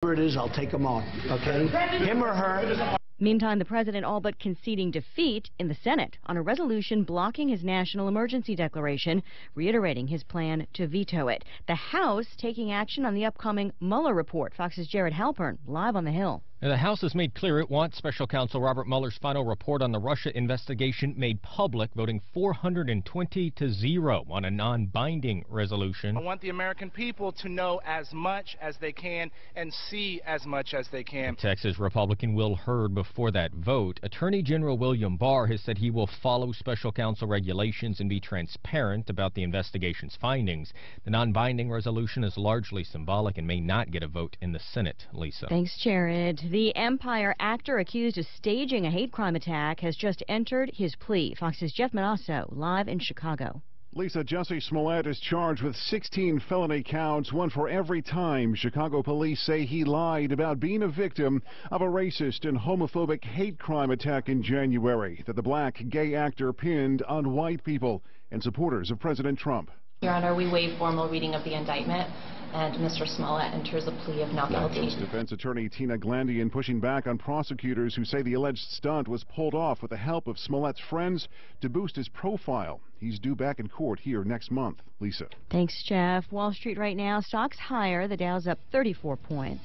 Whoever it is, I'll take him on, okay? Him or her. Meantime, the president all but conceding defeat in the Senate on a resolution blocking his national emergency declaration, reiterating his plan to veto it. The House taking action on the upcoming Mueller report. Fox's Jared Halpern, live on the Hill. The House has made clear it wants Special Counsel Robert Mueller's final report on the Russia investigation made public, voting 420-0 on a non-binding resolution. I want the American people to know as much as they can and see as much as they can. Texas Republican Will Hurd before that vote. Attorney General William Barr has said he will follow Special Counsel regulations and be transparent about the investigation's findings. The non-binding resolution is largely symbolic and may not get a vote in the Senate. Lisa. Thanks, Jared. The Empire actor accused of staging a hate crime attack has just entered his plea. Fox's Jeff Manasso, live in Chicago. Lisa, Jussie Smollett is charged with 16 felony counts, one for every time Chicago police say he lied about being a victim of a racist and homophobic hate crime attack in January that the black gay actor pinned on white people and supporters of President Trump. Your Honor, we waive formal reading of the indictment, and Mr. Smollett enters a plea of not guilty. Defense attorney Tina Glandian pushing back on prosecutors who say the alleged stunt was pulled off with the help of Smollett's friends to boost his profile. He's due back in court here next month. Lisa. Thanks, Jeff. Wall Street right now, stocks higher. The Dow's up 34 points.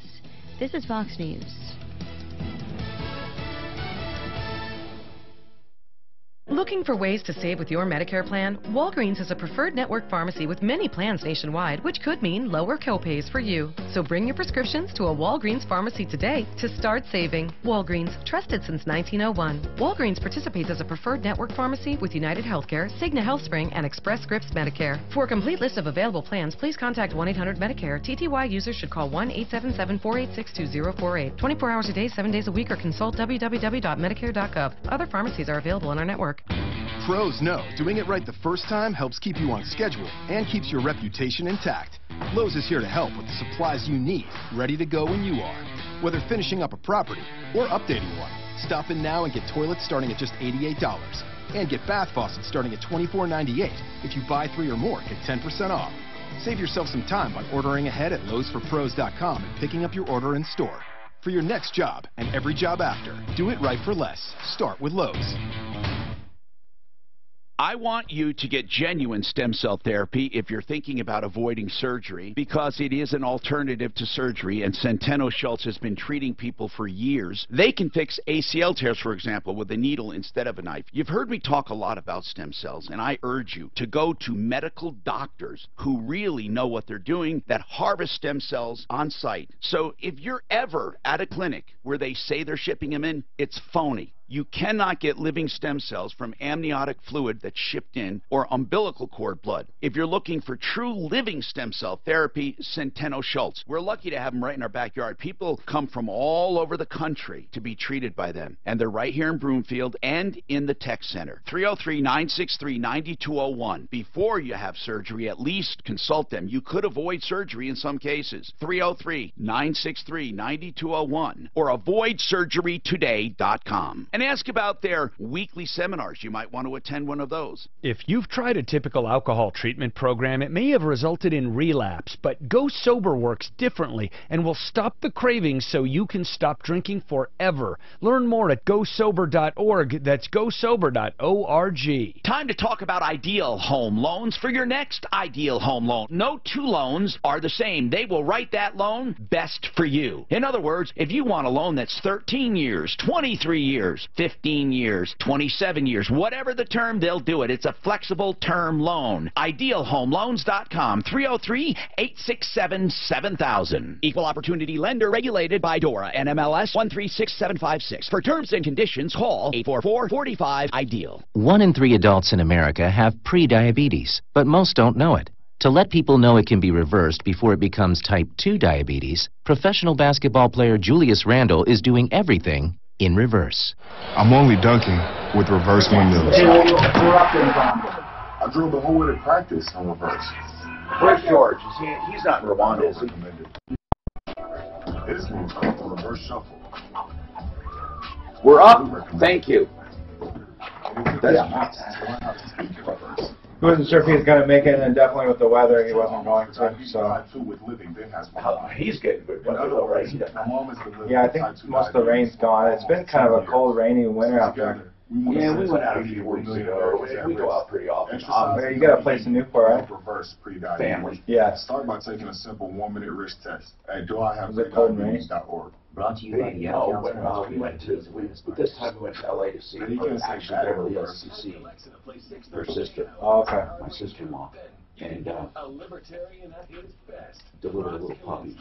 This is Fox News. Looking for ways to save with your Medicare plan? Walgreens is a preferred network pharmacy with many plans nationwide, which could mean lower copays for you. So bring your prescriptions to a Walgreens pharmacy today to start saving. Walgreens, trusted since 1901. Walgreens participates as a preferred network pharmacy with United Healthcare, Cigna HealthSpring, and Express Scripts Medicare. For a complete list of available plans, please contact 1-800-MEDICARE. TTY users should call 1-877-486-2048. 24 hours a day, 7 days a week, or consult www.medicare.gov. Other pharmacies are available on our network. Pros know doing it right the first time helps keep you on schedule and keeps your reputation intact. Lowe's is here to help with the supplies you need, ready to go when you are. Whether finishing up a property or updating one, stop in now and get toilets starting at just $88. And get bath faucets starting at $24.98. If you buy 3 or more, get 10% off. Save yourself some time by ordering ahead at lowesforpros.com and picking up your order in store. For your next job and every job after, do it right for less. Start with Lowe's. I want you to get genuine stem cell therapy if you're thinking about avoiding surgery, because it is an alternative to surgery, and Centeno Schultz has been treating people for years. They can fix ACL tears, for example, with a needle instead of a knife. You've heard me talk a lot about stem cells, and I urge you to go to medical doctors who really know what they're doing, that harvest stem cells on site. So if you're ever at a clinic where they say they're shipping them in, it's phony. You cannot get living stem cells from amniotic fluid that's shipped in or umbilical cord blood. If you're looking for true living stem cell therapy, Centeno Schultz. We're lucky to have them right in our backyard. People come from all over the country to be treated by them. And they're right here in Broomfield and in the Tech Center. 303-963-9201. Before you have surgery, at least consult them. You could avoid surgery in some cases. 303-963-9201 or avoidsurgerytoday.com. And ask about their weekly seminars. You might want to attend one of those. If you've tried a typical alcohol treatment program, it may have resulted in relapse, but Go Sober works differently and will stop the cravings so you can stop drinking forever. Learn more at gosober.org. That's gosober.org. Time to talk about Ideal Home Loans for your next Ideal Home Loan. No two loans are the same. They will write that loan best for you. In other words, if you want a loan that's 13 years, 23 years, 15 years, 27 years, whatever the term, they'll do it. It's a flexible term loan. IdealHomeLoans.com, 303-867-7000. Equal Opportunity Lender, regulated by DORA, NMLS 136756. For terms and conditions, call 844-45-IDEAL. 1 in 3 adults in America have prediabetes, but most don't know it. To let people know it can be reversed before it becomes type 2 diabetes, professional basketball player Julius Randle is doing everything in reverse. I'm only dunking with reverse windmills. I drove the whole way to practice on reverse. Where's George? He's not in Rwanda, is he? His move's called the reverse shuffle. We're up. Thank you. That's He wasn't sure if he was going to make it, and definitely with the weather, he wasn't going to. So He's getting good weather already. yeah, I think most of the rain's gone. It's been kind of a cold, rainy winter out there. Yeah, we went out a few weeks ago. We go out pretty often. You got a place in Newport, right? Family. Yeah. Start by taking a simple 1-minute risk test at doihavediabetes.org. Brought to you by the we went to, this time we went to LA to see her, actually Beverly Hills to see her sister. Oh, okay. My sister-in-law. And delivered a little puppy.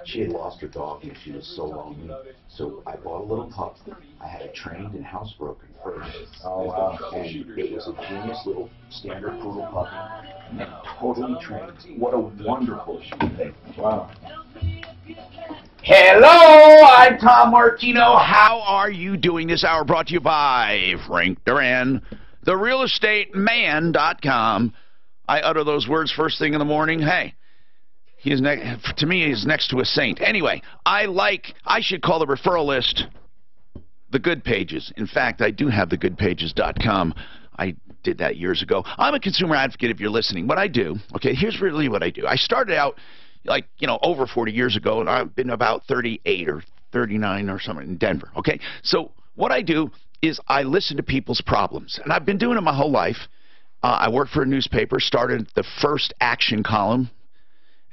She had lost her dog and she was so lonely. So I bought a little pup. I had it trained and housebroken first. Oh, wow. And it was a genius little standard poodle puppy. And totally trained. What a wonderful thing. Wow. Hello, I'm Tom Martino. How are you doing? This hour brought to you by Frank Duran, therealestateman.com. I utter those words first thing in the morning. Hey, he is to me, he's next to a saint. Anyway, I should call the referral list the good pages. In fact, I do have thegoodpages.com. I did that years ago. I'm a consumer advocate if you're listening. What I do, okay, here's really what I do. I started out over 40 years ago, and I've been about 38 or 39 or something in Denver, okay? So what I do is I listen to people's problems, and I've been doing it my whole life. I worked for a newspaper, started the first action column,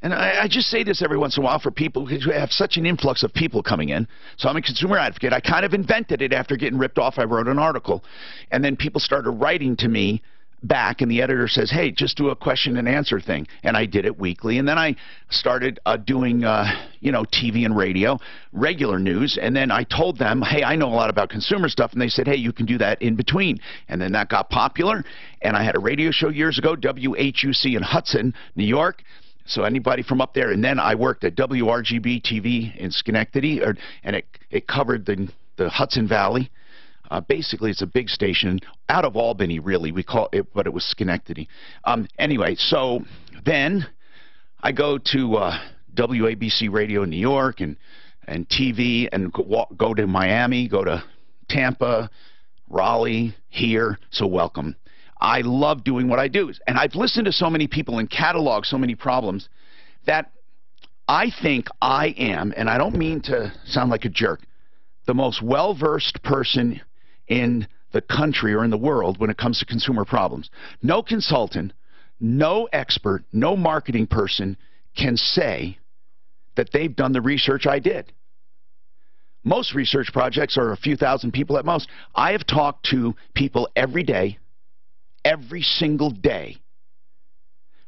and I just say this every once in a while for people who have such an influx of people coming in. So I'm a consumer advocate. I kind of invented it after getting ripped off. I wrote an article, and then people started writing to me back, and the editor says, hey, just do a question and answer thing. And I did it weekly, and then I started doing TV and radio, regular news, and then I told them, hey, I know a lot about consumer stuff, and they said, hey, you can do that in between. And then that got popular, and I had a radio show years ago, WHUC in Hudson, New York. So anybody from up there, and then I worked at WRGB TV in Schenectady, and it covered the Hudson Valley. Basically, it's a big station out of Albany, really. We call it, but it was Schenectady. Anyway, so then I go to WABC Radio in New York and TV, and go to Miami, go to Tampa, Raleigh, here. So welcome. I love doing what I do. And I've listened to so many people and cataloged so many problems that I think I am, and I don't mean to sound like a jerk, the most well-versed person in the country or in the world when it comes to consumer problems. No consultant, no expert, no marketing person can say that they've done the research I did. Most research projects are a few thousand people at most. I have talked to people every day, every single day,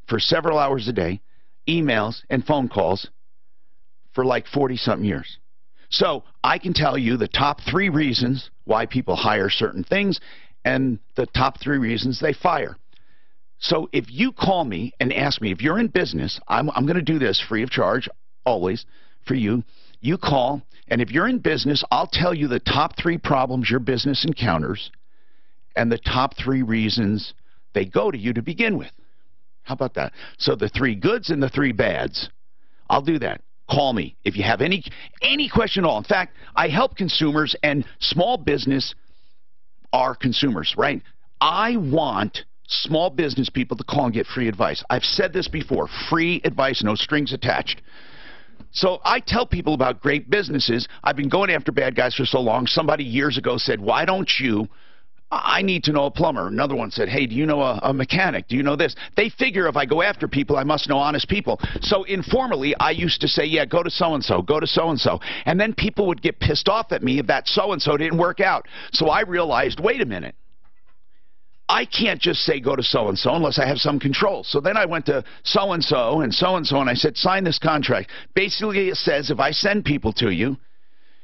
for several hours a day, emails and phone calls for like 40-something years. So I can tell you the top 3 reasons why people hire certain things and the top 3 reasons they fire. So if you call me and ask me, if you're in business, I'm going to do this free of charge, always, for you. You call, and if you're in business, I'll tell you the top 3 problems your business encounters and the top 3 reasons they go to you to begin with. How about that? So the 3 goods and the 3 bads. I'll do that. Call me if you have any question at all. In fact, I help consumers, and small business are consumers, right? I want small business people to call and get free advice. I've said this before, free advice, no strings attached. So I tell people about great businesses. I've been going after bad guys for so long. Somebody years ago said, why don't you, I need to know a plumber. Another one said, hey, do you know a mechanic? Do you know this? They figure if I go after people, I must know honest people. So informally, I used to say, yeah, go to so-and-so, go to so-and-so. And then people would get pissed off at me if that so-and-so didn't work out. So I realized, wait a minute. I can't just say go to so-and-so unless I have some control. So then I went to so-and-so and so-and-so, and I said, sign this contract. Basically, it says if I send people to you,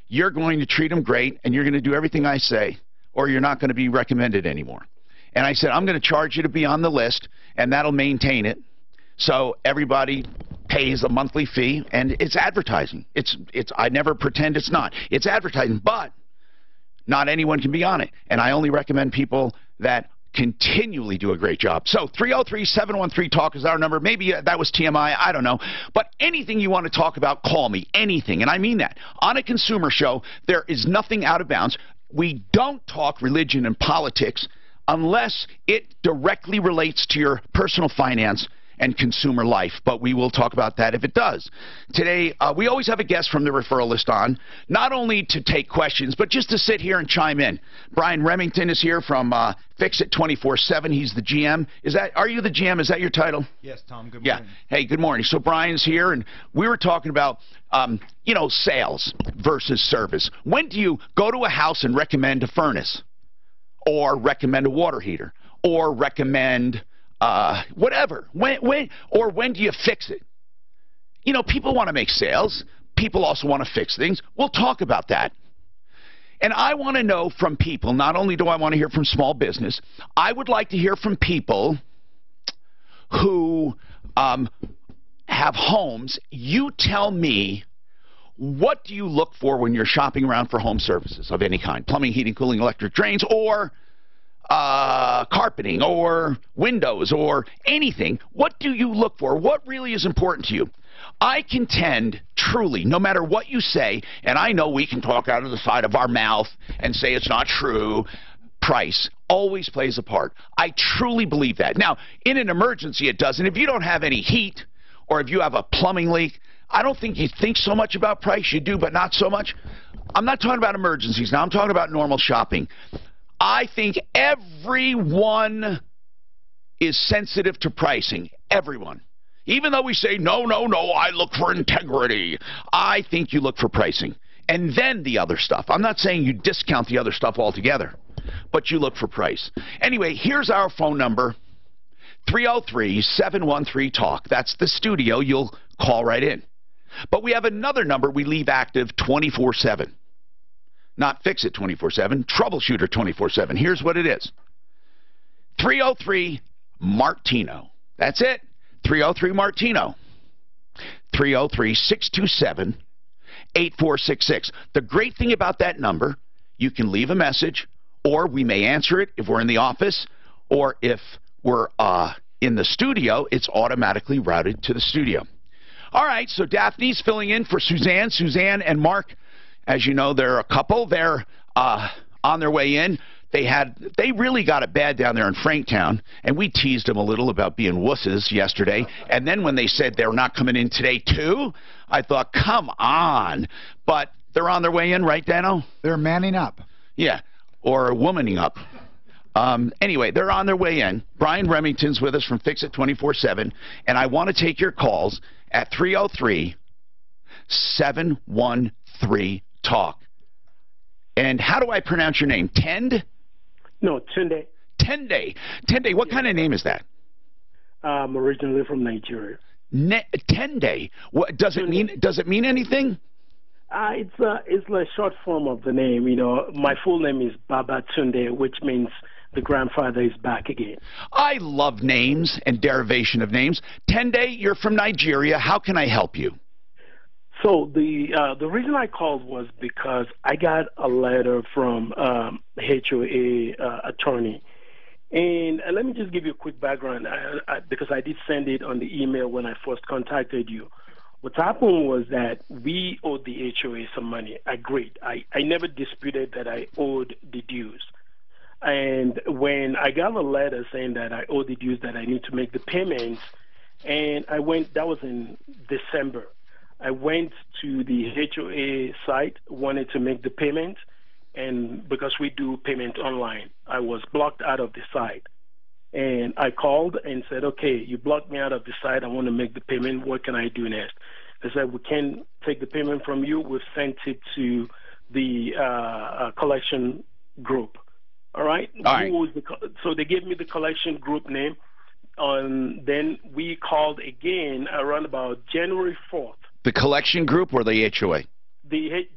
you're going to treat them great, and you're going to do everything I say, or you're not going to be recommended anymore. And I said, I'm going to charge you to be on the list, and that'll maintain it. So everybody pays a monthly fee, and it's advertising. I never pretend it's not. It's advertising, but not anyone can be on it. And I only recommend people that continually do a great job. So 303-713-TALK is our number. Maybe that was TMI. I don't know. But anything you want to talk about, call me. Anything. And I mean that. On a consumer show, there is nothing out of bounds. We don't talk religion and politics unless it directly relates to your personal finance and consumer life, but we will talk about that if it does. Today, we always have a guest from the referral list on, not only to take questions, but just to sit here and chime in. Brian Remington is here from Fix It 24/7. He's the GM. Are you the GM? Is that your title? Yes, Tom. Good morning. Yeah. Hey, good morning. So Brian's here, and we were talking about, sales versus service. When do you go to a house and recommend a furnace, or recommend a water heater, or recommend whatever? When do you fix it? People want to make sales. People also want to fix things. We'll talk about that. And I want to know from people, not only do I want to hear from small business, I would like to hear from people who have homes. You tell me, what do you look for when you're shopping around for home services of any kind? Plumbing, heating, cooling, electric, drains, or carpeting, or windows, or anything. What do you look for? What really is important to you? I contend, truly, no matter what you say, and I know we can talk out of the side of our mouth and say it's not true, price always plays a part. I truly believe that. Now, in an emergency, it doesn't. If you don't have any heat, or if you have a plumbing leak, I don't think you think so much about price. You do, but not so much. I'm not talking about emergencies now. I'm talking about normal shopping. I think everyone is sensitive to pricing. Everyone. Even though we say, no, I look for integrity. I think you look for pricing. And then the other stuff. I'm not saying you discount the other stuff altogether, but you look for price. Anyway, here's our phone number, 303-713-TALK. That's the studio. You'll call right in. But we have another number we leave active 24/7. Not Fix It 24/7, Troubleshooter 24/7. Here's what it is. 303-MARTINO. That's it. 303-MARTINO. 303-627-8466. The great thing about that number, you can leave a message, or we may answer it if we're in the office, or if we're in the studio, it's automatically routed to the studio. All right, so Daphne's filling in for Suzanne. Suzanne and Mark, as you know, they're a couple. They're on their way in. They really got it bad down there in Franktown, and we teased them a little about being wusses yesterday. And then when they said they're not coming in today too, I thought, come on. But they're on their way in, right, Dano? They're manning up. Yeah, or womaning up. Anyway, they're on their way in. Brian Remington's with us from Fix It 24/7, and I want to take your calls at 303-713-TALK. And how do I pronounce your name? Tend? No, Tunde. Tende. Tende, what kind of name is that? I'm originally from Nigeria. Tende. What does it mean? Does it mean anything? It's a short form of the name. My full name is Baba Tunde, which means the grandfather is back again. I love names and derivation of names. Tende, you're from Nigeria. How can I help you? So the reason I called was because I got a letter from HOA attorney. And let me just give you a quick background, because I did send it on the email when I first contacted you. What happened was that we owed the HOA some money. Agreed. I never disputed that I owed the dues. And when I got a letter saying that I owe the dues, that I need to make the payments, and I went, that was in December. I went to the HOA site, wanted to make the payment, and because we do payment online, I was blocked out of the site. And I called and said, okay, you blocked me out of the site. I want to make the payment. What can I do next? They said, we can't take the payment from you. We've sent it to the collection group. All right? So they gave me the collection group name. Then we called again around about January 4th. The collection group or the HOA? The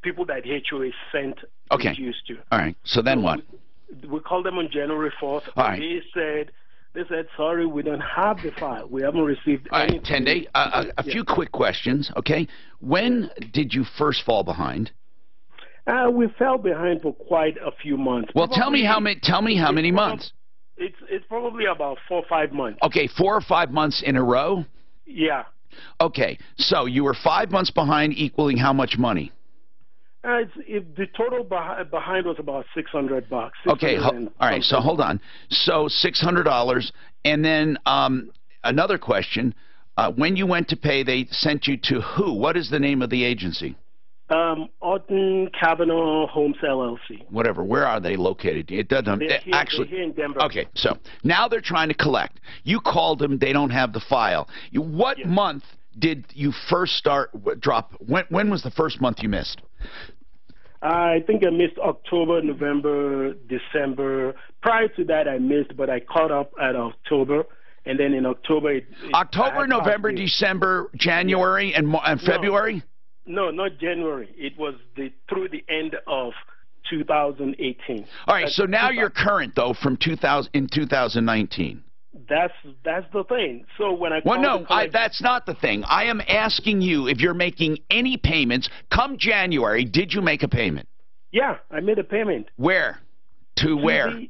people that HOA sent dues to. All right. So then what? We called them on January 4th. All right. They said, sorry, we don't have the file. We haven't received anything. Tende, a few quick questions, okay? When did you first fall behind? We fell behind for quite a few months. Well, tell me how many months. It's probably about 4 or 5 months. Okay, 4 or 5 months in a row? Yeah. Okay, so you were 5 months behind, equaling how much money? The total behind was about $600. Okay, all right. So hold on. So $600, and then another question: when you went to pay, they sent you to who? What is the name of the agency? Orton Kavanaugh Homes LLC. Whatever. Where are they located? It doesn't actually. They're here in Denver. Okay, so now they're trying to collect. You called them. They don't have the file. What month did you first start drop? When was the first month you missed? I think I missed October, November, December. Prior to that, I missed, but I caught up at October. And then in October... October, November, December, January, and February? No, not January. It was through the end of 2018. All right, so now you're current, though, from 2019. That's the thing. So when I that's not the thing. I am asking you if you're making any payments. Come January, did you make a payment? Yeah, I made a payment. Where? To where?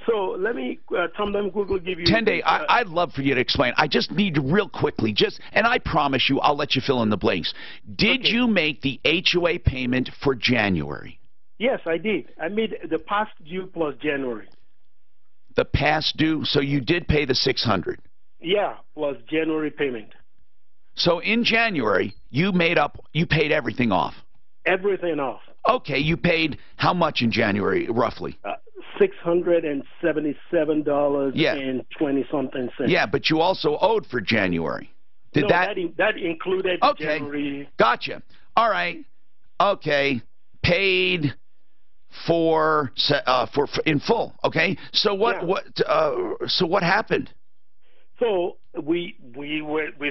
So let me, Tom, let me quickly give you... 10 days. I'd love for you to explain. I just need to real quickly, and I promise you, I'll let you fill in the blanks. Did you make the HOA payment for January? Yes, I did. I made the past due plus January. The past due, so you did pay the $600. Yeah, plus January payment. So in January, you paid everything off. Everything off. Okay, you paid how much in January, roughly? $677 and 20-something cents. Yeah, but you also owed for January. That included January. Gotcha. All right. Okay, paid for in full. Okay, so so what happened? So we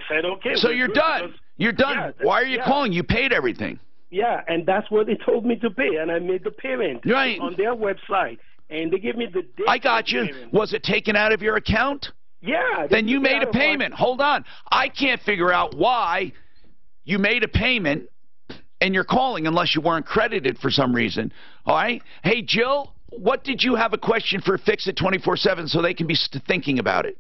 said okay. So you're done. You're done. Yeah, why are you calling? You paid everything. Yeah, and that's what they told me to pay, and I made the payment on their website, and they gave me the date. I got you. Was it taken out of your account? Yeah. Then you made a payment. Hold on. I can't figure out why you made a payment and you're calling unless you weren't credited for some reason. All right? Hey, Jill, what did you have a question for Fix It 24/7 so they can be thinking about it?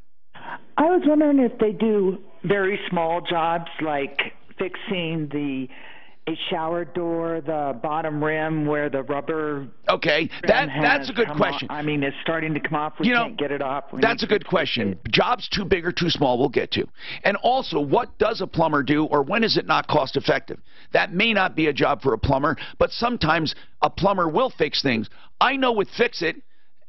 I was wondering if they do very small jobs like fixing a shower door, the bottom rim where the rubber... Okay, that's a good question. I mean, it's starting to come off. We can't get it off. That's a good question. Jobs too big or too small, we'll get to. And also, what does a plumber do, or when is it not cost effective? That may not be a job for a plumber, but sometimes a plumber will fix things. I know with Fix It,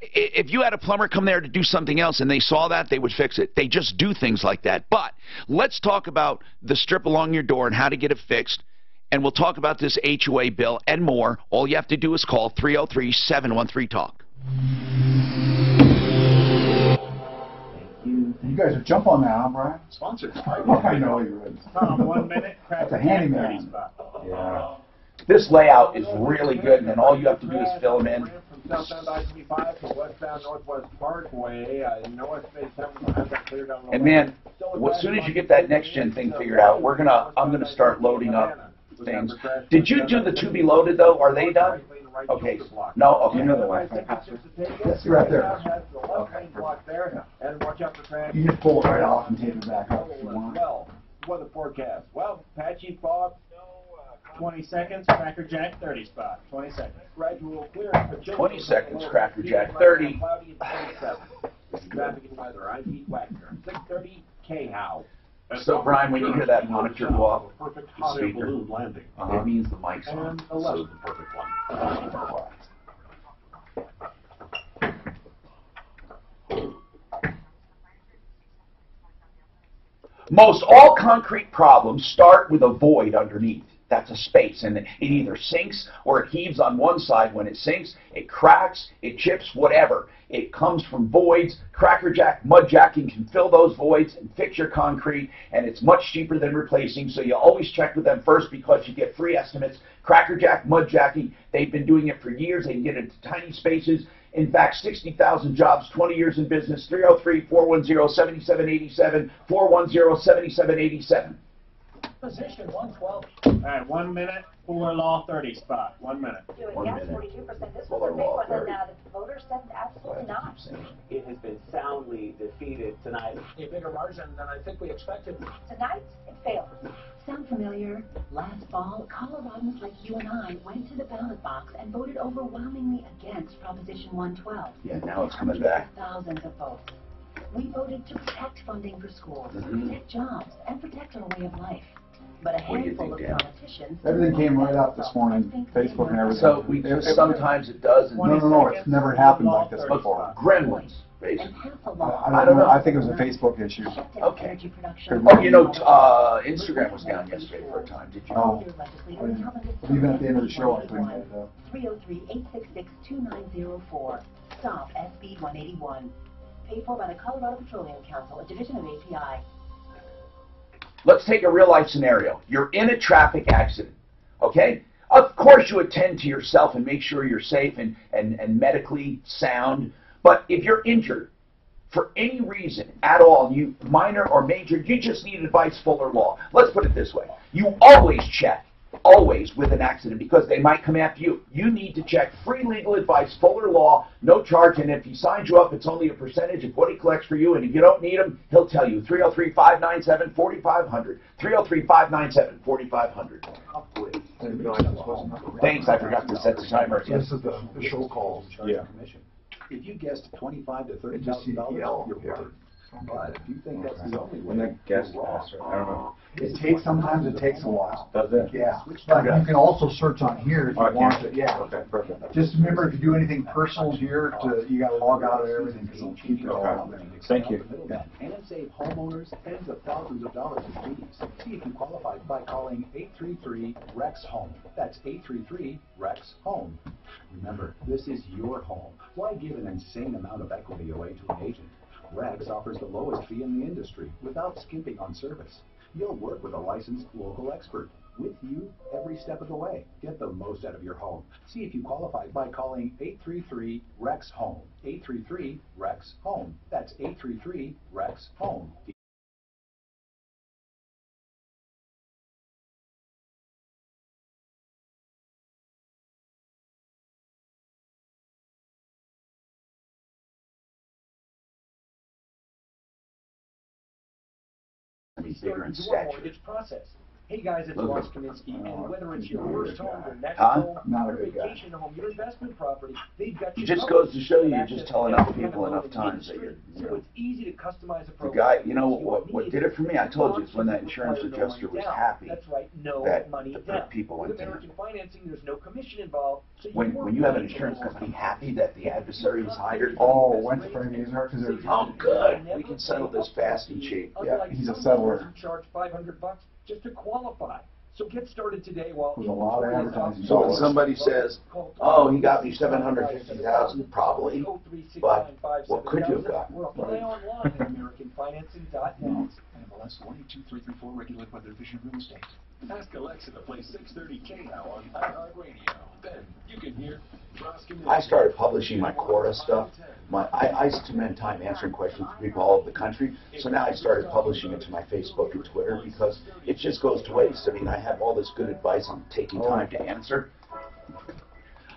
if you had a plumber come there to do something else and they saw that, they would fix it. They just do things like that. But let's talk about the strip along your door and how to get it fixed. And we'll talk about this HOA bill and more. All you have to do is call 303-713-TALK. You guys are jump on that, huh, Brian? Sponsored. I know you would. 1 minute. That's a handyman. Yeah. This layout is really good, and then all you have to do is fill them in. From southbound I-25 to westbound Northwest Parkway, north phase 7 has that cleared out. And man, as soon as you get that next gen thing figured out, I'm gonna start loading up things. Did you do the to be loaded though? Are they done? Okay. No. Okay. You know the Wi-Fi password? Yes, you're right there. Okay. And watch out for traffic. You can pull it right off and tape it back up if you want. Well, weather forecast. Well, patchy fog. 20 seconds, Cracker Jack, 30 spot. 20 seconds. Gradual clear. 20 seconds, Cracker Jack, 30. Traffic and weather. I'm Pete Wagner. 6:30 K-How. So, Brian, when you hear that monitor go off, perfect hot air balloon landing. It means the mic's on. So the perfect one. Most all concrete problems start with a void underneath. That's a space, and it either sinks or it heaves on one side. When it sinks, it cracks, it chips, whatever. It comes from voids. Cracker Jack mud jacking can fill those voids and fix your concrete, and it's much cheaper than replacing, so you always check with them first because you get free estimates. Cracker Jack mud jacking, they've been doing it for years. They can get into tiny spaces. In fact, 60,000 jobs, 20 years in business, 303-410-7787, 410-7787. Position 112. All right, 1 minute. Fuller Law 30 spot. 1 minute. Yes, 42%. This was a big one, and the voters said absolutely not. It has been soundly defeated tonight. A bigger margin than I think we expected. Tonight, it failed. Sound familiar? Last fall, Coloradans like you and I went to the ballot box and voted overwhelmingly against Proposition 112. Yeah, now it's coming back. Thousands of votes. We voted to protect funding for schools, protect jobs, and protect our way of life. But a handful of politicians... Everything came right out this morning, Facebook and everything. So sometimes it does. No, it's never happened like this before. Gremlins, basically. I don't know. I think it was a Facebook issue. Okay. Oh, you know, Instagram was down yesterday for a time. Did you know? Even at the end of the show, I was putting it up. 303-866-2904. Stop SB 181. Paid for by the Colorado Petroleum Council, a division of API. Let's take a real life scenario. You're in a traffic accident, okay? Of course you attend to yourself and make sure you're safe and medically sound. But if you're injured for any reason at all, you minor or major, you just need advice, Fuller Law. Let's put it this way. You always check, always with an accident, because they might come after you. You need to check. Free legal advice, Fuller Law, no charge, and if he signs you up, it's only a percentage of what he collects for you, and if you don't need him, he'll tell you. 303-597-4500. 303-597-4500. Thanks, I forgot to set the timer. This is the show calls. Yeah. If you guessed $25,000 to $30,000, you're right. But if you think that's the only way, I don't know. Sometimes it takes a while. Does it? Yeah. But you can also search on here if you want to. Yeah. Okay, perfect. Just remember, if you do anything personal here, you got to log out of everything because it'll keep it all. Thank you. And save homeowners tens of thousands of dollars in fees. See if you qualify by calling 833-REX-HOME. That's 833-REX-HOME. Remember, this is your home. Why give an insane amount of equity away to an agent? Rex offers the lowest fee in the industry without skimping on service. You'll work with a licensed local expert with you every step of the way. Get the most out of your home. See if you qualify by calling 833-REX-HOME. 833-REX-HOME. That's 833-REX-HOME. Bigger in stature. Mortgage process. Hey guys, it's Ross Kaminsky, and whether it's your first home, your next Huh? home, your vacation home, your investment property, they've got you. It just goes to show you just tell enough people enough times that you're, So it's easy to customize a the program. guy, you know, what did it for me? I told you, it's when that insurance adjuster was happy That's right, no that money the down. people With went to him. American financing, there's no commission involved. So When you have an insurance company happy that the adversary was hired. Oh, when's the frame user? Oh, good. We can settle this fast and cheap. Yeah, he's a settler. You charge $500 just to qualify. So get started today while There's a lot of advertising. So when somebody says, "Oh, he got me $750,000," probably, but what could you have gotten? Or apply online at AmericanFinancing.net. NMLS 122334, regulated by the Division of Real Estate. Ask Alexa to play 630K now on iHeartRadio. Then you can hear I started publishing my Quora stuff. I spend time answering questions from people all over the country, so now I started publishing it to my Facebook and Twitter because it just goes to waste. I mean, I have all this good advice I'm taking time to answer.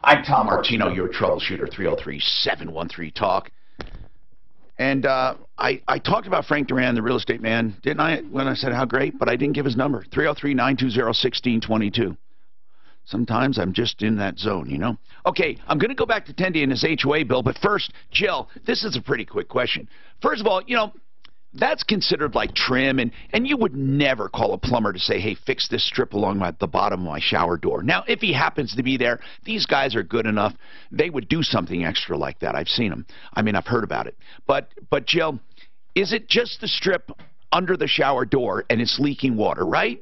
I'm Tom Martino, your troubleshooter, 303-713-TALK. And I talked about Frank Duran, the real estate man, didn't I, when I said how great? But I didn't give his number, 303-920-1622. Sometimes I'm just in that zone, you know. Okay, I'm going to go back to Tendy and his HOA bill, but first, Jill, this is a pretty quick question. First of all, you know, that's considered like trim, and you would never call a plumber to say, hey, fix this strip along the bottom of my shower door. Now, if he happens to be there, these guys are good enough. They would do something extra like that. I've seen them. I mean, I've heard about it. But Jill, is it just the strip under the shower door and it's leaking water, right?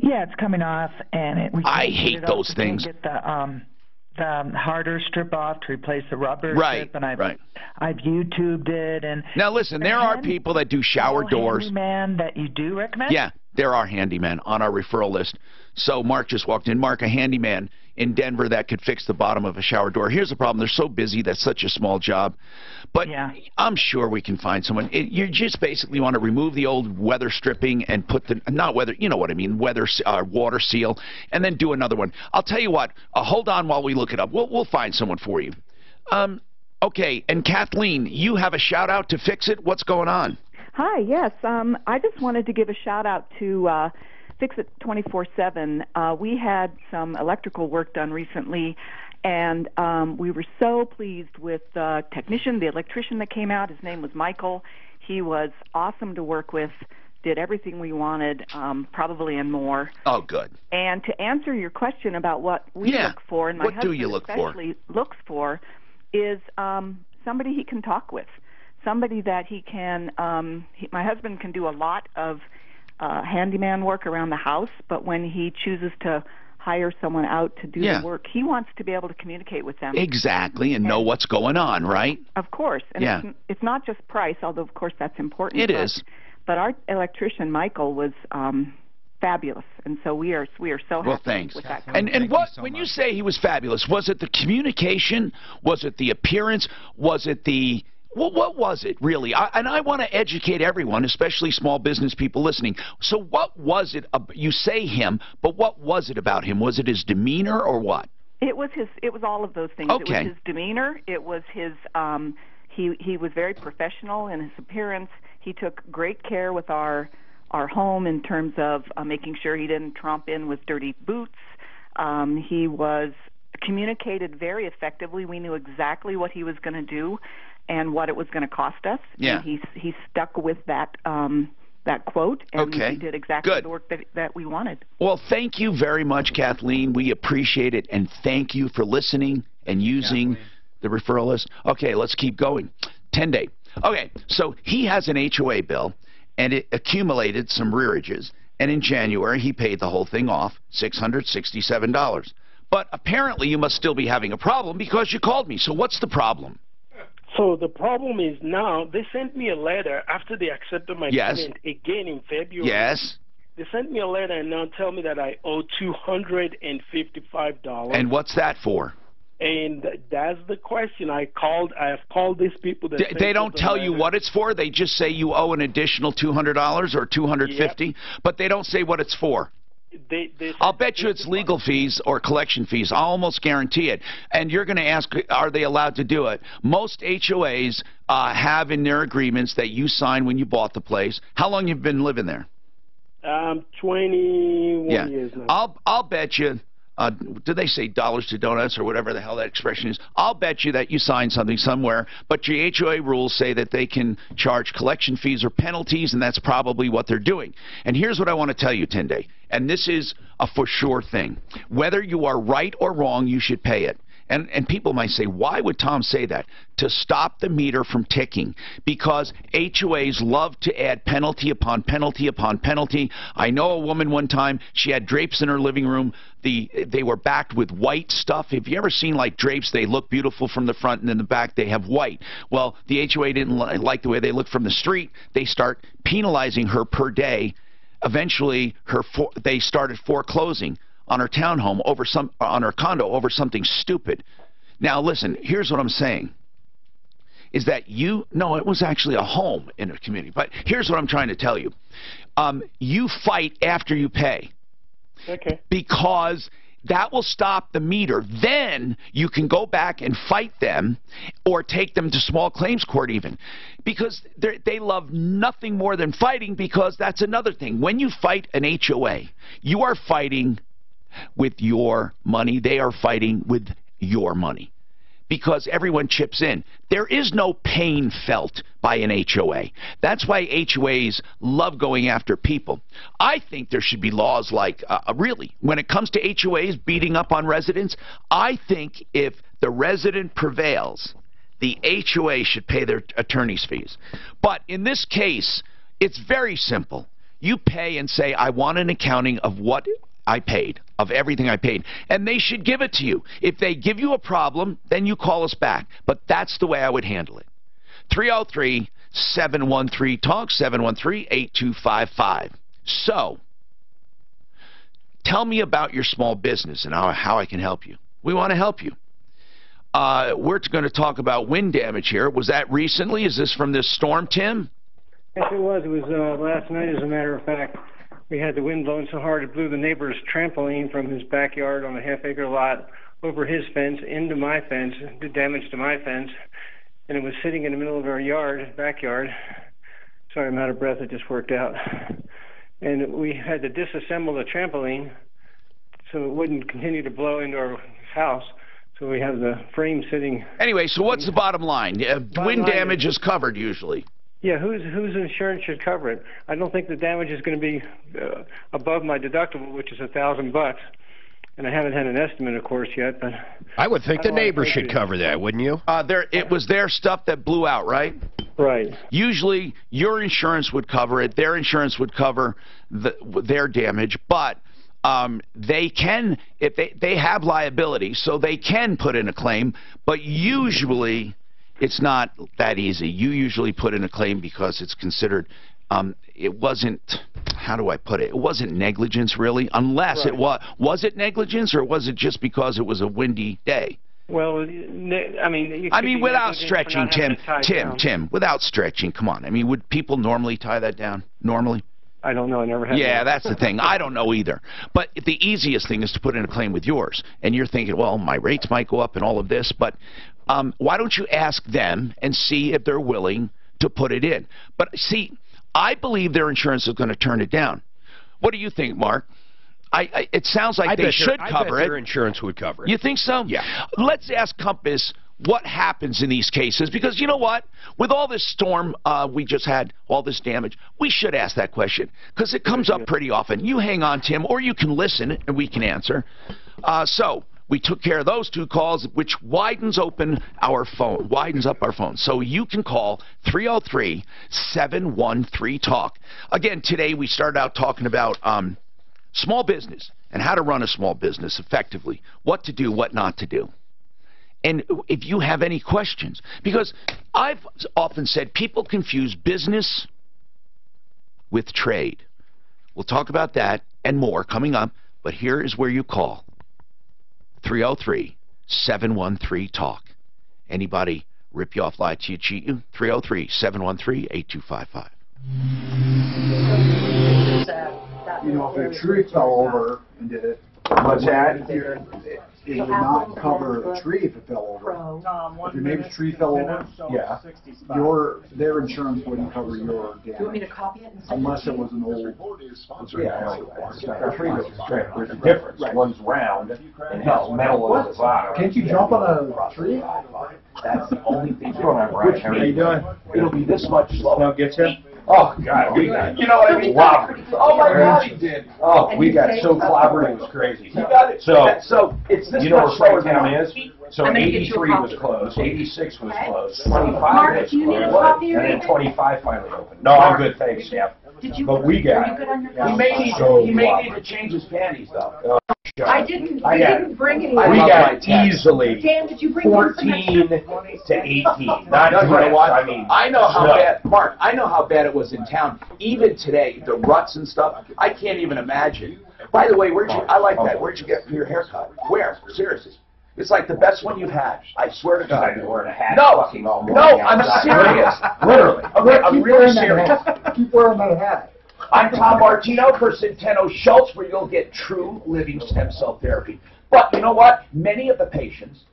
Yeah, it's coming off, and I hate those things. Get the harder strip off to replace the rubber strip, and I've YouTubed it. And now listen, there are people that do shower doors. Man, that you do recommend? Yeah, There are handymen on our referral list. So Mark just walked in. Mark, a handyman in Denver that could fix the bottom of a shower door. Here's the problem. They're so busy. That's such a small job. But yeah, I'm sure we can find someone. You just basically want to remove the old weather stripping and put the, not weather, you know what I mean, water seal, and then do another one. I'll tell you what. Hold on while we look it up. We'll find someone for you. Okay, and Kathleen, you have a shout-out to Fix It. What's going on? Hi, yes. I just wanted to give a shout-out to Fix It 24/7. We had some electrical work done recently, and we were so pleased with the technician, the electrician that came out. His name was Michael. He was awesome to work with, did everything we wanted, probably and more. Oh, good. And to answer your question about what we look for, and my husband especially looks for, is somebody he can talk with, somebody that he can, my husband can do a lot of handyman work around the house, but when he chooses to hire someone out to do the work, he wants to be able to communicate with them. Exactly, and know what's going on, right? Of course. And it's not just price, although of course that's important. It is. But our electrician, Michael, was fabulous, and so we are so happy with that. And what when you say he was fabulous, was it the communication? Was it the appearance? Was it the what was it really? And I want to educate everyone, especially small business people listening. So what was it? You say him, but what was it about him? Was it his demeanor or what? It was all of those things. Okay. It was his demeanor. It was his. He was very professional in his appearance. He took great care with our home in terms of making sure he didn't tromp in with dirty boots. He was communicated very effectively. We knew exactly what he was going to do and what it was going to cost us. Yeah. And he stuck with that quote, and he did exactly the work that we wanted. Well, thank you very much, Kathleen. We appreciate it, and thank you for listening and using the referral list. Okay, let's keep going. 10-day. Okay, so he has an HOA bill, and it accumulated some rearages, and in January he paid the whole thing off, $667. But apparently you must still be having a problem because you called me. So what's the problem? So the problem is now they sent me a letter after they accepted my payment again in February. Yes. They sent me a letter and now tell me that I owe $255. And what's that for? And that's the question. I have called these people. That they don't tell you what it's for. They just say you owe an additional $200 or $250, but they don't say what it's for. I'll bet you it's legal fees or collection fees. I'll almost guarantee it. And you're going to ask, are they allowed to do it? Most HOAs have in their agreements that you signed when you bought the place. How long you've been living there? 21 years now. I'll bet you. Do they say dollars to donuts or whatever the hell that expression is? I'll bet you that you signed something somewhere, but your HOA rules say that they can charge collection fees or penalties, and that's probably what they're doing. And here's what I want to tell you, Tunde, and this is a for sure thing. Whether you are right or wrong, you should pay it. And people might say, why would Tom say that? To stop the meter from ticking, because HOAs love to add penalty upon penalty upon penalty. I know a woman one time, she had drapes in her living room. They were backed with white stuff. Have you ever seen like drapes? They look beautiful from the front, and in the back they have white. Well, the HOA didn't like the way they look from the street. They start penalizing her per day. Eventually, they started foreclosing on her townhome on her condo over something stupid. Now listen, here's what I'm saying. Is that no, it was actually a home in a community. But here's what I'm trying to tell you. You fight after you pay. Okay. Because that will stop the meter. Then you can go back and fight them or take them to small claims court even. Because they love nothing more than fighting, because that's another thing. When you fight an HOA, you are fighting with your money. They are fighting with your money, because everyone chips in. There is no pain felt by an HOA. That's why HOAs love going after people. I think there should be laws like, really, when it comes to HOAs beating up on residents, I think if the resident prevails, the HOA should pay their attorney's fees. But in this case, it's very simple. You pay and say, I want an accounting of what I paid, of everything I paid, and they should give it to you. If they give you a problem, then you call us back. But that's the way I would handle it. 303-713-TALK, 713-8255. So, Tell me about your small business and how I can help you. We want to help you. We're going to talk about wind damage here. Was that recently? Is this from this storm, Tim? Yes, it was. It was last night, as a matter of fact. We had the wind blowing so hard it blew the neighbor's trampoline from his backyard on a half-acre lot over his fence into my fence, did damage to my fence, and it was sitting in the middle of our backyard. Sorry, I'm out of breath. It just worked out. And we had to disassemble the trampoline so it wouldn't continue to blow into our house. So we have the frame sitting. Anyway, so what's the bottom line? Wind damage is covered usually. Yeah, whose insurance should cover it? I don't think the damage is going to be above my deductible, which is $1,000. And I haven't had an estimate, of course, yet. But I would think the neighbor should cover that, wouldn't you? It was their stuff that blew out, right? Right. Usually, your insurance would cover it. Their insurance would cover their damage, but they can, if they have liability, so they can put in a claim. But usually, it's not that easy. You usually put in a claim because it's considered. It wasn't, how do I put it? It wasn't negligence, really, unless it was. Was it negligence, or was it just because it was a windy day? Well, I mean, without stretching, Tim, without stretching, come on. I mean, would people normally tie that down? Normally? I don't know. I never have. Yeah, that's the thing. I don't know either. But the easiest thing is to put in a claim with yours. And you're thinking, well, my rates might go up and all of this. But why don't you ask them and see if they're willing to put it in? But see, I believe their insurance is going to turn it down. What do you think, Mark? It sounds like they should cover it. Their insurance would cover it. You think so? Yeah. Let's ask Compass what happens in these cases, because you know what? With all this storm we just had, all this damage, we should ask that question, because it comes up pretty often. You hang on, Tim, or you can listen and we can answer. So we took care of those two calls, which widens up our phone. So you can call 303-713-TALK. Again, today we started out talking about small business and how to run a small business effectively, what to do, what not to do. And if you have any questions, because I've often said people confuse business with trade. We'll talk about that and more coming up, but here is where you call. 303-713-TALK. Anybody rip you off, lie to you, cheat you? 303-713-8255. You know, if a tree fell over and did it, what's that? It would not cover the tree if it fell over. If your neighbor's tree fell over, yeah, their insurance wouldn't cover your damage. Do you want me to copy it and send unless it was an old. Yeah, a tree was straight. There's a difference. One's round and has metal at the bottom. Can't you jump on a tree? That's the only thing. Which how are you doing? It'll be this much slower. No, get you. Oh, God, you know what I mean? Wow. Oh, my God, he did. Oh, we got so clobbered, it was crazy. You got it. So it's this much slower than it is. So 83 was closed, 86 was closed, 25 was closed, and then 25 finally opened. No, I'm good, thanks, Steph. But we got it. He may need to change his panties, though. I didn't bring any. We got easily Dan, did you bring 14 to 18. Not you know what? I mean, I know how bad, Mark, I know how bad it was in town. Even today, the ruts and stuff, I can't even imagine. By the way, I like that. Where'd you get your haircut? Where? Seriously. It's like the best one you've had. I swear to God. I've been wearing a hat. No, I'm serious. Literally. I'm really serious. Keep wearing that hat. I'm Tom Martino for Centeno Schultz, where you'll get true living stem cell therapy. But you know what? Many of the patients,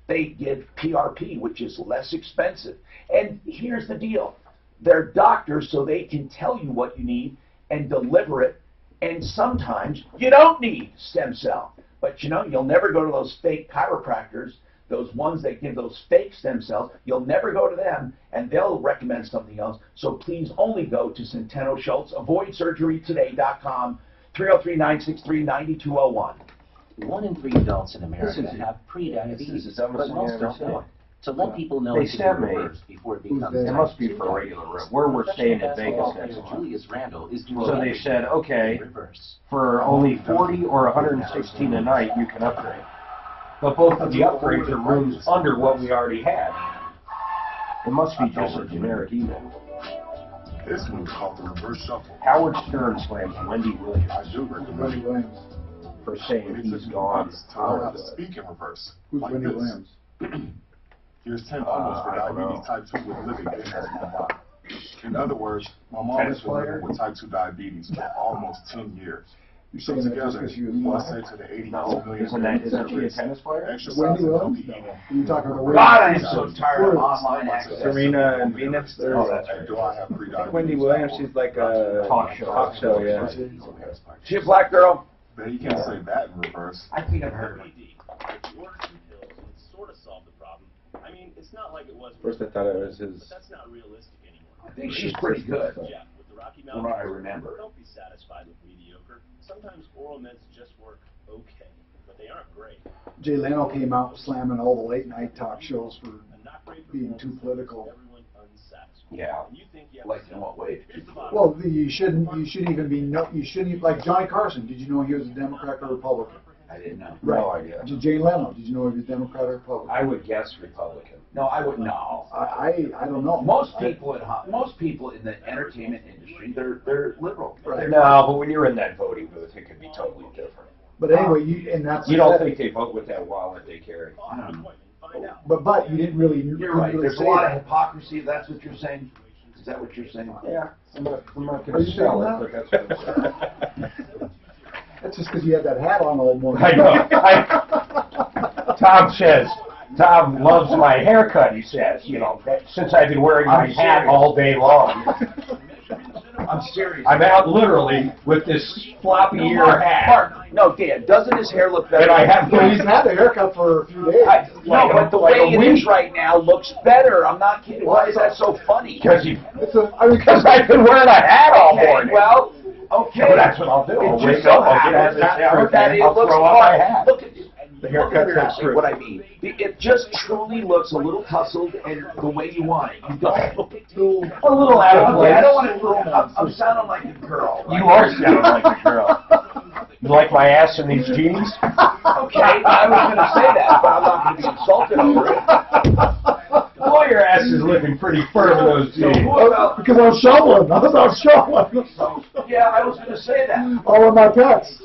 they give PRP, which is less expensive. And here's the deal. They're doctors, so they can tell you what you need and deliver it. And sometimes you don't need stem cell. But you know, you'll never go to those fake chiropractors, those ones that give those fake stem cells. You'll never go to them, and they'll recommend something else. So please only go to Centeno Schultz. AvoidSurgeryToday.com, 303-963-9201. 1 in 3 adults in America have pre-diabetes, but most don't know it. To let people know it can be reversed before it becomes it must be for a regular room. Where we're staying in Vegas next month. So they said, okay, for only $40 or $116 a night, you can upgrade. But both of the upgrades are rooms under what we already had. It must be just a generic email. This one called the reverse shuffle. Howard Stern slams Wendy Williams. I do recommend Wendy Williams. For saying he's gone. To speak in reverse. Who's like Wendy this. Williams? Here's 10 almost for diabetes type 2 with living in. In other words, my mom has been living with type 2 diabetes for almost 10 years. You're saying that just because she was black? Let's say to the 82 million. Isn't she a tennis player? Wendy Williams? You're talking about God, I'm so tired of online access. Serena and Venus. Oh, that's right. Do I have pre-diabetes? Wendy Williams, she's like a Talk show, yeah. She a black girl? But you can't say that in reverse. I think I've heard of it. It's not like it was. First I thought it was his. But that's not realistic anymore. I think she's pretty good. Yeah, with the Rocky From Mountain. what I remember. Don't be satisfied with mediocre. Sometimes oral meds just work okay, but they aren't great. Jay Leno came out slamming all the late night talk shows for being too political. Yeah. Like in what way? Well, you shouldn't even be you shouldn't like Johnny Carson. Did you know he was a Democrat or Republican? I didn't know. Right. No idea. Jay Leno, did you know he was a Democrat or Republican? I would guess Republican. No, I would no. I don't know. Most people in the entertainment industry, they're liberal. Right. No, but when you're in that voting booth, it could be totally different. But anyway, you don't think they vote with that wallet they carry. I don't know. But you didn't really. You're right. There's a lot of hypocrisy. If that's what you're saying. Is that what you're saying? Yeah. I'm not Are going you to sell saying it, but that's what I'm saying. That's just because you had that hat on all morning. I know. Tom loves my haircut, he says, since I've been wearing my hat all day long. I'm serious. I'm out literally with this floppy ear hat. Mark, no, Dan, doesn't his hair look better? And I have He's had the haircut for a few days. But the way it is right now looks better. I'm not kidding. Why is that so funny? Because I've been wearing a hat all morning. Well, okay. Well, that's what I'll do. I'll wake up, I'll get out of the shower, I'll throw on my hat. Look at the haircut's true. What I mean. It just truly looks a little tussled and the way you want it. You don't look a little out of place. I don't want to. I'm sounding like a girl. Right? You are sounding like a girl. You like my ass in these jeans? Okay, I was going to say that, but I'm not going to be insulted over it. Boy, your ass is looking pretty firm in those jeans. Because I'm shoveling. I was out shoveling. Yeah, I was going to say that. All of my pets.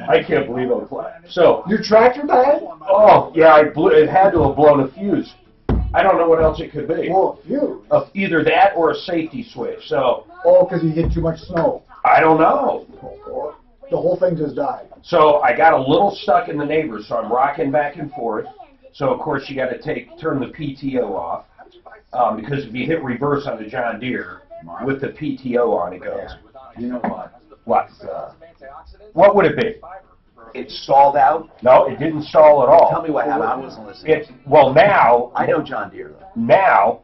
I can't believe I'm flat. So your tractor died? Oh yeah, it had to have blown a fuse. I don't know what else it could be. Well, a fuse. Either that or a safety switch. So. Oh, because you hit too much snow. I don't know. The whole thing just died. So I got a little stuck in the neighbors, so I'm rocking back and forth. So of course you got to turn the PTO off because if you hit reverse on the John Deere with the PTO on, it goes. You know what? What would it be? It stalled out? No, it didn't stall at all. Tell me what happened. I wasn't listening. Now. I know John Deere, though. Now,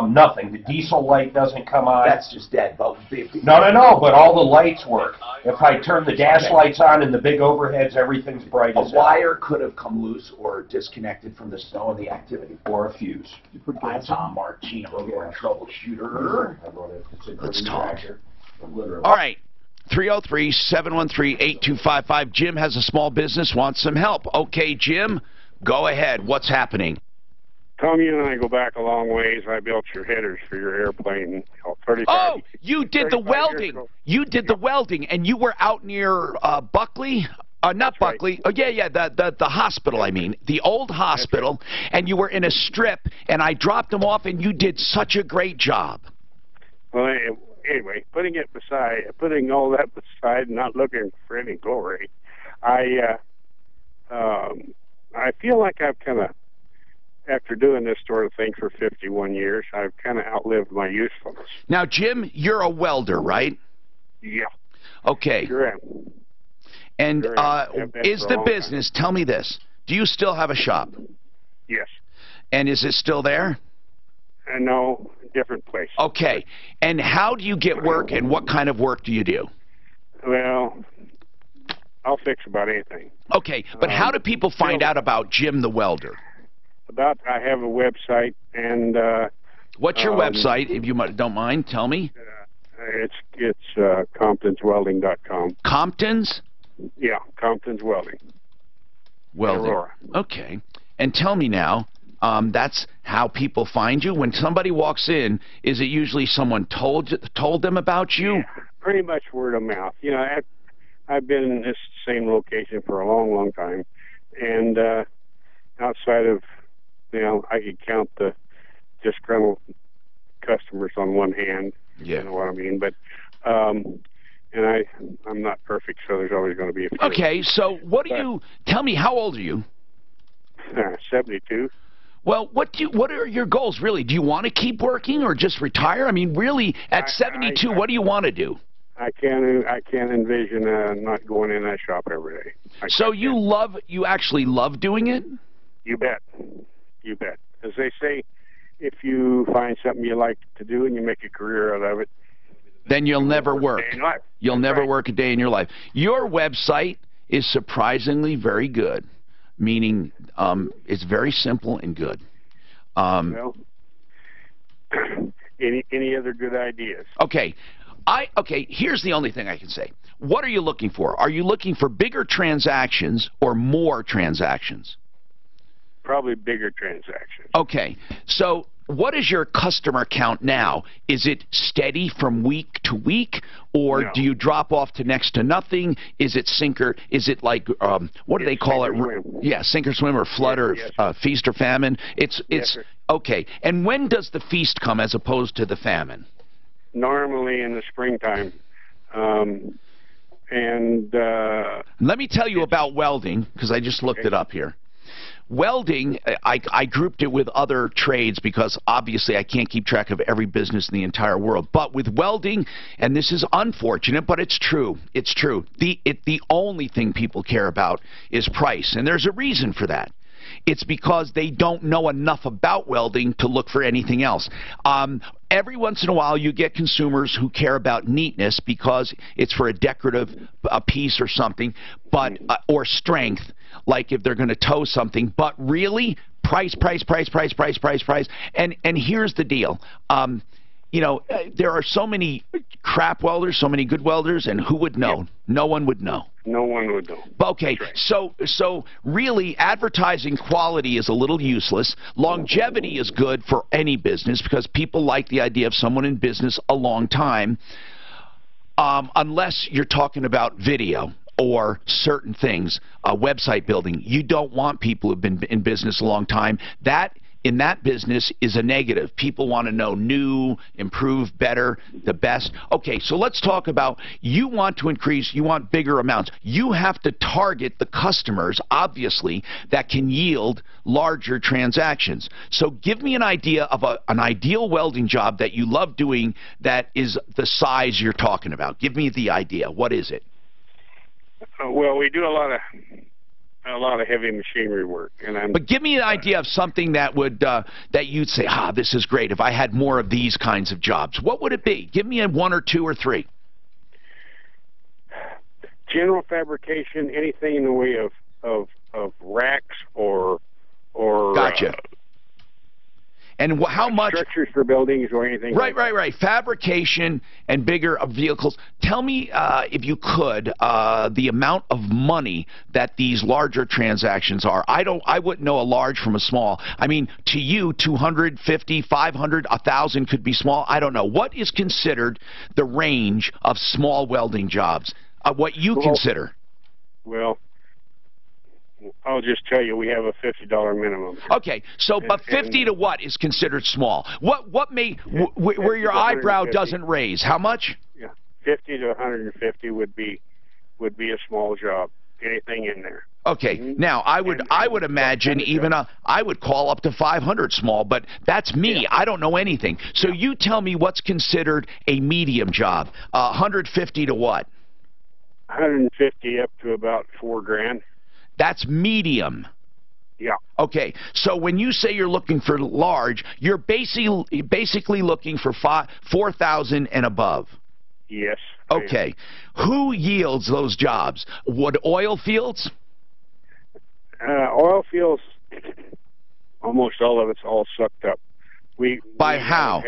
nothing. The diesel light doesn't come on. That's just dead. But No, but all the lights work. If I turn the dash lights on and the big overheads, everything's bright as hell. A wire could have come loose or disconnected from the snow and the activity. Or a fuse. I'm Tom Martino, your troubleshooter. Let's talk. All right. 303-713-8255. Jim has a small business, wants some help. Okay, Jim, go ahead. What's happening? Tom, you and I go back a long ways. I built your headers for your airplane. 35, oh, you did the welding. You did the welding, and you were out near Buckley? Not That's Buckley. Right. Oh, yeah, the hospital, I mean. The old hospital, and you were in a strip, and I dropped them off, and you did such a great job. Well, anyway, putting all that beside, not looking for any glory, I feel like I've kind of, after doing this sort of thing for 51 years, I've kind of outlived my usefulness. Now, Jim, you're a welder, right? Yeah. Okay. Sure am. And Sure is the business, tell me this, do you still have a shop? Yes. And is it still there? No, different place. Okay. And how do you get work, and what kind of work do you do? Well, I'll fix about anything. Okay, but how do people find out about Jim the Welder? I have a website, and what's your website, if you don't mind? Tell me. It's ComptonsWelding.com. Comptons? Yeah, Comptons Welding. Welding. Aurora. Okay. And tell me now, That's how people find you. When somebody walks in, is it usually someone told them about you? Yeah, pretty much word of mouth. You know, I've been in this same location for a long, long time, and outside of, you know, I could count the disgruntled customers on one hand. Yeah. You know what I mean? But and I'm not perfect, so there's always going to be a few. Okay, so what do you tell me? How old are you? 72. Well, what are your goals really? Do you want to keep working or just retire? I mean, really, at 72, what do you want to do? I can't envision not going in that shop every day. So you actually love doing it? You bet. You bet. As they say, if you find something you like to do and you make a career out of it, then you'll never work. You'll never work a day in your life. Your website is surprisingly very good, meaning it's very simple and good. Well, any other good ideas? Okay. Here's the only thing I can say. What are you looking for? Are you looking for bigger transactions or more transactions? Probably bigger transactions. Okay. So what is your customer count now? Is it steady from week to week, or do you drop off to next to nothing? Is it sinker? Is it like what do they call it? Yeah, sink or swim or flood or feast or famine. It's okay. And when does the feast come as opposed to the famine? Normally in the springtime. Let me tell you about welding, because I just looked it up here. Welding, I grouped it with other trades because obviously I can't keep track of every business in the entire world. But with welding, and this is unfortunate, but it's true. It's true. The only thing people care about is price, and there's a reason for that. It's because they don't know enough about welding to look for anything else. Every once in a while, you get consumers who care about neatness because it's for a decorative piece or something, but or strength, like if they're going to tow something. But really, price. And here's the deal. You know, there are so many crap welders, so many good welders, and who would know? No one would know. No one would know. Okay, so really, advertising quality is a little useless. Longevity is good for any business because people like the idea of someone in business a long time, unless you're talking about video or certain things, website building. You don't want people who've been in business a long time. That in that business is a negative. People want to know new, improved, better, the best. Okay, so let's talk about you want to increase, you want bigger amounts. You have to target the customers, obviously, that can yield larger transactions. So give me an idea of an ideal welding job that you love doing that is the size you're talking about. Give me the idea. What is it? Well, we do a lot of heavy machinery work, but give me an idea of something that would that you'd say, this is great. If I had more of these kinds of jobs, what would it be? Give me a 1 or 2 or 3. General fabrication, anything in the way of racks or gotcha. And how much structures for buildings or anything? Right. Fabrication and bigger vehicles. Tell me, if you could, the amount of money that these larger transactions are. I wouldn't know a large from a small. I mean, to you, 250, 500, 1,000 could be small. I don't know. What is considered the range of small welding jobs? What you consider? Well, I'll just tell you, we have a $50 minimum. Okay, so but 50 to what is considered small? What may where your eyebrow doesn't raise? How much? Yeah, 50 to 150 would be a small job. Anything in there. Okay, now I would imagine even I would call up to 500 small, but that's me. Yeah. I don't know anything. So you tell me what's considered a medium job. 150 to what? 150 up to about $4,000. That's medium. Yeah. Okay, so when you say you're looking for large, you're basically looking for 4,000 and above. Yes. Okay. Who yields those jobs? Would oil fields? Oil fields, almost all of it's all sucked up. By how?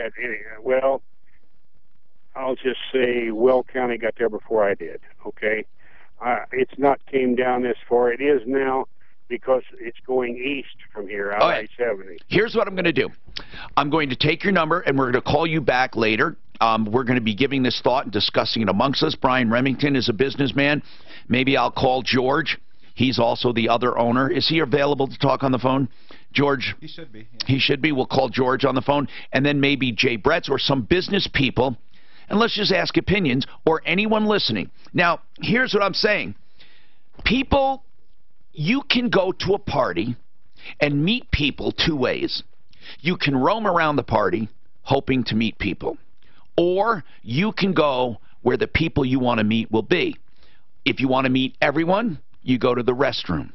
Well, I'll just say Will County got there before I did, okay? It's not came down this far. It is now, because it's going east from here out I-70. Here's what I'm going to do. I'm going to take your number, and we're going to call you back later. We're going to be giving this thought and discussing it amongst us. Brian Remington is a businessman. Maybe I'll call George. He's also the other owner. Is he available to talk on the phone? George? He should be. Yeah. He should be. We'll call George on the phone, and then maybe Jay Bretz or some business people, and let's just ask opinions, or anyone listening. Now, here's what I'm saying. People, you can go to a party and meet people two ways. You can roam around the party hoping to meet people, or you can go where the people you want to meet will be. If you want to meet everyone, you go to the restroom.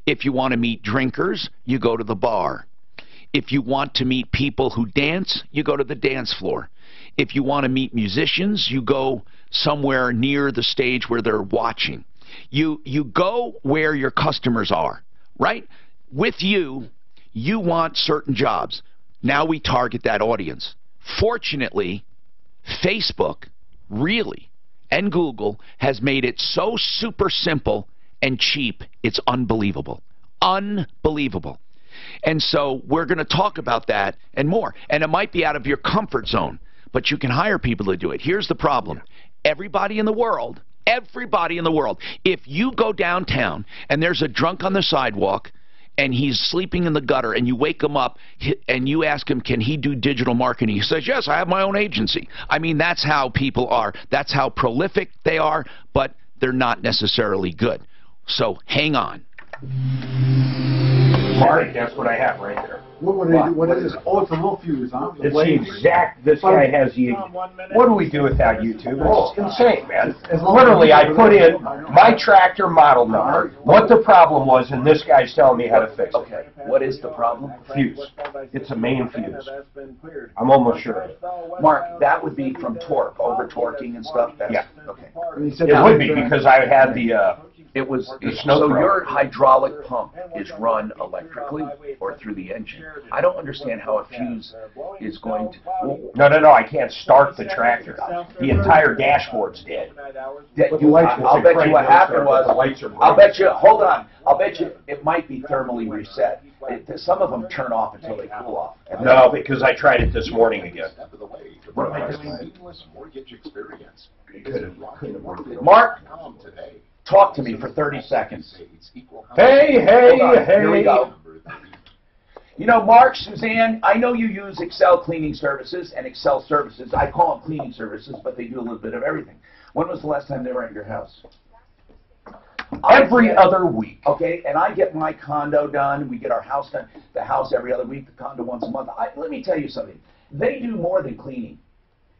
If you want to meet drinkers, you go to the bar. If you want to meet people who dance, you go to the dance floor. If you want to meet musicians, you go somewhere near the stage where they're watching. You go where your customers are, right? With you, you want certain jobs. Now we target that audience. Fortunately, Facebook, really, and Google has made it so super simple and cheap, it's unbelievable. Unbelievable. And so we're going to talk about that and more. And it might be out of your comfort zone, but you can hire people to do it. Here's the problem. Everybody in the world, if you go downtown and there's a drunk on the sidewalk and he's sleeping in the gutter and you wake him up and you ask him, can he do digital marketing? He says, yes, I have my own agency. I mean, that's how people are. That's how prolific they are, but they're not necessarily good. So hang on. Mark, that's what I have right there. What is this? Oh, it's a little fuse, huh? It's the exact, this guy has the, what do we do without YouTube? It's insane, man. Literally, I put in my tractor model number, what the problem was, and this guy's telling me how to fix it. Okay, what is the problem? Fuse. It's a main fuse. I'm almost sure. Mark, that would be from torque, over-torquing and stuff? Yeah. Okay. It would be, because I had the... So your hydraulic pump is run electrically or through the engine. I don't understand how a fuse is going to... No, I can't start the tractor. The entire dashboard's dead. I'll bet you what happened was... I'll bet you, hold on, I'll bet you it might be thermally reset. Some of them turn off until they cool off. No, because I tried it this morning again. What am I doing? Mark, talk to me for 30 seconds. Hey. Here we go. You know, Mark, Suzanne, I know you use Excel cleaning services and Excel services. I call them cleaning services, but they do a little bit of everything. When was the last time they were at your house? Every other week. Okay, and I get my condo done. We get our house done. The house every other week, the condo once a month. Let me tell you something. They do more than cleaning.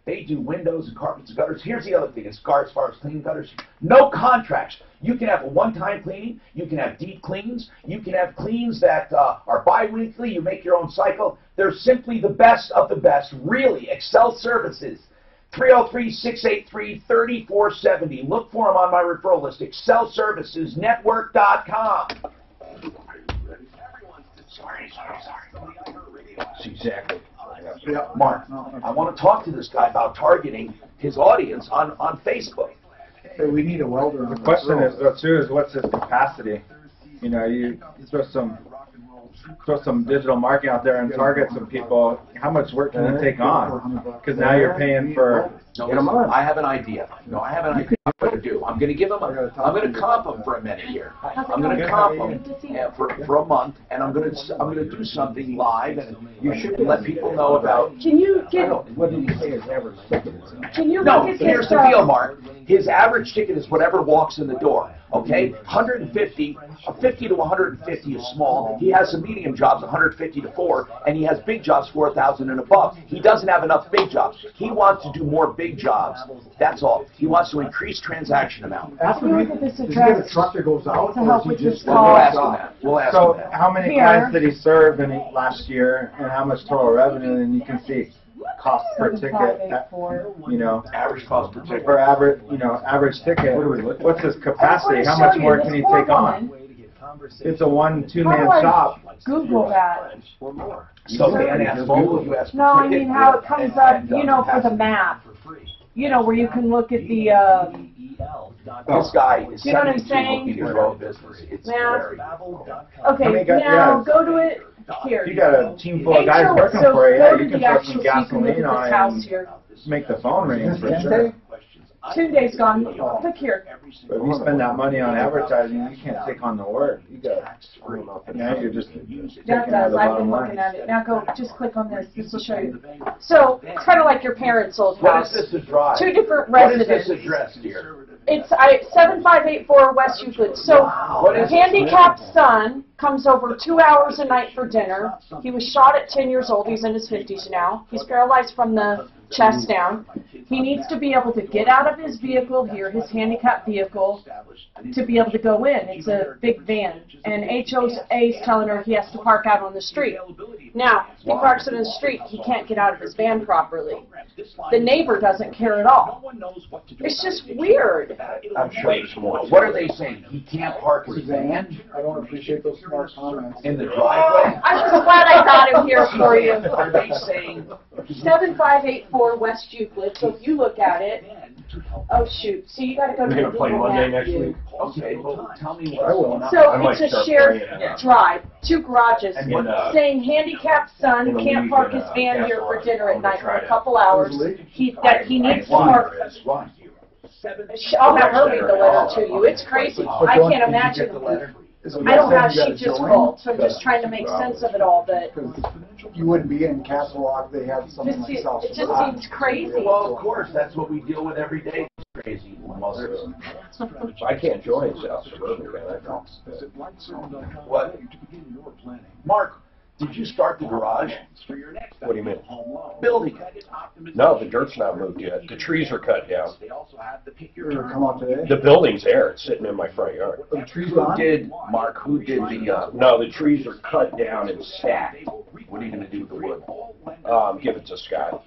They do windows and carpets and gutters. Here's the other thing. As far as cleaning gutters, no contracts. You can have a one-time cleaning. You can have deep cleans. You can have cleans that are bi-weekly. You make your own cycle. They're simply the best of the best. Really, Excel services. 303-683-3470. Look for them on my referral list. ExcelServicesNetwork.com. Sorry. That's exactly. Mark, I want to talk to this guy about targeting his audience on Facebook. Hey, we need a welder. The question is, though, too, is what's his capacity? You know, you throw some digital marketing out there and target some people. How much work can you take on? Because now you're paying for. No, I have an idea. I have an idea what to do. I'm going to give him I'm going to comp him for a minute here. I'm going to comp him for a month, and I'm going to do something live, and you should let people know about. Can you get? What did you say his average ticket is? Can you No, look at here's the deal, Mark. His average ticket is whatever walks in the door. Okay, 150, 50 to 150 is small. He has some medium jobs, 150 to 4, and he has big jobs, 4,000 and above. He doesn't have enough big jobs. He wants to do more big jobs. That's all. He wants to increase transaction amount. Does he get a truck that goes out, or is he just... We'll ask him that. So how many clients did he serve last year, and how much total revenue? And you can see cost per ticket, average cost per ticket. For average ticket. What's his capacity? How much more can he take on? It's a 1-2 man shop. Google that. So Dan asked Google, you asked No, I mean how it comes up, for the map. you know, where you can look at the, This guy is you know what I'm 72 saying? looking to grow a business. It's very... Okay, now go to it here. You got a team full of guys working for you. Yeah, you can put some gasoline on and make the phone ring for sure. 2 days gone. Click here. But if you spend that money on advertising, you can't take on the work. You got, now you're just That does. I've been looking at it. Now go, just click on this. This will show you. So it's kind of like your parents' old house. What is this address? 2 different residents. What is this address, dear? It's 7584 West Euclid. So handicapped son comes over 2 hours a night for dinner. He was shot at 10 years old. He's in his 50s now. He's paralyzed from the chest down. He needs to be able to get out of his vehicle here, his handicapped vehicle, to be able to go in. It's a big van. And HOA is telling her he has to park out on the street. Now, he parks it in the street. He can't get out of his van properly. The neighbor doesn't care at all. It's just weird. I'm sure there's more. What are they saying? He can't park his van? I don't appreciate those smart comments. In the driveway? I'm just glad I got him here for you. Are they saying... 7584 West Euclid, so if you look at it, oh shoot, so you gotta go to the play Google Monday Map next view. week? Okay, well, tell me what's going on. So it's a shared drive, 2 garages, And saying handicapped son can't park his van here for dinner at night for a couple hours. He needs to park. I'll have her read the letter to you. It's crazy. I can't imagine. I don't have, she just called, so I'm just trying to make sense of it all, but You wouldn't be in Castle Rock, they have something like South it just seems crazy. Well, of course, that's what we deal with every day. Crazy mothers. I can't join South Suburban, can I? What? Mark, did you start the garage? What do you mean? Building. No, the dirt's not moved yet. The trees are cut down. Come out today? The building's there. It's sitting in my front yard. The trees Who on? did, Mark, who did the, No, the trees are cut down and stacked. what are you going to do with the wood? Give it to Scott.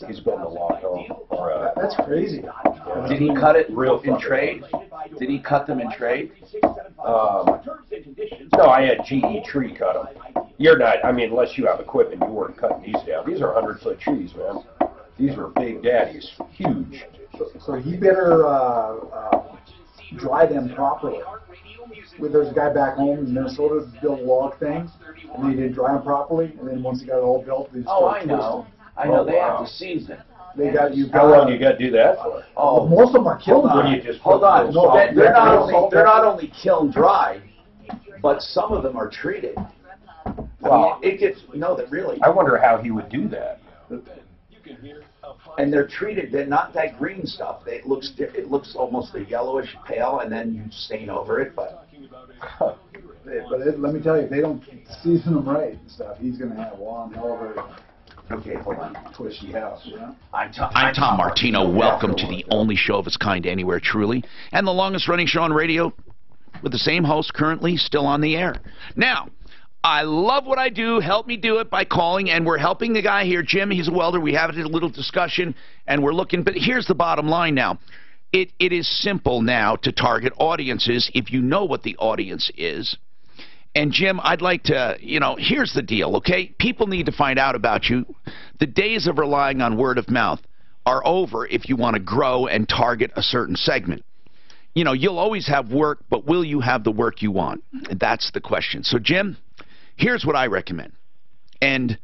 He's building a log home. Or, That's crazy. Did he cut it in trade? Did he cut them in trade? No, I had GE tree cut them. You're not, I mean, unless you have equipment, you weren't cutting these down. These are 100-foot trees, man. These are big daddies. Huge. So he better dry them properly. There's a guy back home in Minnesota who built a log thing, and he didn't dry them properly, and then once he got it all built, they just I know. I know. They have to season. How long you got to do that for? Oh, most of them are kiln dried. Hold on. No, they're not only kiln dried, but some of them are treated. Well, it gets that really. I wonder how he would do that. And they're treated. They're not that green stuff. It looks almost a yellowish pale, and then you stain over it. But let me tell you, if they don't season them right and stuff, he's going to have one hell of a Okay, hold on. Twisty house, yeah? I'm Tom Martino. Welcome to the only show of its kind anywhere, truly, and the longest running show on radio with the same host currently still on the air. Now, I love what I do. Help me do it by calling, and we're helping the guy here, Jim. He's a welder. We have a little discussion, and we're looking. But here's the bottom line now. It is simple now to target audiences if you know what the audience is. And, Jim, I'd like to, here's the deal, okay? People need to find out about you. The days of relying on word of mouth are over if you want to grow and target a certain segment. You'll always have work, but will you have the work you want? That's the question. So, Jim, here's what I recommend. And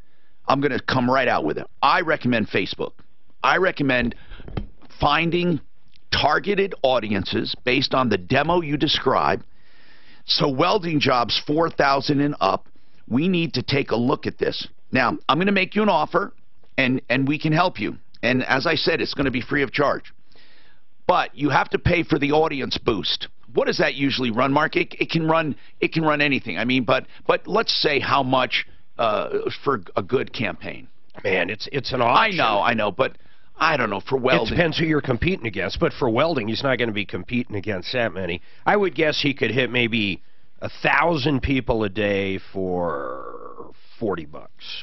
I'm going to come right out with it. I recommend Facebook. I recommend finding targeted audiences based on the demo you describe. So welding jobs 4,000 and up, we need to take a look at this. Now, I'm going to make you an offer, and we can help you. And as I said, it's going to be free of charge. But you have to pay for the audience boost. What does that usually run, Mark? It can run anything. I mean, but let's say how much for a good campaign. Man, it's an auction. I know, but I don't know, for welding. It depends who you're competing against, but for welding, he's not going to be competing against that many. I would guess he could hit maybe 1,000 people a day for $40,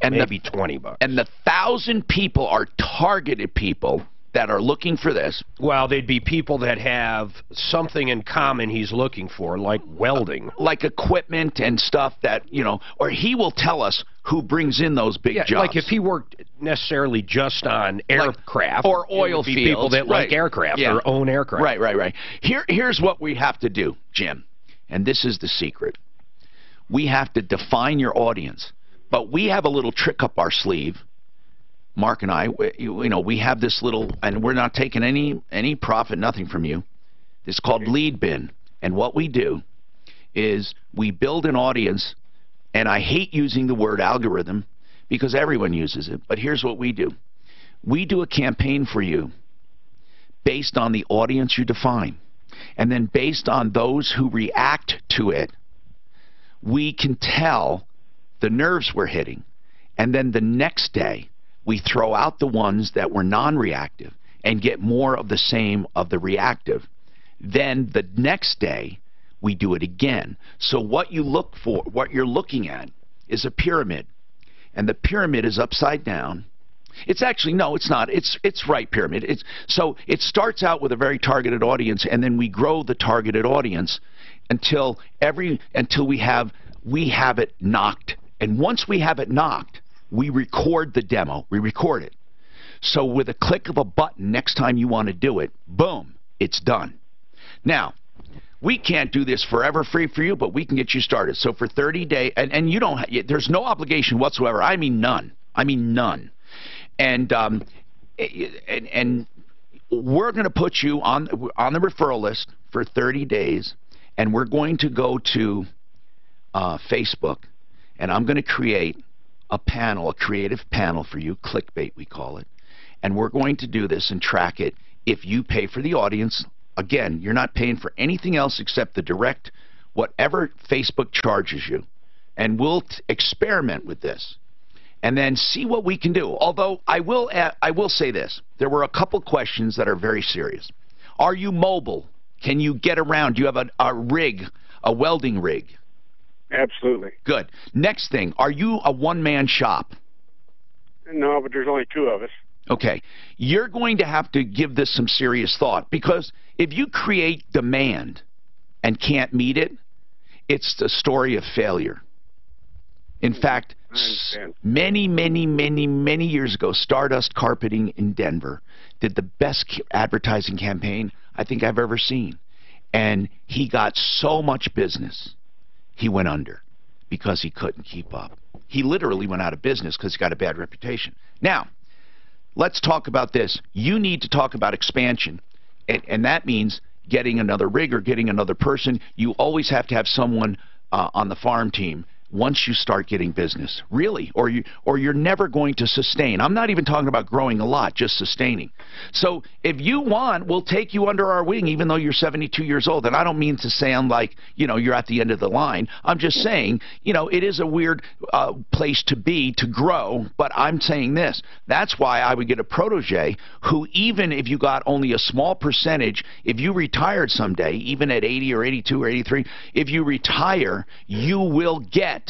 and maybe $20. And the 1,000 people are targeted people that are looking for this. Well, they'd be people that have something in common he's looking for, like welding. Like equipment and stuff that, you know, or he will tell us who brings in those big jobs. Like if he worked necessarily just on aircraft. Or oil fields. People that like aircraft or own aircraft. Right. Here's what we have to do, Jim, and this is the secret. We have to define your audience, but we have a little trick up our sleeve. Mark and I, we have this little, and we're not taking any profit, nothing from you. It's called lead bin. And what we do is we build an audience, and I hate using the word algorithm because everyone uses it, but here's what we do. We do a campaign for you based on the audience you define. And then based on those who react to it, we can tell the nerves we're hitting. And then the next day, we throw out the ones that were non-reactive and get more of the same of the reactive. Then the next day, we do it again. So what you look for, what you're looking at, is a pyramid. And the pyramid is upside down. It's actually, no, it's not. It's right pyramid. So it starts out with a very targeted audience, and then we grow the targeted audience until we have it knocked. And once we have it knocked, we record the demo. We record it. So with a click of a button, next time you want to do it, boom, it's done. Now, we can't do this forever free for you, but we can get you started. So for 30 days, and you don't, there's no obligation whatsoever. I mean none. I mean none. And we're going to put you on the referral list for 30 days, and we're going to go to Facebook, and I'm going to create a panel, a creative panel for you, clickbait we call it, and we're going to do this and track it. If you pay for the audience, again, you're not paying for anything else except the direct, whatever Facebook charges you, and we'll experiment with this and then see what we can do. Although I will say this, there were a couple questions that are very serious. Are you mobile? Can you get around? Do you have a rig, a welding rig? Absolutely. Good. Next thing, are you a one-man shop? No, but there's only two of us. Okay. You're going to have to give this some serious thought, because if you create demand and can't meet it, it's the story of failure. In fact, many years ago, Stardust Carpeting in Denver did the best advertising campaign I think I've ever seen. And he got so much business, he went under because he couldn't keep up. He literally went out of business because he got a bad reputation. Now, let's talk about this. You need to talk about expansion, and that means getting another rig or getting another person. You always have to have someone on the farm team once you start getting business, really, or you're never going to sustain. I'm not even talking about growing a lot, just sustaining. So if you want, we'll take you under our wing, even though you're 72 years old. And I don't mean to sound like, you're at the end of the line. I'm just saying, it is a weird place to be to grow, but I'm saying this. That's why I would get a protege who, even if you got only a small percentage, if you retired someday, even at 80 or 82 or 83, if you retire, you will get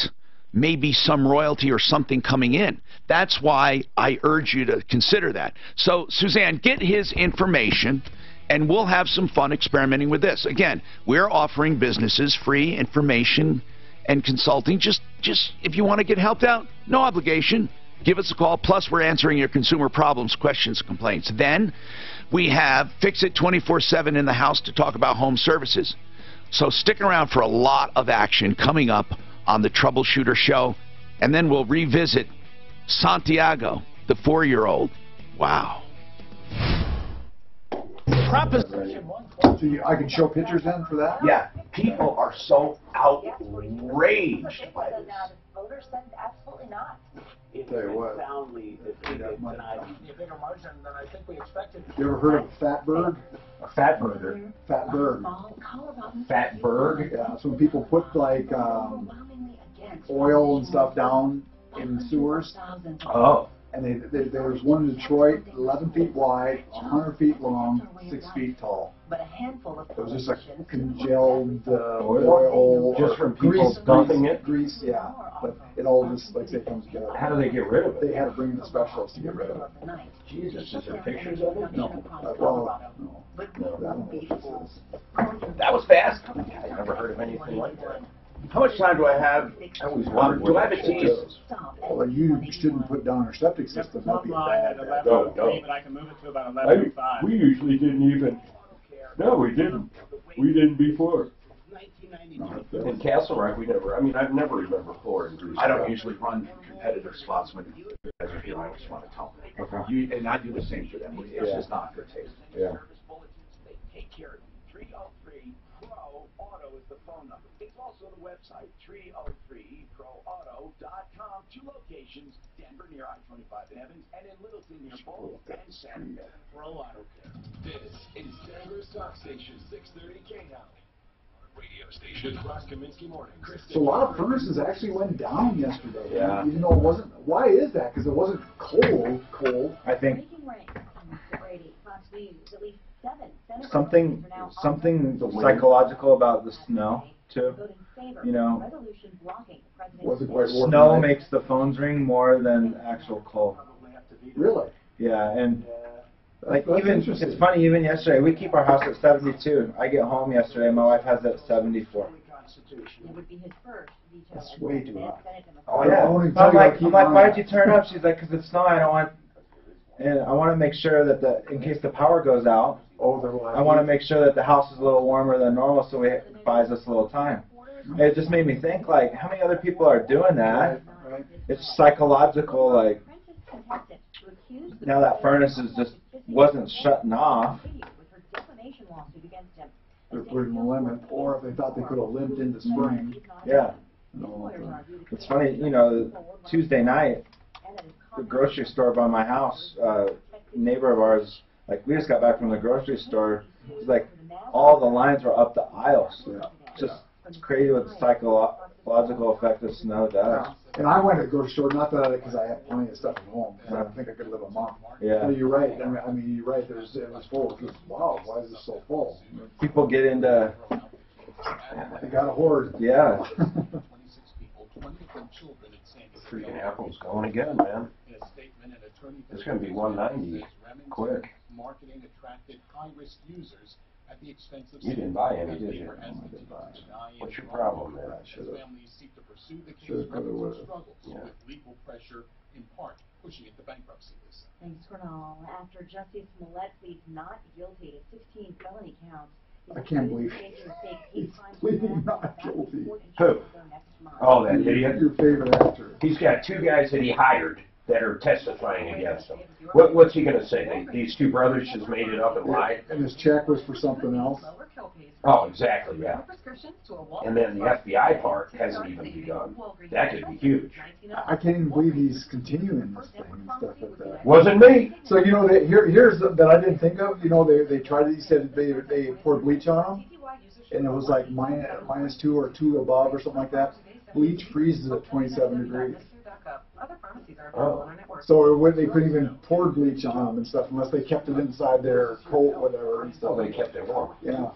maybe some royalty or something coming in. That's why I urge you to consider that. So, Suzanne, get his information, and we'll have some fun experimenting with this. Again, we're offering businesses free information and consulting. Just if you want to get helped out, no obligation. Give us a call. Plus, we're answering your consumer problems, questions, complaints. Then we have Fix It 24/7 in the house to talk about home services. So stick around for a lot of action coming up on the Troubleshooter Show, and then we'll revisit Santiago, the 4-year-old. Wow. Proposition 1. So I can show pictures then for that? Yeah, people are so outraged by this. Voters said absolutely not. If you what. Profoundly defeated tonight. A bigger margin than I think we expected. You ever heard of Fatberg? A fat burger. Fatberg. Fatberg? Yeah, so when people put oil and stuff down in sewers, oh, And there was one in Detroit, 11 feet wide, 100 feet long, 6 feet tall. But a handful of It was just like congealed oil, just from people dumping it. Grease, yeah. But it all just, like I say, comes together. How do they get rid of it? They had to bring in the specialists to get rid of it. Jesus, is there pictures of it? No. Well, no. I don't know what this is. That was fast. I never heard of anything like that. How much time do I have? I always wondered Do I have a tease? Well, you shouldn't put down our septic system. That'd be bad. No. But I can move it to about 11:05. We usually didn't even. No, we didn't. We didn't before. In Castle Rock, we never. I mean, I've never remember pouring grease. I don't usually run competitive spots when you guys are here. I just want to tell them. Okay. And I do the same for them. It's just not good taste. Yeah. Take care. 303 Pro Auto is the phone number. It's also the website 303proauto.com. 2 locations: Denver near I-25 in Evans, and in Littleton near Bowles and San Pro Auto Care. This is Denver's Talk Station 630 KHOW. Radio station. Ross Kaminsky Morning. So a lot of furnaces actually went down yesterday. Yeah. Even though it wasn't. Why is that? Because it wasn't cold. I think something psychological about the snow too. You know, snow makes the phones ring more than actual cold. Really? Yeah, and like even it's funny. Even yesterday, we keep our house at 72. I get home yesterday, my wife has it at 74. That's way too hot. Oh yeah. I'm like, why did you turn it up? She's like, 'cause it's snowing. I want to make sure that in case the power goes out, I want to make sure that the house is a little warmer than normal, so it buys us a little time. And it just made me think, like, how many other people are doing that? It's psychological, like, now that furnace wasn't shutting off. They're putting a limit, or if they thought they could have limped into spring. Yeah. It's funny, you know, Tuesday night, the grocery store by my house, neighbor of ours, like, we just got back from the grocery store. It's like all the lines were up the aisles. Just it's crazy what the psychological effect of snow does. And I went to the grocery store, not that because I had plenty of stuff at home. I don't think I could live a month. Yeah. But you're right. I mean, you're right. It was full. Just, wow, why is it so full? People get into. They got a hoard. Yeah. Freaking Apple's going again, man. It's going to be 190 quick. Marketing attracted high-risk users at the expense of You didn't buy any, did you? What's your problem, man? Families seek to pursue the case struggles with legal pressure, in part pushing it to bankruptcy. Thanks, Colonel. After Justice Smollett pleads not guilty to 16 felony counts, I can't believe he's pleading not guilty. Who? Oh, that idiot. Your favorite actor. He's got 2 guys that he hired that are testifying against him. What's he going to say? These 2 brothers just made it up and lied? And his check was for something else? Oh, exactly, yeah. And then the FBI part hasn't even begun. That could be huge. I can't even believe he's continuing this thing and stuff like that. Wasn't me. So, you know, here's that I didn't think of. You know, they tried it. He said they poured bleach on him, and it was like -2 or 2 above or something like that. Bleach freezes at 27 degrees. Oh. So they couldn't even pour bleach on them and stuff unless they kept it inside their coat, whatever, and stuff. Oh, they kept it warm. Yeah.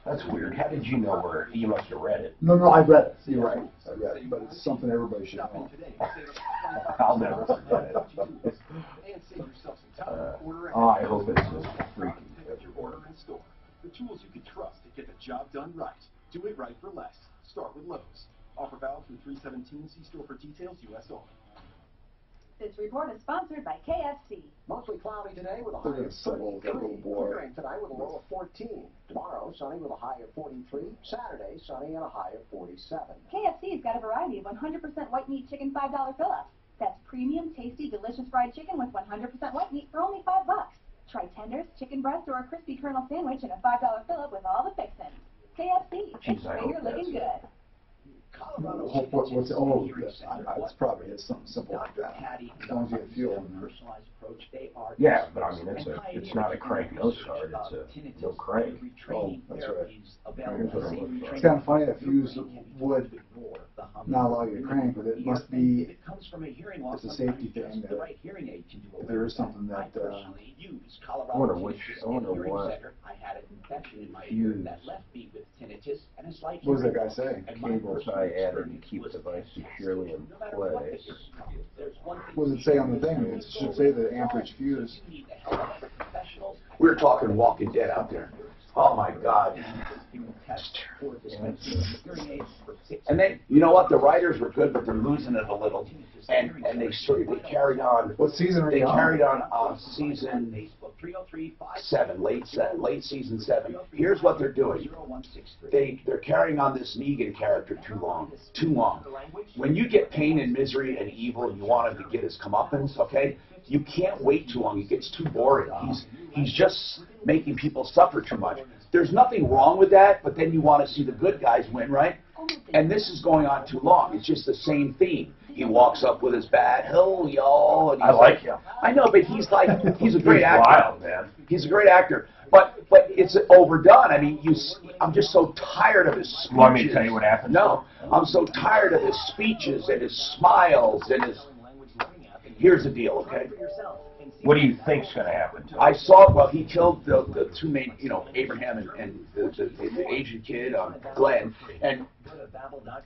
That's weird. How did you know where? You must have read it. No, I read it. You're right. I read it, but it's something everybody should know. I'll never forget it. I hope it's just freaky. The tools you can trust to get the job done right. Do it right for less. Start with Lowe's. Offer valid through 3/17. See store for details. U.S. only. This report is sponsored by KFC. Mostly cloudy today with a high of 33. Clearing tonight with a low of 14. Tomorrow, sunny with a high of 43. Saturday, sunny and a high of 47. KFC's got a variety of 100% white meat chicken $5 fill-ups. That's premium, tasty, delicious fried chicken with 100% white meat for only $5. Try tenders, chicken breast, or a crispy kernel sandwich in a $5 fill-up with all the fixins. KFC, it's finger looking good. It's probably something simple like that. As long as you have fuel in there. Yeah, but I mean, it's not a crank nose guard. It's a no crank. Oh, that's right. It's kind of funny that fuse would not allow you to crank, but it must be, it's a safety thing that if there is something that I wonder why what does that guy say? Cables I added to keep device securely in place. What does it say on the thing? It should say the amperage fuse. We're talking Walking Dead out there. Oh my God. And then, you know what? The writers were good, but they're losing it a little. And they carried on. What season are you on? They carried on season 7, late season 7. Here's what they're doing. They're carrying on this Negan character too long. Too long. When you get pain and misery and evil and you want him to get his comeuppance, okay? You can't wait too long. It gets too boring. He's just making people suffer too much. There's nothing wrong with that, but then you want to see the good guys win, right? And this is going on too long. It's just the same theme. He walks up with his bat, "Hello, y'all." And I like him. I know, but he's a great actor. Wild, man. He's a great actor. But it's overdone. I mean, I'm just so tired of his speeches. You want me to tell you what happened? No. I'm so tired of his speeches and his smiles and his... Here's the deal, okay? What do you think's going to happen to him? I saw, well, he killed the two main, Abraham and the Asian kid, Glenn. And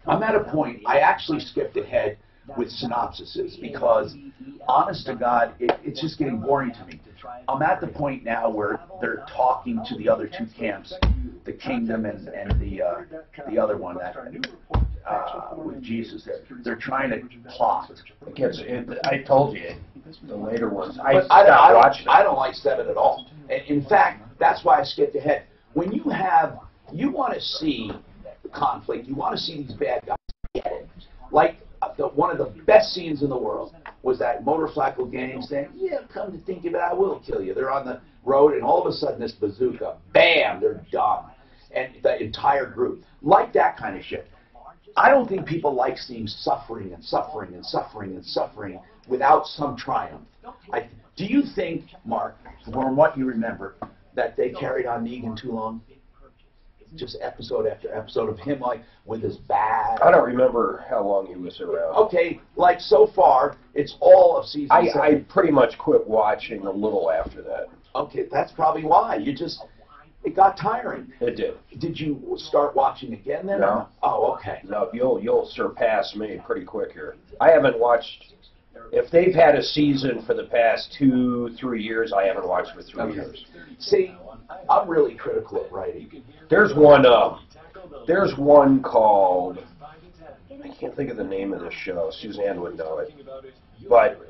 I'm at a point, I actually skipped ahead with synopsises because, honest to God, it's just getting boring to me. I'm at the point now where they're talking to the other two camps, the kingdom and the other one, that with Jesus there. They're trying to plot. I told you, the later ones. I don't like 7 at all. And in fact, that's why I skipped ahead. When you want to see conflict, you want to see these bad guys get it. Like one of the best scenes in the world was that motorcycle gang saying, "Yeah, come to think of it, I will kill you." They're on the road, and all of a sudden this bazooka, bam, they're done. And the entire group. Like that kind of shit. I don't think people like seeing suffering and suffering and suffering and suffering without some triumph. Do you think, Mark, from what you remember, that they carried on Negan too long? Just episode after episode of him, like, with his bat. I don't remember how long he was around. Okay, like, so far, it's all of season 7. I pretty much quit watching a little after that. Okay, that's probably why. It got tiring. It did. Did you start watching again then? No. Oh, okay. No, you'll surpass me pretty quick here. I haven't watched. If they've had a season for the past 2-3 years, I haven't watched for 3 years. See, I'm really critical of writing. There's one called, I can't think of the name of the show. Suzanne would know it. But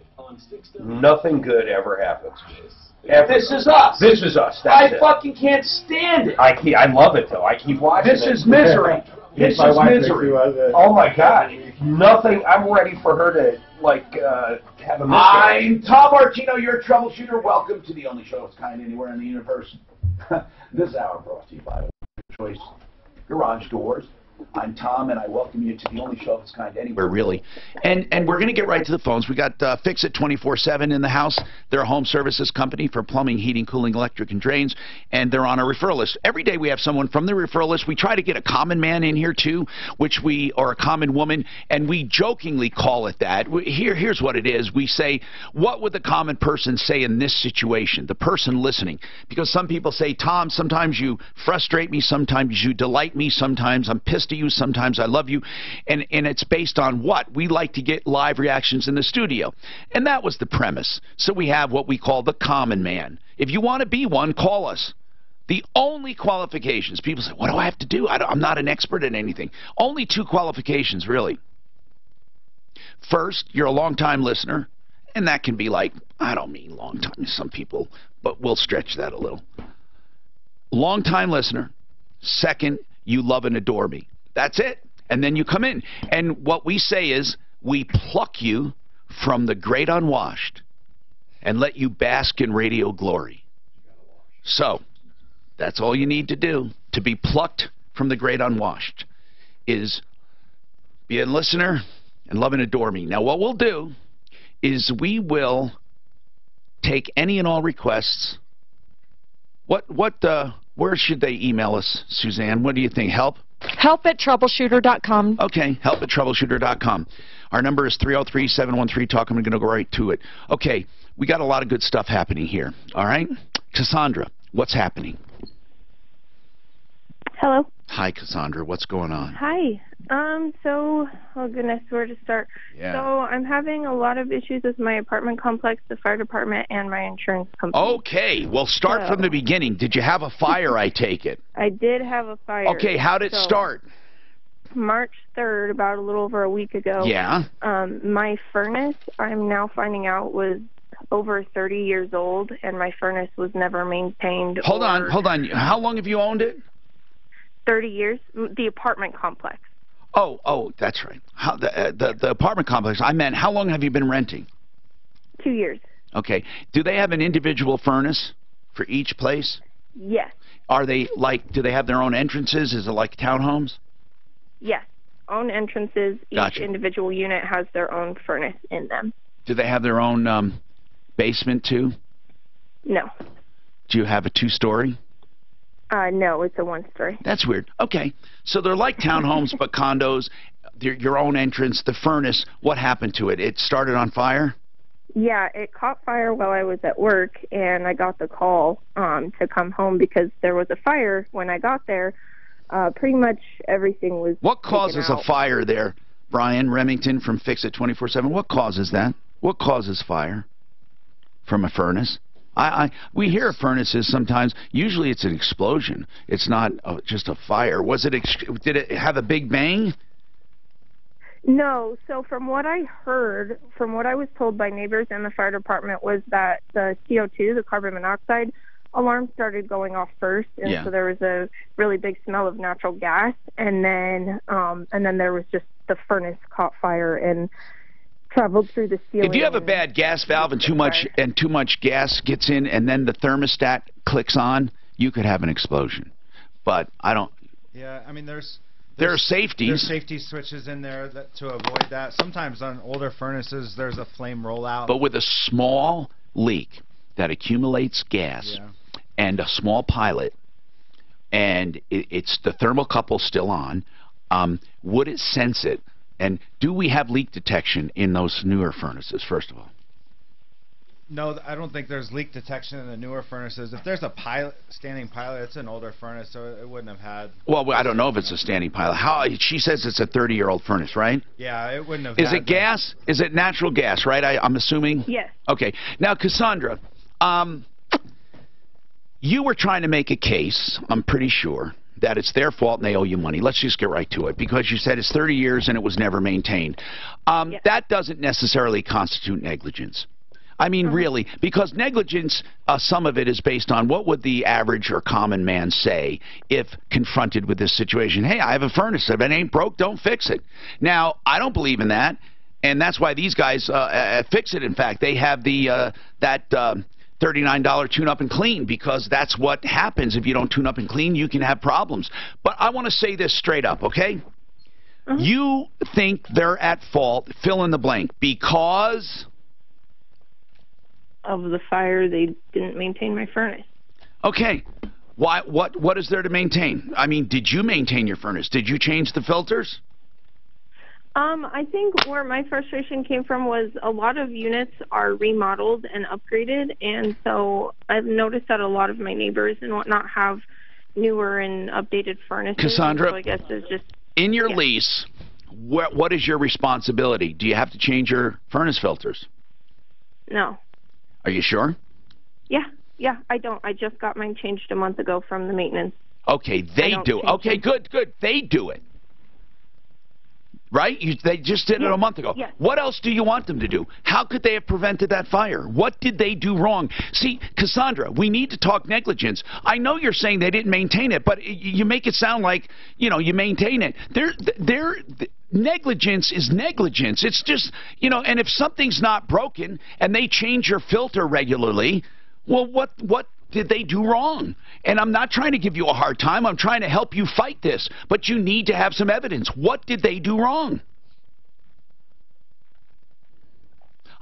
nothing good ever happens. This Is Us. This Is Us. I fucking can't stand it. I love it though. I keep watching This is misery. This is misery. Oh my God. Nothing. I'm ready for her to have a miscarriage. I'm Tom Martino, your troubleshooter. Welcome to the only show of its kind anywhere in the universe. This hour brought to you by Choice Garage Doors. I'm Tom, and I welcome you to the only show of its kind anywhere, really. And we're going to get right to the phones. We got Fix It 24/7 in the house. They're a home services company for plumbing, heating, cooling, electric, and drains, and they're on a referral list. Every day we have someone from the referral list. We try to get a common man in here, too, or a common woman, and we jokingly call it that. Here's what it is. We say, what would the common person say in this situation, the person listening? Because some people say, Tom, sometimes you frustrate me, sometimes you delight me, sometimes I'm pissed at you, sometimes I love you, and it's based on what? We like to get live reactions in the studio. And that was the premise. So we have what we call the common man. If you want to be one, call us. The only qualifications, people say, what do I have to do? I'm not an expert in anything. Only 2 qualifications, really. First, you're a long-time listener, and that can be like, I don't mean long time to some people, but we'll stretch that a little. Long-time listener. Second, you love and adore me. That's it. And then you come in. And what we say is, we pluck you from the great unwashed and let you bask in radio glory. So, that's all you need to do to be plucked from the great unwashed, is be a listener and love and adore me. Now, what we'll do is we will take any and all requests. Where should they email us, Suzanne? What do you think? Help? Help@troubleshooter.com. Okay, help@troubleshooter.com. Our number is 303-713-TALK. I'm going to go right to it. Okay, we got a lot of good stuff happening here. All right? Cassandra, what's happening? Hello. Hi, Cassandra. What's going on? Hi. Oh goodness, where to start? Yeah. So I'm having a lot of issues with my apartment complex, the fire department, and my insurance company. Okay, well, start from the beginning. Did you have a fire, I take it? I did have a fire. Okay, how did it start? March 3rd, about a little over a week ago. Yeah. My furnace, I'm now finding out, was over 30 years old, and my furnace was never maintained. Hold on. How long have you owned it? 30 years. The apartment complex. Oh, that's right. How the apartment complex. I meant, how long have you been renting? 2 years. Okay. Do they have an individual furnace for each place? Yes. Are they do they have their own entrances? Is it like townhomes? Yes. Own entrances. Gotcha. Each individual unit has their own furnace in them. Do they have their own basement too? No. Do you have a 2-story? No, it's a 1-story. That's weird. Okay. So they're like townhomes but condos. They're your own entrance. The furnace, what happened to it? It started on fire? Yeah, it caught fire while I was at work, and I got the call to come home because there was a fire. When I got there, pretty much everything was What causes a fire there? Brian Remington from Fix It 24/7. What causes that? What causes fire from a furnace? We hear of furnaces sometimes. Usually it's an explosion. It's not just a fire. Did it have a big bang? No. So from what I heard, from what I was told by neighbors and the fire department, was that the CO2, the carbon monoxide alarm, started going off first, and so there was a really big smell of natural gas, and then there was just the furnace caught fire and traveled through the ceiling. If you have a bad gas valve and too much gas gets in, and then the thermostat clicks on, you could have an explosion. But I don't. Yeah, I mean there are safeties. There's safety switches in there to avoid that. Sometimes on older furnaces there's a flame rollout. But with a small leak that accumulates gas and a small pilot, and it's the thermocouple still on, would it sense it? And do we have leak detection in those newer furnaces, first of all? No, I don't think there's leak detection in the newer furnaces. If there's a standing pilot, it's an older furnace, so it wouldn't have had... Well, I don't know if it's a standing pilot. She says it's a 30-year-old furnace, right? Yeah, it wouldn't have Is it gas? Is it natural gas, right? I'm assuming? Yes. Okay. Now, Cassandra, you were trying to make a case, I'm pretty sure, that it's their fault and they owe you money. Let's just get right to it, because you said it's 30 years and it was never maintained. That doesn't necessarily constitute negligence. I mean, really, because negligence, some of it is based on what would the average or common man say if confronted with this situation. Hey, I have a furnace. If it ain't broke, don't fix it. Now, I don't believe in that, and that's why these guys fix it. In fact, they have the $39 tune-up and clean, because that's what happens. If you don't tune up and clean, you can have problems. But I want to say this straight up, okay? You think they're at fault, fill in the blank, because... of the fire, they didn't maintain my furnace. Okay. Why? What is there to maintain? I mean, did you maintain your furnace? Did you change the filters? I think where my frustration came from was a lot of units are remodeled and upgraded, and so I've noticed that a lot of my neighbors and whatnot have newer and updated furnaces. Cassandra, so I guess it's just in your lease, what is your responsibility? Do you have to change your furnace filters? No. Are you sure? Yeah, I don't. I just got mine changed a month ago from the maintenance. Okay, they do it. Okay, good. They do it. Right? They just did it a month ago. Yes. What else do you want them to do? How could they have prevented that fire? What did they do wrong? See, Cassandra, we need to talk negligence. I know you're saying they didn't maintain it, but you make it sound like, you maintain it. Negligence is negligence. It's just, and if something's not broken and they change your filter regularly, well, what did they do wrong? And I'm not trying to give you a hard time. I'm trying to help you fight this. But you need to have some evidence. What did they do wrong?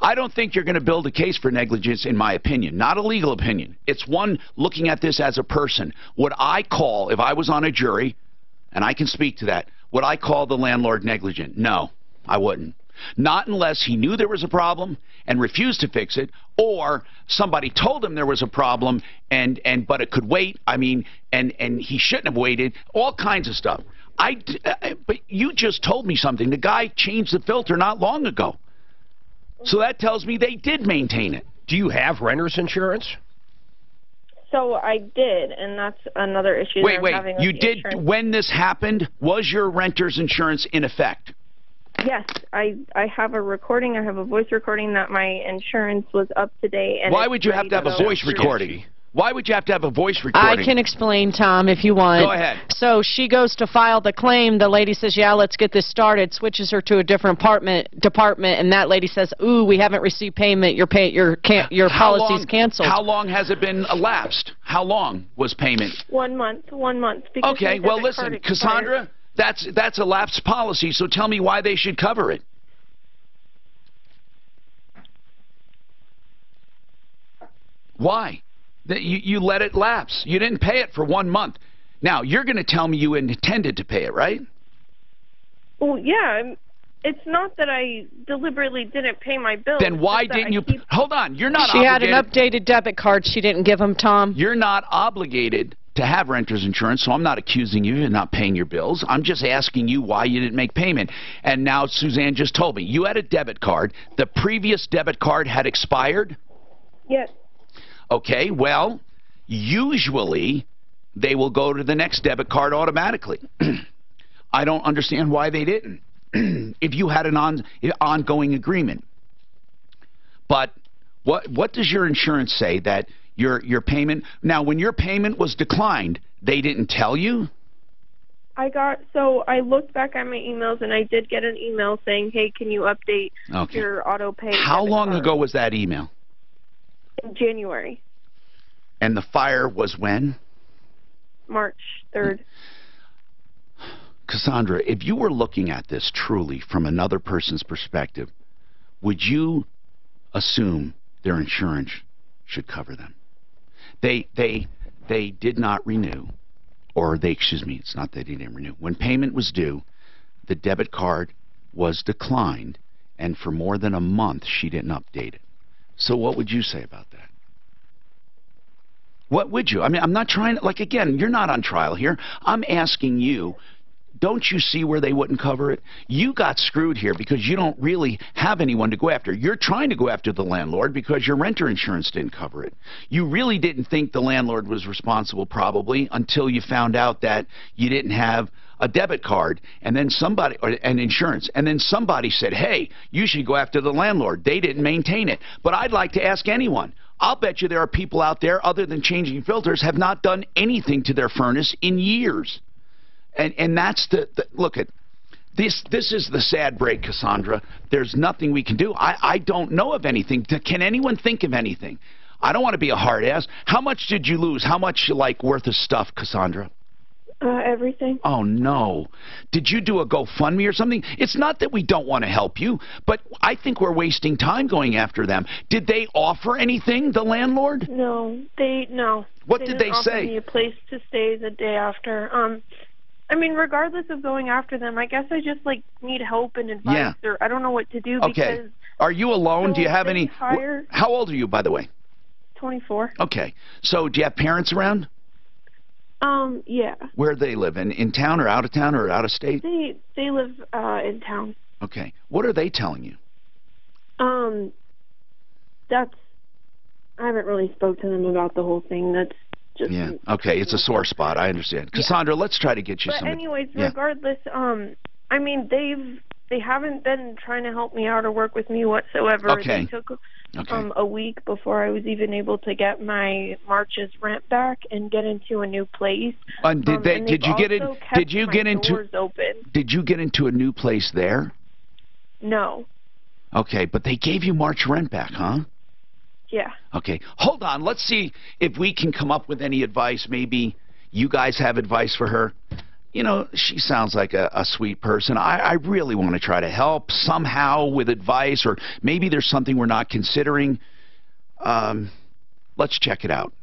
I don't think you're going to build a case for negligence, in my opinion. Not a legal opinion. It's one looking at this as a person. Would I call, if I was on a jury, and I can speak to that, would I call the landlord negligent? No, I wouldn't. Not unless he knew there was a problem and refused to fix it, or somebody told him there was a problem but it could wait. I mean, and he shouldn't have waited. All kinds of stuff. But you just told me something. The guy changed the filter not long ago. So that tells me they did maintain it. Do you have renter's insurance? So I did, and that's another issue. Wait, that I'm having with you the did, insurance. when this happened, was your renter's insurance in effect? Yes, I have a recording. I have a voice recording that my insurance was up to date. And Why would you have to have a voice recording? Why would you have to have a voice recording? I can explain, Tom, if you want. Go ahead. So she goes to file the claim. The lady says, yeah, let's get this started. Switches her to a different department, and that lady says, ooh, we haven't received payment. Your policy's canceled. How long has it been elapsed? How long was payment? 1 month. 1 month. Because Okay, my well, debit card listen, expired. Cassandra, that's a lapsed policy, so tell me why they should cover it. Why? You let it lapse. You didn't pay it for 1 month. Now, you're going to tell me you intended to pay it, right? Well, yeah. It's not that I deliberately didn't pay my bill. Then why didn't you... Hold on. You're not She had obligated... an updated debit card she didn't give him, Tom. You're not obligated to have renter's insurance, so I'm not accusing you of not paying your bills. I'm just asking you why you didn't make payment. And now Suzanne just told me. You had a debit card. The previous debit card had expired? Yes. Okay, well, usually they will go to the next debit card automatically. I don't understand why they didn't if you had an ongoing agreement. But what does your insurance say that your payment... Now, when your payment was declined, they didn't tell you? So I looked back at my emails, and I did get an email saying, hey, can you update your auto pay? How long ago was that email? In January. And the fire was when? March 3rd. Cassandra, if you were looking at this truly from another person's perspective, would you assume their insurance should cover them? They did not renew, or it's not that they didn't renew. When payment was due, the debit card was declined, and for more than a month, she didn't update it. So what would you say about that? What would you? I mean, I'm not trying to, like, again, you're not on trial here. I'm asking you, don't you see where they wouldn't cover it? You got screwed here because you don't really have anyone to go after. You're trying to go after the landlord because your renter insurance didn't cover it. You really didn't think the landlord was responsible probably until you found out that you didn't have a debit card and then an insurance, and then somebody said, hey, you should go after the landlord. They didn't maintain it. But I'd like to ask anyone. I'll bet you there are people out there other than changing filters have not done anything to their furnace in years. And that's look at this is the sad break, Cassandra. There's nothing we can do. I don't know of anything. Can anyone think of anything? I don't want to be a hard ass. How much did you lose? How much worth of stuff, Cassandra? Everything. Oh, no. Did you do a GoFundMe or something? It's not that we don't want to help you, but I think we're wasting time going after them. Did they offer anything, the landlord? No. What did they say? Offer me a place to stay the day after. I mean, regardless of going after them, I guess I just, need help and advice, or I don't know what to do because... Are you alone? Do you have any... How old are you, by the way? 24. Okay. So, do you have parents around? Yeah. Where do they live? In town or out of town or out of state? They live in town. Okay. What are they telling you? I haven't really spoke to them about the whole thing. That's just... Yeah. Okay. It's a sore spot. I understand. Cassandra, let's try to get you some... But anyways, regardless, I mean, they haven't been trying to help me out or work with me whatsoever. Okay. They took a week before I was even able to get my March's rent back and get into a new place. And did you get into a new place there? No. Okay, but they gave you March rent back, huh? Yeah. Okay. Hold on. Let's see if we can come up with any advice. Maybe you guys have advice for her. You know, she sounds like a sweet person. I really want to try to help somehow with advice, or maybe there's something we're not considering. Let's check it out.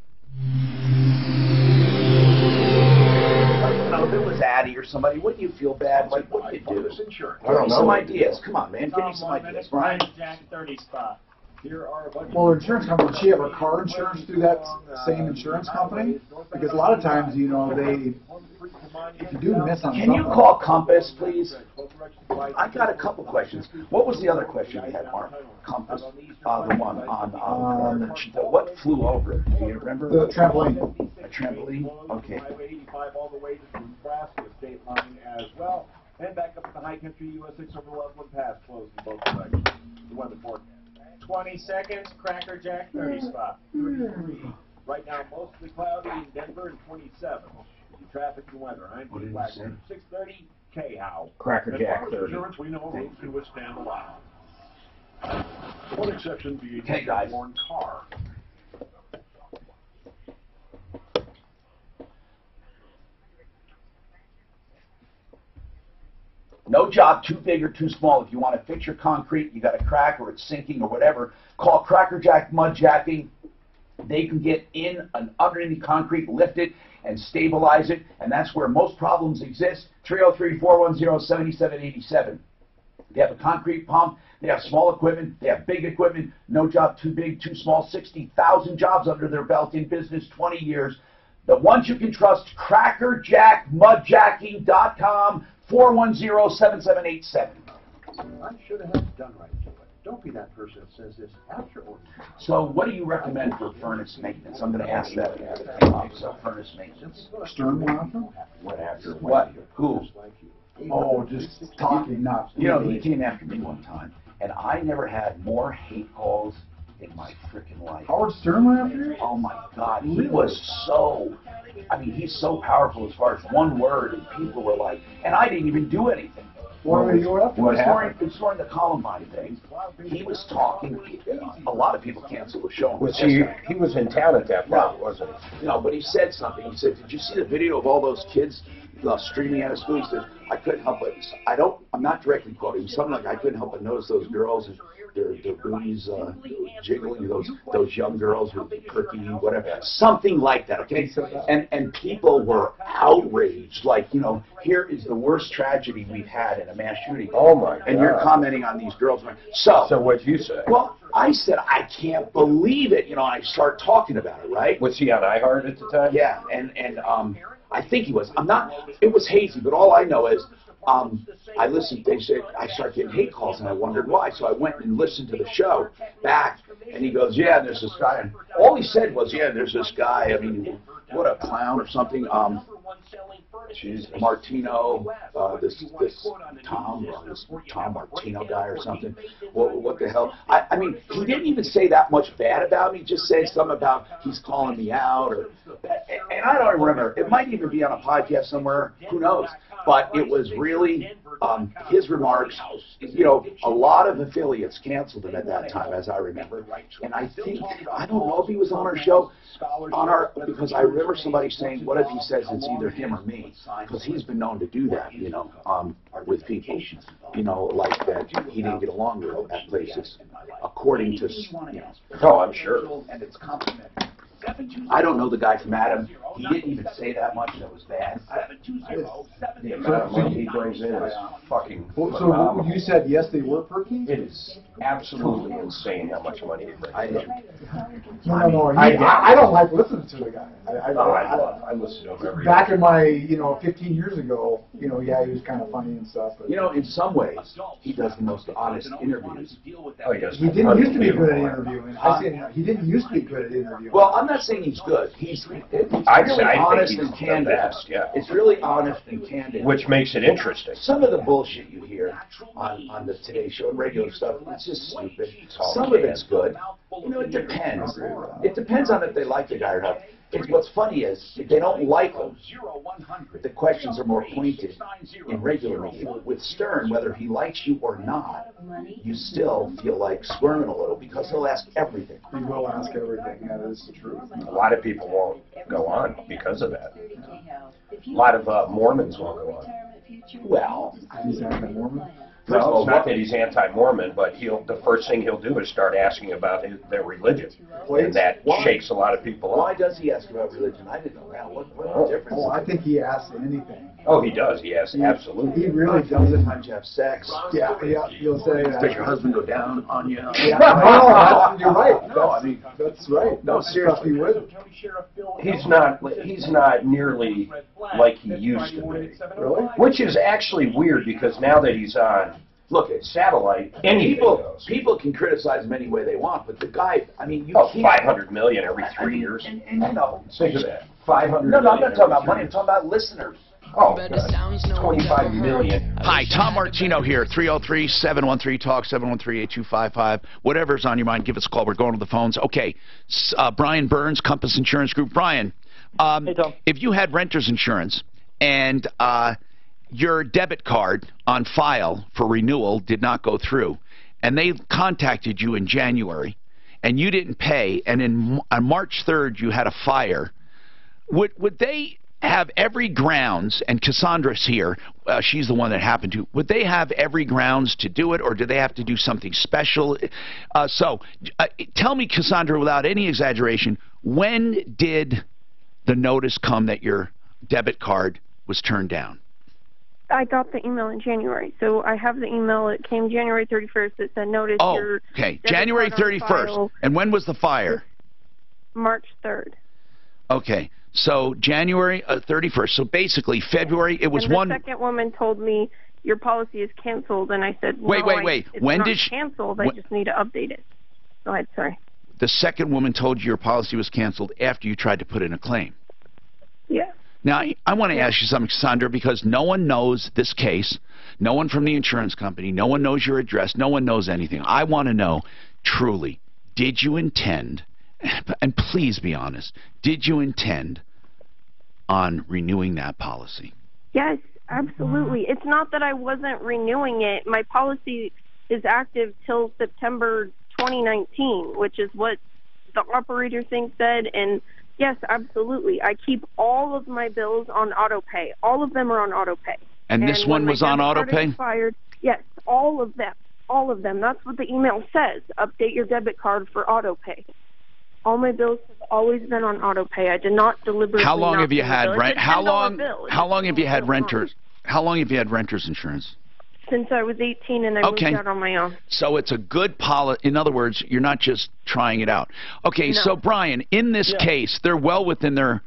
Our village zaddy or somebody, wouldn't you feel bad? Like, what do you do? Give me some ideas. Come on, man. Give me some ideas, Brian. Jack 30 spot. Here are a bunch Well, insurance company, does she have her car insurance through that same insurance company? Because a lot of times, you know, if you do miss on Can you call Compass, please? I got a couple questions. What was the other question we had, Mark? Compass. The one on what flew over? Do you remember? The trampoline. A trampoline? Okay. Highway 85 all the way to the Nebraska state line as well. And back up in the high country, US 6 over Loveland Pass closed in both directions. The weather forecast. 20 seconds, Cracker Jack 30 spot. 33. Right now, mostly cloudy in Denver and 27. Traffic and weather. I'm What did you say? 630 K-How. Cracker Jack 30. Insurance, we know roads can withstand a lot. One exception being a worn car. No job too big or too small. If you want to fix your concrete, you got a crack or it's sinking or whatever, call Cracker Jack Mud Jacking. They can get in and underneath the concrete, lift it, and stabilize it, and that's where most problems exist. 303-410-7787. They have a concrete pump. They have small equipment. They have big equipment. No job too big, too small. 60,000 jobs under their belt in business, 20 years. The ones you can trust, crackerjackmudjacking.com, 410-7787. I should have done right to it. Don't be that person that says this after orders. So what do you recommend for furnace maintenance? I'm going to ask that. So furnace maintenance. Stern monitor? What after? What? Who? Oh, just talking, not. You know, he came after me one time, and I never had more hate calls in my freaking life. Howard Stern went after you? Oh my God, he was so. I mean, he's so powerful as far as one word, and people were like, and I didn't even do anything. What happened? During the Columbine thing, he was talking. A lot of people canceled the show. Was he was in town at that point, wasn't he? No, but he said something. He said, "Did you see the video of all those kids streaming out of school?" He said, "I couldn't help it. I'm not directly quoting. Something like I couldn't help but notice those girls and their booties jiggling. Those young girls with perky, whatever, something like that." Okay, and people were outraged. Like, you know, here is the worst tragedy we've had in a mass shooting. Oh my God! And you're commenting on these girls. So what'd you say? Well, I said, I can't believe it. You know, I start talking about it, right? Was he on iHeart at the time? Yeah, and I think he was. I'm not. It was hazy, but all I know is I listened. They said I started getting hate calls, and I wondered why. So I went and listened to the show back, and he goes, "Yeah, there's this guy," and all he said was, "Yeah, there's this guy. I mean, what a clown or something." Martino, this Tom Martino guy or something. What the hell? I mean, he didn't even say that much bad about me. Just said something about he's calling me out, and I don't remember. It might even be on a podcast somewhere. Who knows? But it was really his remarks. You know, a lot of affiliates canceled him at that time, as I remember. And I think, I don't know if he was on our show, because I remember somebody saying, "What if he says it's either him or me?" Because he's been known to do that, you know, with people, you know, like that he didn't get along with at places, according to, you know. Oh, I'm sure. And it's complimentary. I don't know the guy from Adam. He didn't even say that much that was bad. The amount of money he brings in is fucking phenomenal. So you said yes, they were perky? It is absolutely insane how much money he brings in. No. I don't like listening to the guy. I listen to him every day. Back in my, 15 years ago, yeah, he was kind of funny and stuff. But, you know, in some ways, he does the most honest interviews. Oh, he does. He didn't used to be good at interviewing. He didn't used to be good at interviewing. Well, I'm not saying he's good. He's really honest and candid. Yeah. It's really honest and candid. Which makes it interesting. Some of the bullshit you hear on the Today Show and regular stuff, it's just stupid. Some of it's good. You know, it depends. It depends on if they like the guy or not. What's funny is, if they don't like him, the questions are more pointed in regular media. With Stern, whether he likes you or not, you still feel like squirming a little because he'll ask everything. He will ask everything. That is the truth. A lot of people won't go on because of that. A lot of Mormons won't go on. Well, he's anti-Mormon. No, it's not that he's anti-Mormon, but the first thing he'll do is start asking about their religion, and that shakes a lot of people up. Why does he ask about religion? I didn't know that. What difference? I think he asks anything. Oh, he does. Yes, absolutely. He really does it. Sometimes you have sex. Yeah, he'll say. Does your husband go down on you? Yeah. No, you're right. No, I mean that's right. No, seriously, he would. He's not nearly like he used to be. Really? Which is actually weird because now that he's on, look, at satellite, anything goes. People can criticize him any way they want, but the guy, I mean, you can't. 500 million every 3 years. And you know, think of that. 500 No, million I'm not talking about money. I'm talking about listeners. Oh, 25 million. Hi, Tom Martino here, 303-713-TALK, 713-8255. Whatever's on your mind, give us a call. We're going to the phones. Okay, Brian Burns, Compass Insurance Group. Brian, hey, Tom. If you had renter's insurance and your debit card on file for renewal did not go through, and they contacted you in January, and you didn't pay, and on March 3rd you had a fire, would they have every grounds, and Cassandra's here, she's the one that happened to, would they have every grounds to do it, or do they have to do something special? Tell me, Cassandra, without any exaggeration, when did the notice come that your debit card was turned down? I got the email in January, so I have the email. It came January 31st. It said notice your okay, January 31st. And when was the fire? March 3rd. Okay. So January 31st. So basically February, it was and the one. The second woman told me your policy is canceled, and I said, wait. It's when not did she canceled? I just need to update it. Go ahead, sorry. The second woman told you your policy was canceled after you tried to put in a claim. Yeah. Now I want to ask you something, Cassandra, because no one knows this case. No one from the insurance company. No one knows your address. No one knows anything. I want to know, truly, did you intend? And please be honest, did you intend on renewing that policy? Yes, absolutely. It's not that I wasn't renewing it. My policy is active till September 2019, which is what the operator thing said. And yes, absolutely. I keep all of my bills on auto pay. All of them are on auto pay. And this one was on auto pay? Expired, yes, all of them. All of them. That's what the email says. Update your debit card for auto pay. All my bills have always been on auto pay. I did not deliberately. How long have you had rent? How long have you had renters? How long have you had renters insurance? Since I was 18 and I moved out on my own. So it's a good policy. In other words, you're not just trying it out. Okay, No. So Brian, in this case, they're well within their.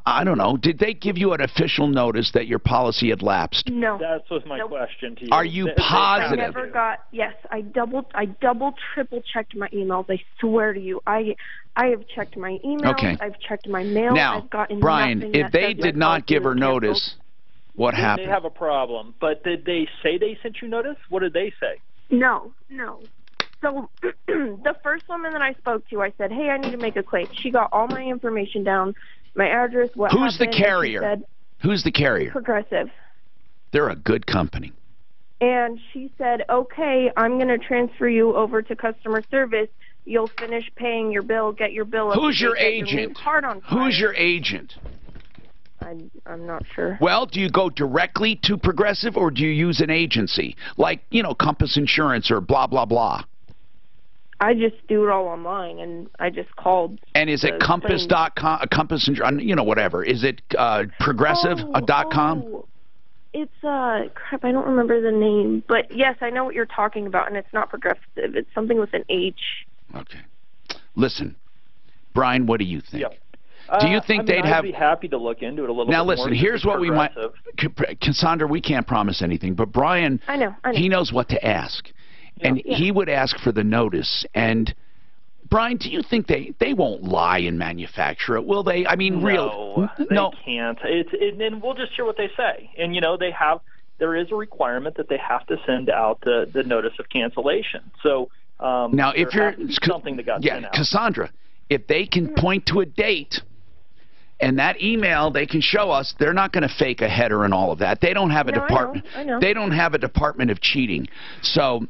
I don't know. Did they give you an official notice that your policy had lapsed? No. That was my question to you. Are you positive? I never got. Yes, I double, triple checked my emails. I swear to you, I have checked my emails. Okay. I've checked my mail. Now, I've gotten Brian, nothing if that they says did my not policy give her was canceled. notice, what happened? They have a problem. But did they say they sent you notice? What did they say? No. So the first woman that I spoke to, I said, "Hey, I need to make a claim." She got all my information down, my address, what Who's the happened, and she carrier? said, Who's the carrier? Progressive. They're a good company. And she said, "Okay, I'm going to transfer you over to customer service. You'll finish paying your bill, get your bill." Who's your get your agent? new card on file." Who's your agent? I'm not sure. Well, do you go directly to Progressive or do you use an agency like, Compass Insurance or blah, blah, blah? I just do it all online, and I just called. And is it Compass.com, Compass, whatever? Is it Progressive.com? It's, crap, I don't remember the name. But, yes, I know what you're talking about, and it's not Progressive. It's something with an H. Okay. Listen, Brian, what do you think? Yep. Do you think they'd have... I'd be happy to look into it a little bit Now, more. listen, here's what we might... Cassandra, we can't promise anything, but Brian, I know. He knows what to ask. And he would ask for the notice. And, Brian, do you think they won't lie and manufacture it, will they? I mean, No, they can't. And we'll just hear what they say. And, there is a requirement that they have to send out the notice of cancellation. So, now, if there has to be something that got sent out. Cassandra, if they can point to a date and that email they can show us, they're not going to fake a header and all of that. They don't have a department. I know. They don't have a department of cheating. So,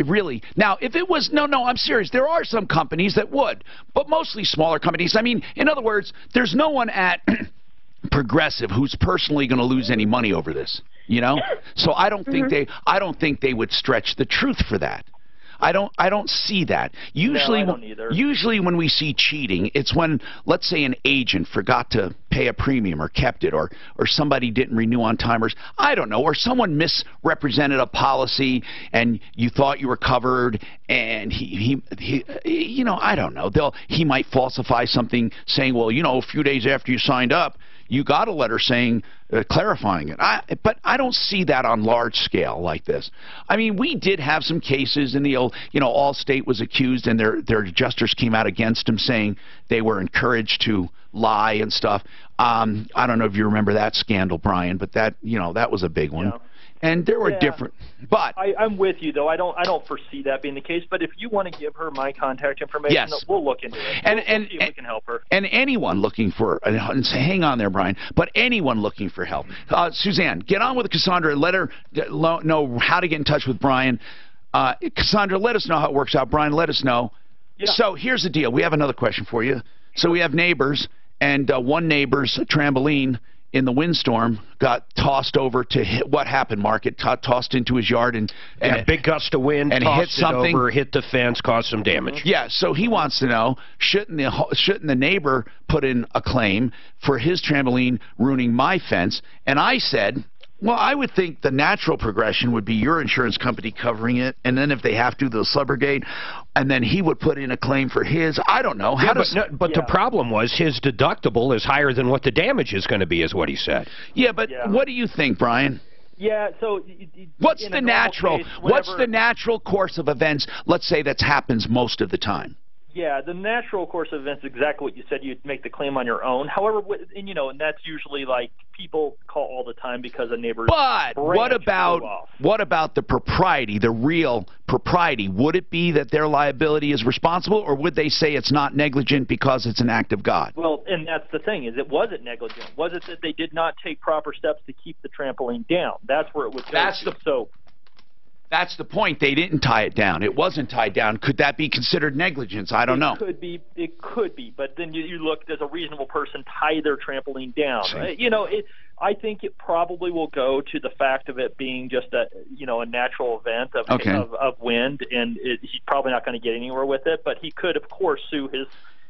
really, now, if it was, no, I'm serious. There are some companies that would, but mostly smaller companies. I mean, in other words, there's no one at Progressive who's personally going to lose any money over this. So I don't think they would stretch the truth for that. I don't see that. Usually, no, I don't either. Usually when we see cheating, it's when, let's say, an agent forgot to pay a premium or kept it, or somebody didn't renew on time, or I don't know, or someone misrepresented a policy and you thought you were covered, and he you know, I don't know. He might falsify something saying, well, you know, a few days after you signed up, you got a letter saying, clarifying it. But I don't see that on large scale like this. I mean, we did have some cases in the old, you know, Allstate was accused and their adjusters came out against them saying they were encouraged to lie and stuff. I don't know if you remember that scandal, Brian, but that, you know, that was a big one. Yeah. And there were different, but I'm with you though. I don't foresee that being the case. But if you want to give her my contact information, yes, we'll look into it. We'll see if we can help her. And anyone looking for, hang on there, Brian. But anyone looking for help, Suzanne, get on with Cassandra. Let her know how to get in touch with Brian. Cassandra, let us know how it works out. Brian, let us know. Yeah. So here's the deal. We have another question for you. So we have neighbors, and one neighbor's trampoline in the windstorm got tossed over to hit. What happened, Mark? It tossed into his yard and a big gust of wind and tossed hit something, it over, hit the fence, caused some damage. Yeah, so he wants to know, shouldn't the neighbor put in a claim for his trampoline ruining my fence? And I said, well, I would think the natural progression would be your insurance company covering it, and then if they have to, they'll subrogate, and then he would put in a claim for his. I don't know. But the problem was his deductible is higher than what the damage is going to be, is what he said. Yeah, but what do you think, Brian? Yeah, so what's the natural course of events, let's say, that happens most of the time? Yeah, the natural course of events is exactly what you said. You'd make the claim on your own. However, and that's usually like people call all the time because a neighbor's But what about the propriety, the real propriety? Would it be that their liability is responsible, or would they say it's not negligent because it's an act of God? Well, and that's the thing, is it wasn't negligent. Was it that they did not take proper steps to keep the trampoline down? That's where it would go. That's the point. They didn't tie it down. It wasn't tied down. Could that be considered negligence? I don't know. It could be. But then you look, does a reasonable person tie their trampoline down? I think it probably will go to the fact of it being just a natural event of wind, and he's probably not going to get anywhere with it. But he could, of course, sue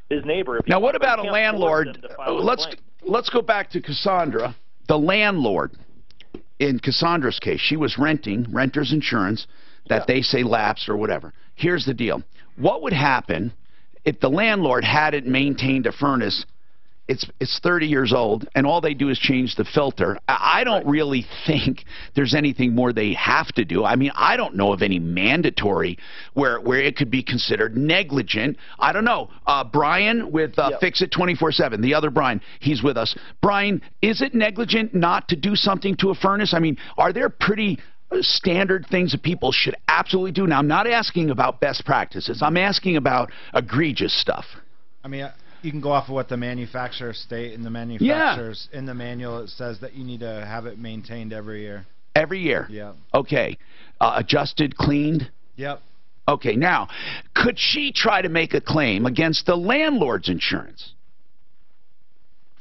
his neighbor. Now, what about a landlord? Let's go back to Cassandra. The landlord. In Cassandra's case, she was renting, renter's insurance, that they say lapsed or whatever. Here's the deal. What would happen if the landlord hadn't maintained a furnace? It's 30 years old, and all they do is change the filter. I don't really think there's anything more they have to do. I mean, I don't know of any mandatory where it could be considered negligent. I don't know. Brian with Fix It 24/7, the other Brian, he's with us. Brian, is it negligent not to do something to a furnace? I mean, are there pretty standard things that people should absolutely do? Now, I'm not asking about best practices. I'm asking about egregious stuff. I mean, you can go off of what the manufacturers state, and the manufacturers in the manual, it says that you need to have it maintained every year. Every year? Yeah. Okay. Adjusted, cleaned? Yep. Okay. Now, could she try to make a claim against the landlord's insurance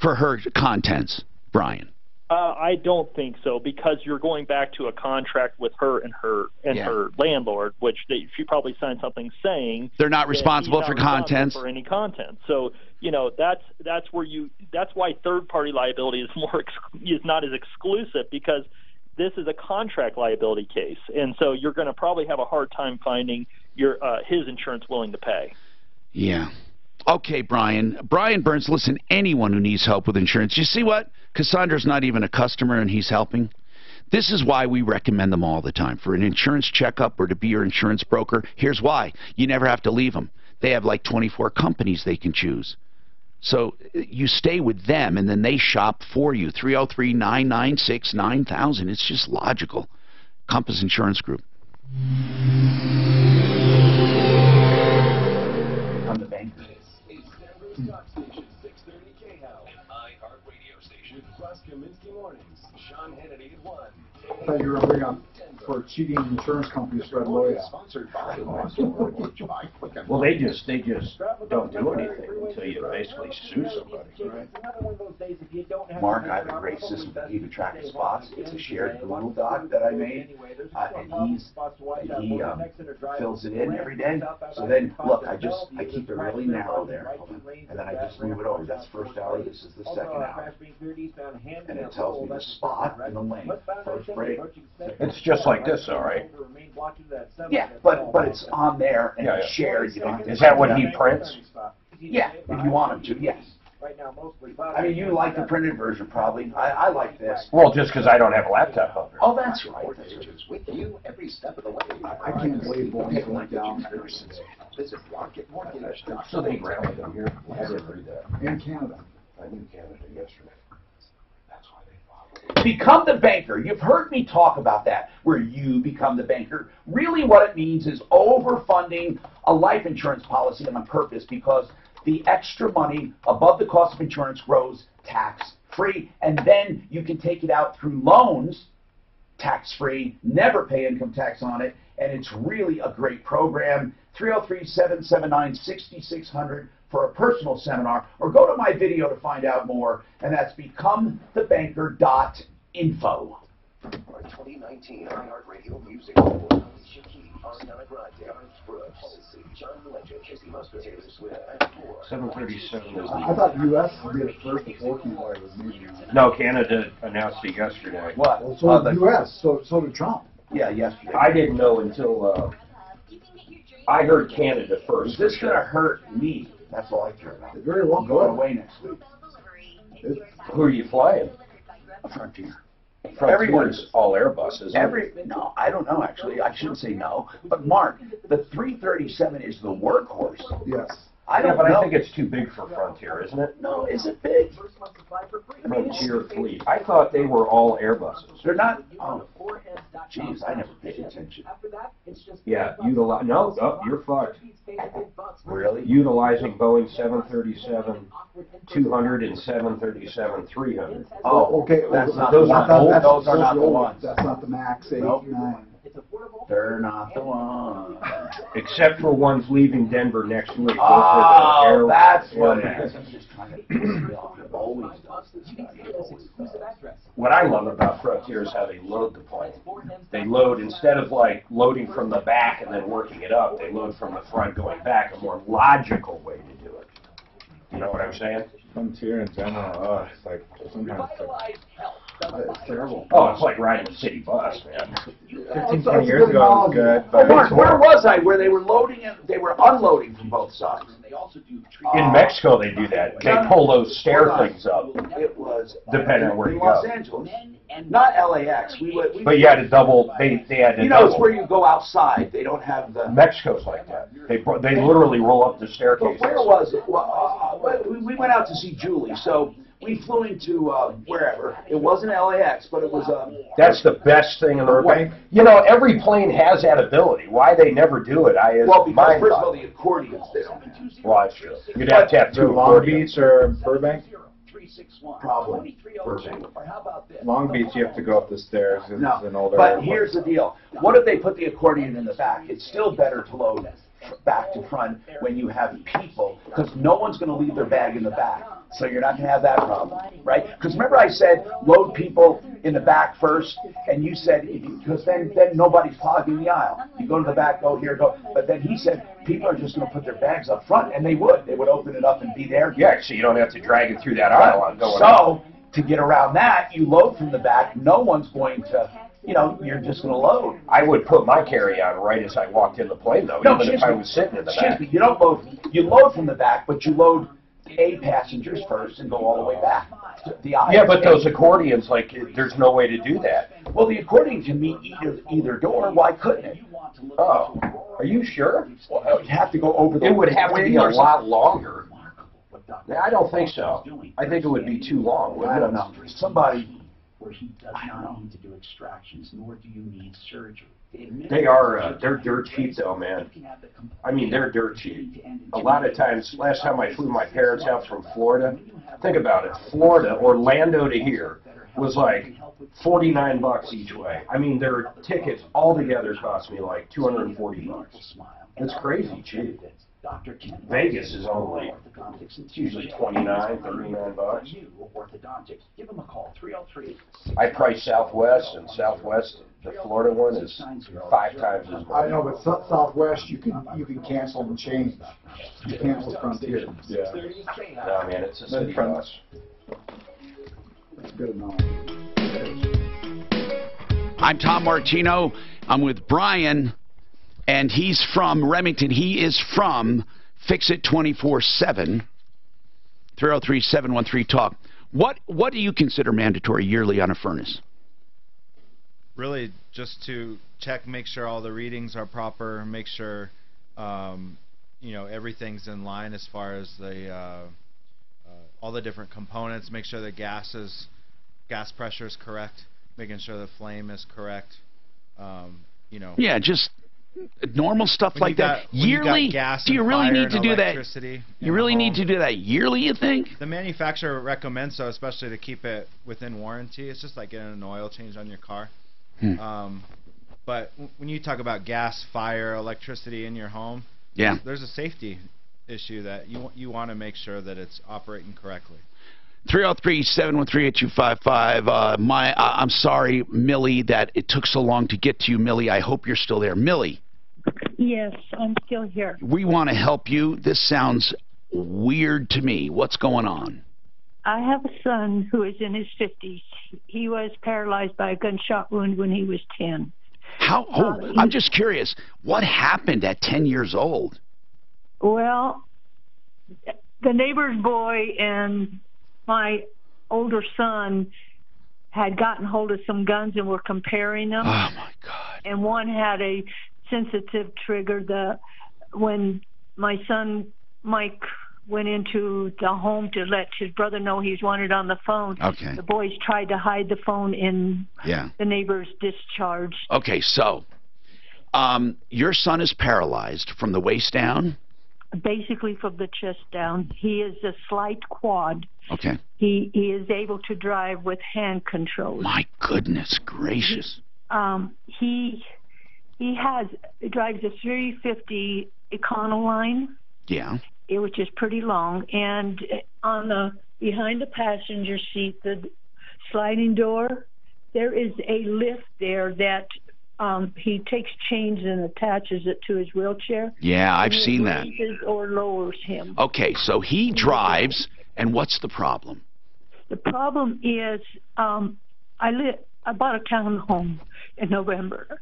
for her contents, Brian? I don't think so, because you're going back to a contract with her and her landlord, which she probably signed something saying they're not responsible for contents, for any content. So that's why third-party liability is not as exclusive, because this is a contract liability case, and so you're going to probably have a hard time finding his insurance willing to pay. Yeah. Okay, Brian. Brian Burns, listen, anyone who needs help with insurance, you see what? Cassandra's not even a customer and he's helping. This is why we recommend them all the time. For an insurance checkup or to be your insurance broker, here's why. You never have to leave them. They have like 24 companies they can choose. So you stay with them and then they shop for you. 303-996-9000. It's just logical. Compass Insurance Group. On the bank. Talk station 630 KHOW, an iHeartRadio station. Plus Kaminsky Mornings, Sean Hannity at 1. I thought you were going to bring up for cheating insurance companies to lawyers. Well, they just don't do anything until you basically sue somebody. Right? Mark, I have a great system to keep track of spots. It's a shared Google Doc that I made, and he fills it in every day. So then, look, I keep it really narrow there, and then I just move it over. That's first hour. This is the second hour, and it tells me the spot and the length. First break. It's just like this, all right? Yeah, but it's on there and it's shared. You don't have to. Is that what he prints? Yeah, if you want him to, yes. I mean, you like the printed version, probably. I like this. Well, just because I don't have a laptop up there. Oh, that's right. With you every step of the way. I can't believe Boeing's going down. Visit rocketmortgage.com. So they grounded them here. I didn't read that. In Canada. I knew Canada yesterday. Become the banker. You've heard me talk about that, where you become the banker. Really what it means is overfunding a life insurance policy on purpose, because the extra money above the cost of insurance grows tax-free, and then you can take it out through loans, tax-free, never pay income tax on it, and it's really a great program. 303-779-6600 for a personal seminar, or go to my video to find out more, and that's becomethebanker.info. Our 2019 iHeartRadio Music Award. Alicia Keys, Ariana Grande, Alex Brooks, Halsey, John Legend, Casey Musgraves, Taylor Swift, and more. 737 is the... I thought the U.S. would be the first before Canada was maybe. No, Canada announced it yesterday. What? Well, so did the U.S. So did Trump. Yeah, yesterday. I didn't know until I heard Canada first. Is this going to hurt me? That's all I care about. It very well I'm going away next week. Who are you flying? Frontier. Everyone's all Airbus, isn't it? No, I don't know, actually. I shouldn't say no. But, Mark, the 337 is the workhorse. Yes. I don't but know. I think it's too big for Frontier, isn't it? No, is it big? Frontier fleet. I thought they were all Airbuses. They're not. Oh, jeez, I never paid attention. Yeah, no, you're fucked. Really? Utilizing Boeing 737-200 and 737-300. Oh, okay. Those are not the ones. That's not the MAX 8, 9. They're not the ones. Except for ones leaving Denver next week. Oh, that's what it is. I'm just trying to always does this guy. What I love about Frontier is how they load the plane. They load, instead of like loading from the back and then working it up, they load from the front going back, a more logical way to do it. You know what I'm saying? Frontier in general, it's like sometimes it's terrible. Oh, it's like riding a city bus, man. 15, 20 years ago it was good. Oh, Mark, where was I? Where they were loading and they were unloading from both sides. In Mexico, they do that. They pull those stair things up. It was depending on where you go. Los Angeles, not LAX. But you had to double. They had to. You know, it's where you go outside. They don't have the. Mexico's like that. They literally roll up the staircase. But where was it? We went out to see Julie, so we flew into wherever. It wasn't LAX, but it was. That's the best thing in the world. You know, every plane has that ability. Why they never do it? Well, because first of all, the accordions they don't have. Well, that's true. You'd have to have two Long Beach or Burbank? Probably Burbank. Long Beach, you have to go up the stairs. No, it's an older but airport. here's the deal. What if they put the accordion in the back? It's still better to load back to front when you have people, because no one's going to leave their bag in the back. So you're not going to have that problem, right? Because remember I said load people in the back first, and you said, because then nobody's clogging the aisle. You go to the back, go here, go. But then he said people are just going to put their bags up front, and they would. They would open it up and be there. Yeah, so you don't have to drag it through that aisle. So to get around that, you load from the back. No one's going to. You know, you're just going to load. I would put my carry-on right as I walked in the plane, though, even if I was sitting in the back. Excuse me, you don't load. You load from the back, but you load A passengers first and go all the way back. The aisle. Yeah, but those accordions, like, there's no way to do that. Well, the accordion can meet either door. Why couldn't it? Oh, are you sure? Well, you'd have to go over the. It would have to be a lot longer. I don't think so. I think it would be too long. I don't know. Somebody. Where he does not need to do extractions, nor do you need surgery. They are, they're dirt cheap though, man. I mean, they're dirt cheap. A lot of times, last time I flew my parents out from Florida, think about it, Florida, Orlando to here, was like $49 each way. I mean, their tickets altogether cost me like $240. It's crazy cheap. Vegas is only, it's usually $29, $39. Give them a call, 303. I price Southwest, and Southwest, the Florida one, is 5 times as much. I know, but Southwest you can cancel and change. You can't with Frontier. Yeah. No, man, it's a city bus. That's good enough. I'm Tom Martino. I'm with Brian, and he's from Remington. He is from Fix It 24/7. 303-713-TALK. What do you consider mandatory yearly on a furnace? Really, just to check, make sure all the readings are proper, make sure everything's in line as far as the all the different components. Make sure the gas pressure is correct, making sure the flame is correct. Yeah, just normal stuff like that. Yearly? Do you really need to do that? You really need to do that yearly, you think? The manufacturer recommends so, especially to keep it within warranty. It's just like getting an oil change on your car. But when you talk about gas, fire, electricity in your home, there's a safety issue that you want to make sure that it's operating correctly. 303-713-8255. I'm sorry, Millie, that it took so long to get to you, Millie. I hope you're still there. Millie. Yes, I'm still here. We want to help you. This sounds weird to me. What's going on? I have a son who is in his 50s. He was paralyzed by a gunshot wound when he was 10. How? I'm just curious. What happened at 10 years old? Well, the neighbor's boy and my older son had gotten hold of some guns and were comparing them. Oh, my God. And one had a sensitive trigger. When my son, Mike, went into the home to let his brother know he's wanted on the phone, the boys tried to hide the phone in the neighbor's discharge. Okay, so your son is paralyzed from the waist down? Basically from the chest down. He is a slight quad. Okay. He is able to drive with hand controls. My goodness gracious. He drives a 350 Econoline. Yeah. Which is pretty long, and behind the passenger seat, the sliding door, there is a lift there that he takes chains and attaches it to his wheelchair. Yeah, I've seen that. Raises or lowers him. Okay, so he drives, and what's the problem? The problem is I bought a townhome in November.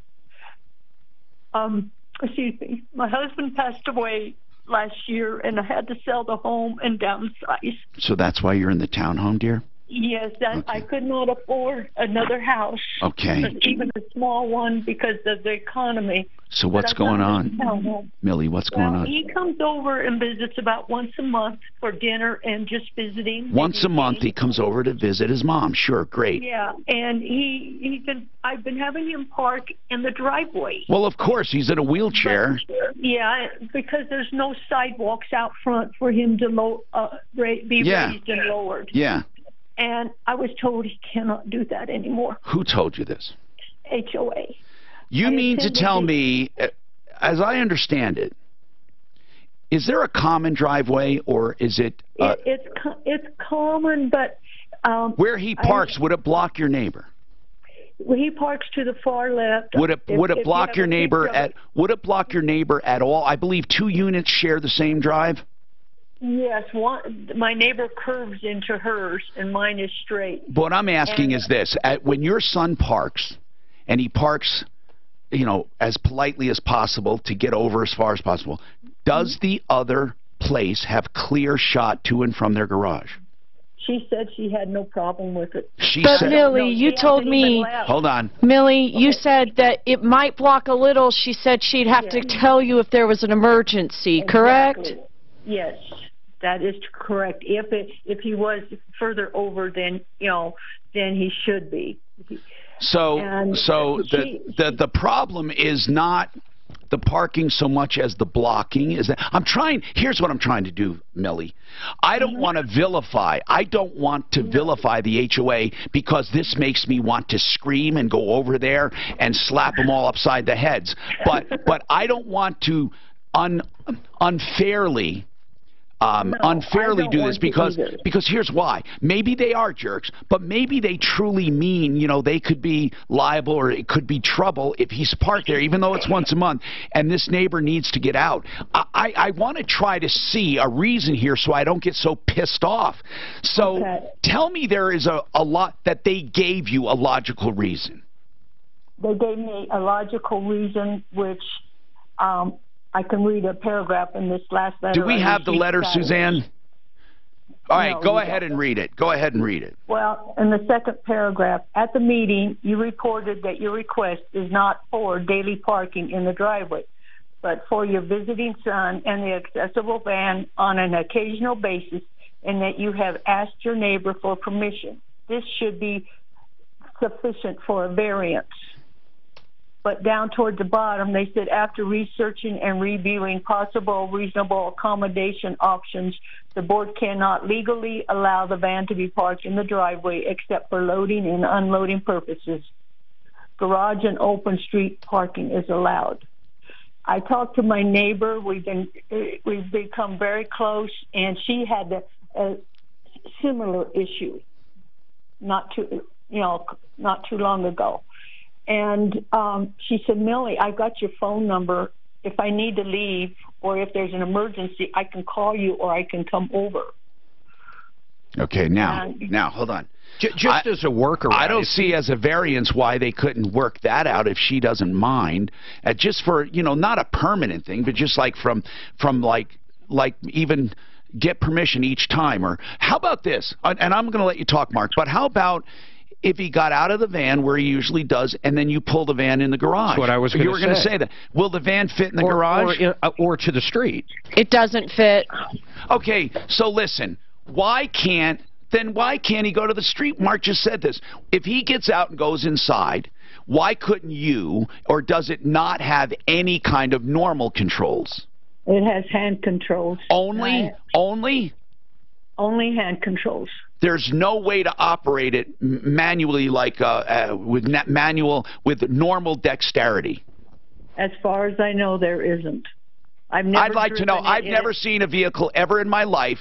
Excuse me. My husband passed away last year, and I had to sell the home and downsize. So that's why you're in the townhome, dear? Yes, I could not afford another house. Okay. Even a small one because of the economy. So what's going on? Millie, what's going on? He comes over and visits about once a month for dinner and just visiting. Once a month he comes over to visit his mom. Sure, great. Yeah, and I've been having him park in the driveway. Well, of course, he's in a wheelchair. Yeah, because there's no sidewalks out front for him to be raised and lowered. Yeah. And I was told he cannot do that anymore. Who told you this? HOA. You mean to tell me, as I understand it, is there a common driveway, or is it... It's common, but... where he parks, would it block your neighbor? He parks to the far left. Would it block your neighbor would it block your neighbor at all? I believe 2 units share the same drive. Yes, my neighbor curves into hers, and mine is straight. What I'm asking is this: when your son parks, and he parks, as politely as possible to get over as far as possible, does the other place have clear shot to and from their garage? She said she had no problem with it. But Millie, you told me... Hold on. Millie, you said that it might block a little. She said she'd have to tell you if there was an emergency, correct? Yes, that is correct. If he was further over, then he should be. So the problem is not the parking so much as the blocking. Here's what I'm trying to do, Millie. I don't want to vilify. I don't want to vilify the HOA because this makes me want to scream and go over there and slap them all upside the heads. But I don't want to unfairly do this because here's why. Maybe they are jerks, but maybe they truly mean, they could be liable or it could be trouble if he's parked there, even though it's once a month, and this neighbor needs to get out. I want to try to see a reason here so I don't get so pissed off. So tell me there is a lot that they gave you a logical reason. They gave me a logical reason, which I can read a paragraph in this last letter. Do we have the letter, Suzanne? All right, go ahead and read it. Go ahead and read it. Well, in the second paragraph, at the meeting, you reported that your request is not for daily parking in the driveway, but for your visiting son and the accessible van on an occasional basis, and that you have asked your neighbor for permission. This should be sufficient for a variance. But down toward the bottom, they said, after researching and reviewing possible reasonable accommodation options, the board cannot legally allow the van to be parked in the driveway except for loading and unloading purposes. Garage and open street parking is allowed. I talked to my neighbor. We've become very close, and she had a similar issue not too long ago. And she said, Millie, I got your phone number. If I need to leave or if there's an emergency, I can call you or I can come over. Okay, now, hold on. Just as a workaround. I don't see as a variance why they couldn't work that out if she doesn't mind. Just for, not a permanent thing, but just like from even get permission each time. Or how about this? And I'm going to let you talk, Mark, but how about if he got out of the van where he usually does, and then you pull the van in the garage? That's what I was going to say. You were going to say that. Will the van fit in the garage? Or to the street. It doesn't fit. Okay, so listen. Why can't he go to the street? Mark just said this. If he gets out and goes inside, why couldn't you, or does it not have any kind of normal controls? It has hand controls. Only? Only hand controls. There's no way to operate it manually, like with normal dexterity. As far as I know, there isn't. I'd like to know. I've never seen a vehicle ever in my life,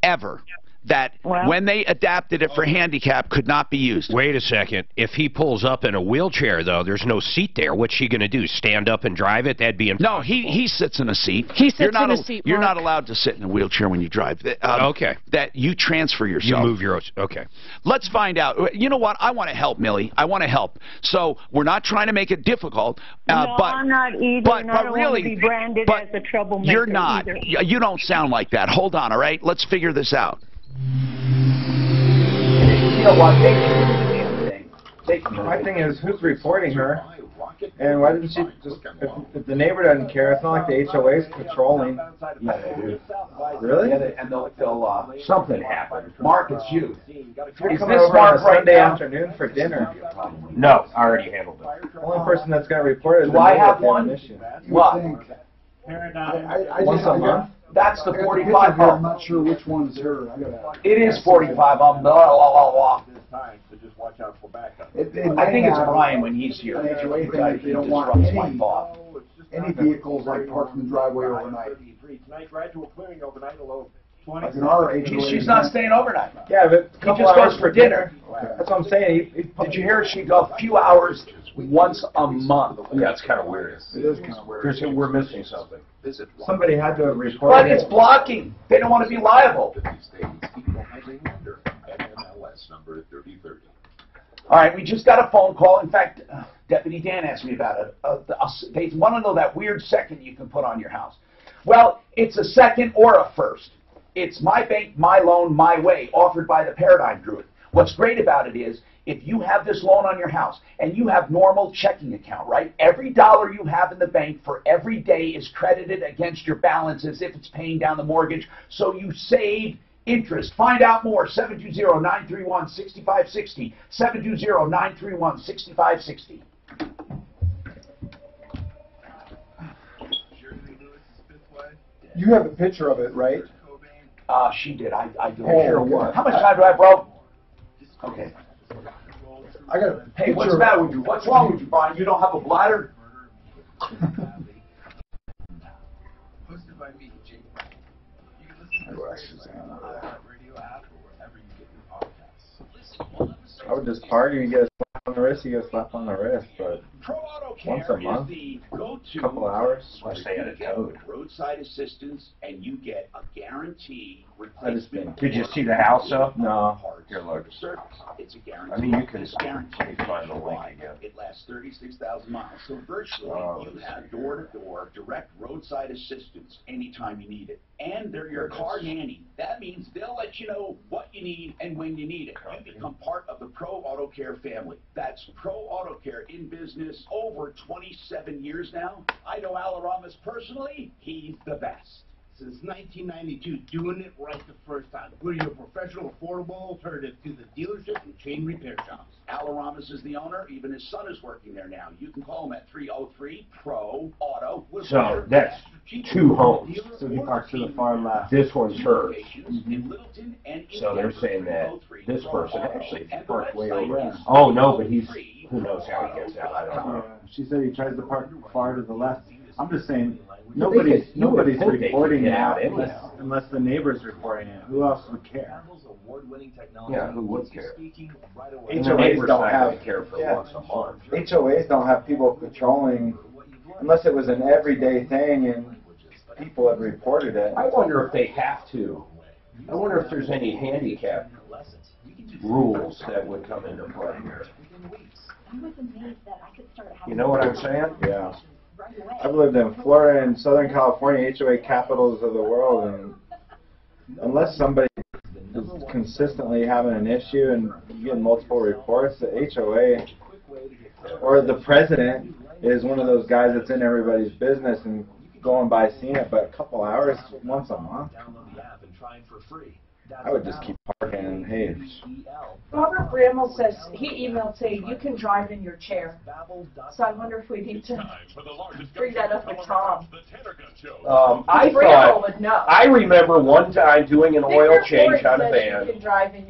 ever, that when they adapted it for handicap could not be used. Wait a second. If he pulls up in a wheelchair, though, there's no seat there. What's she going to do? Stand up and drive it? That'd be impossible. No, he sits in a seat. He sits in a seat, You're not allowed to sit in a wheelchair when you drive. Okay. That you transfer yourself. You move your... Okay. Let's find out. You know what? I want to help, Millie. I want to help. So we're not trying to make it difficult. No, I'm not either. But I don't want to be branded as a troublemaker. You're not. Either. You don't sound like that. Hold on, all right? Let's figure this out. You know what? They can do the damn thing. My thing is, who's reporting her? And why didn't she just... If the neighbor doesn't care, it's not like the HOA's patrolling. Yeah, they do. Really? Yeah, and they'll something happened. Mark, it's you. Is this Mark right Sunday afternoon for dinner? No, I already handled it. The only person that's going to report it is Do I have one? What? Once a month? That's the 45. I'm not sure which one is her. It is 45. Blah, blah, blah. I think it's Brian when he's here. They don't want any vehicles like parked in the driveway overnight. Like in our HOA, She's not staying overnight. Yeah, but he just goes for dinner. That's what I'm saying. Did you hear she go a few hours once a month? Yeah, it's kind of weird. It is kind of weird. We're missing something. Somebody had to report But it. it's blocking. They don't want to be liable. All right, we just got a phone call. In fact, Deputy Dan asked me about it. They want to know that weird second you can put on your house. Well, it's a second or a first. It's my bank, my loan, my way, offered by the Paradigm Druid. What's great about it is, if you have this loan on your house and you have normal checking account, right? Every dollar you have in the bank for every day is credited against your balance as if it's paying down the mortgage, so you save interest. Find out more, 720-931-6560, 720-931-6560. You have a picture of it, right? She did. I do. Sure what? How much time do I have, bro? Okay. I got a picture. Hey, what's the matter with you? What's wrong with you, Brian? You don't have a bladder? Hosted by me, Jake. You can listen to this radio app or wherever you get your podcasts. I would just party. You get a slap on the wrist, you get a slap on the wrist, but once a month, a couple hours. Unless they had a code. Roadside assistance, and you get a guarantee replacement. Did you see the house though? No. Here, look. It's a guarantee. I mean, you can guarantee find the link again. It lasts 36,000 miles. So virtually, you have door-to-door direct roadside assistance anytime you need it. And they're your car nanny. That means they'll let you know what you need and when you need it. You become part of the Pro Auto Care family. That's Pro Auto Care in business over 27 years now. I know Al Aramis personally. He's the best. Since 1992, doing it right the first time. We're your professional, affordable alternative to the dealership and chain repair shops. Al Aramis is the owner. Even his son is working there now. You can call him at 303-PRO-AUTO. So that's 2 homes. So he parks to the far left. This one's hers. In Littleton and in So they're saying that this person actually parked way over. Oh no, but he's, who knows how he gets out? I don't know. She said he tries to park far to the left. I'm just saying, nobody's reporting it out unless the neighbor's reporting it. Who else would care? Yeah, who would care? HOAs don't have care for once a month. HOAs don't have people patrolling unless it was an everyday thing and people have reported it. I wonder if they have to. I wonder if there's any handicap rules that would come into play here. You know what I'm saying? Yeah. I've lived in Florida and Southern California, HOA capitals of the world, and unless somebody is consistently having an issue and getting multiple reports, the HOA or the president is one of those guys that's in everybody's business and going by seeing it, but a couple hours once a month, I would just keep parking and hey. Robert Bramwell says he emailed saying you can drive in your chair. So I wonder if we need to bring that up with Tom. I remember one time doing an oil change on a van,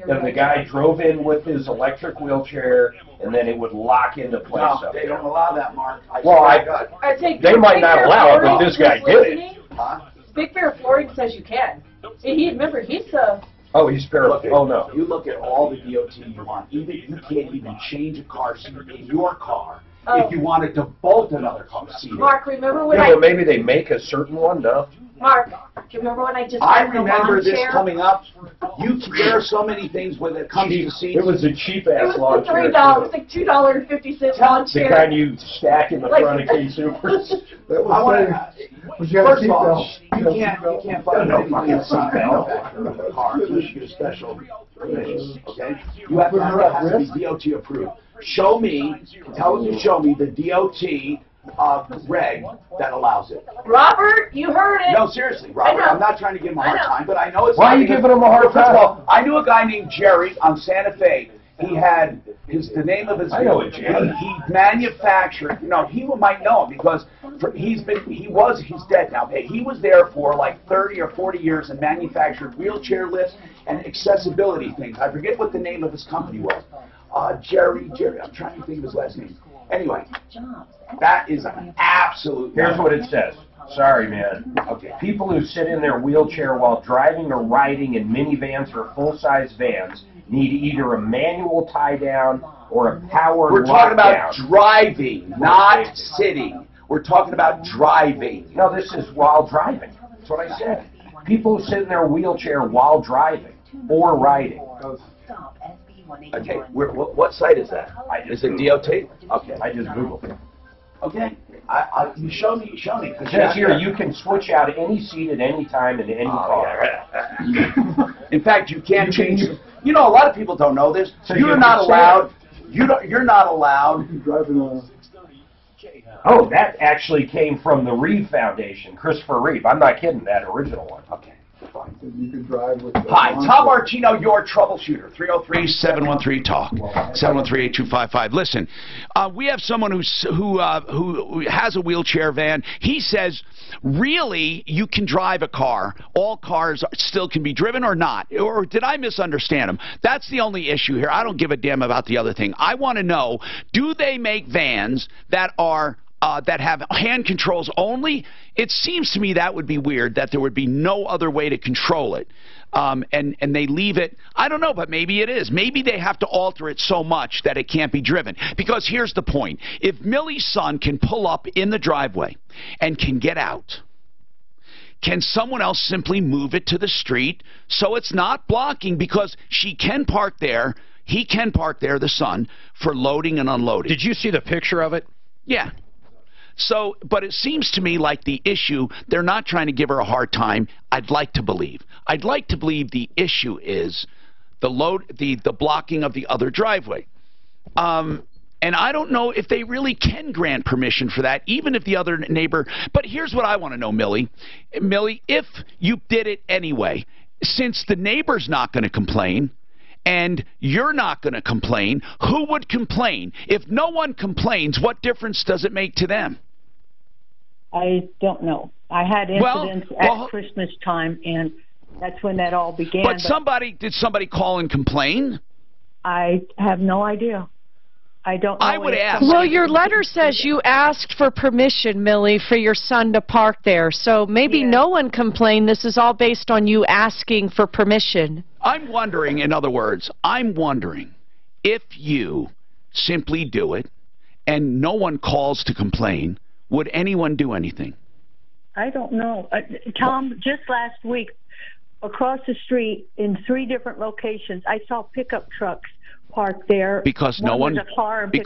and the guy drove in with his electric wheelchair, and then it would lock into place. No, they don't allow that, Mark. They might not allow it, but this guy did it. Big Bear Flooring says you can. Remember, he's the... Oh, he's parallel. Oh, no. You look at all the DOT you want. Even you can't even change a car seat in your car if you wanted to bolt another car seat. Mark, remember when well, maybe they make a certain one, no? Mark, do you remember when I just... I remember this coming up. There are so many things when it comes to seats. It was a cheap-ass lawn chair. It was like $2.50 lawn chair. The kind you stack in the front of K-Supers. First of all, you can't find no fucking seatbelt in the car unless you get a special permission, okay? You have to have to be DOT approved. Show me the DOT reg that allows it. Robert, you heard it. No, seriously, Robert, I'm not trying to give him a hard time, but I know it's... Why are you giving him a hard time? First of all, I knew a guy named Jerry on Santa Fe. He had the name of his... I know it, Jerry. He manufactured... he might know him because he's dead now. He was there for like 30 or 40 years and manufactured wheelchair lifts and accessibility things. I forget what the name of his company was. Jerry, I'm trying to think of his last name. Anyway, that is an absolute... Here's what it says. Sorry, man. Okay. People who sit in their wheelchair while driving or riding in minivans or full-size vans need either a manual tie-down or a power We're talking about lockdown. driving, not sitting. We're talking about driving. No, this is while driving. That's what I said. People who sit in their wheelchair while driving or riding. Okay, what site is that? Is it DOT? Okay, I just Googled it. Okay, you show me. It says here you can switch out any seat at any time in any car. In fact, you can't change. You know, a lot of people don't know this. So you're not allowed. You're not allowed. Oh, that actually came from the Reeve Foundation, Christopher Reeve. I'm not kidding, that original one. Okay. You could drive with Hi, Tom Martino, your troubleshooter. 303-713-TALK. 713-8255. Listen, we have someone who has a wheelchair van. He says, really, you can drive a car. All cars still can be driven or not. Or did I misunderstand him? That's the only issue here. I don't give a damn about the other thing. I want to know, do they make vans that are that have hand controls only? It seems to me that would be weird, that there would be no other way to control it. And they leave it, I don't know, but maybe it is. Maybe they have to alter it so much that it can't be driven. Because here's the point. If Millie's son can pull up in the driveway and can get out, can someone else simply move it to the street so it's not blocking? Because she can park there, he can park there, the son, for loading and unloading. Did you see the picture of it? Yeah. So, but it seems to me like the issue, they're not trying to give her a hard time. I'd like to believe the issue is the blocking of the other driveway. And I don't know if they really can grant permission for that, even if the other neighbor. But here's what I want to know, Millie. Millie, if you did it anyway, since the neighbor's not going to complain, and you're not going to complain, who would complain? If no one complains, what difference does it make to them? I don't know. I had incidents at Christmas time, and that's when that all began. But did somebody call and complain? I have no idea. I don't know. I would ask. Well, your letter says you asked for permission, Millie, for your son to park there. So maybe no one complained. This is all based on you asking for permission. I'm wondering, in other words, I'm wondering if you simply do it and no one calls to complain, would anyone do anything? I don't know. Tom, just last week, across the street in 3 different locations, I saw pickup trucks parked there. Because no one complained. I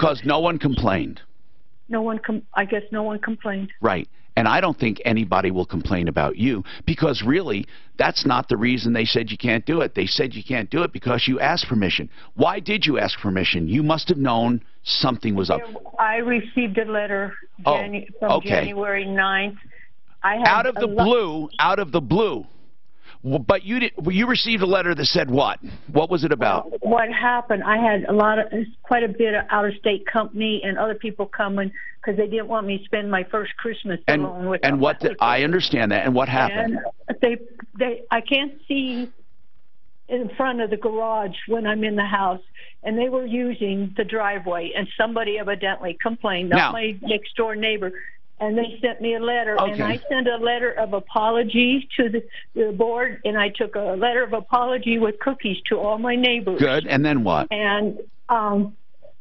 guess no one complained. Right. And I don't think anybody will complain about you, because really, that's not the reason they said you can't do it. They said you can't do it because you asked permission. Why did you ask permission? You must have known something was up. I received a letter from January 9th. Out of the blue. But you received a letter that said what? What was it about? What happened, I had quite a bit of out-of-state company and other people coming because they didn't want me to spend my first Christmas alone with them. And I understand that. And what happened? And I can't see in front of the garage when I'm in the house, and they were using the driveway, and somebody evidently complained, not my next-door neighbor. And they sent me a letter, and I sent a letter of apology to the board, and I took a letter of apology with cookies to all my neighbors. Good, and then what? And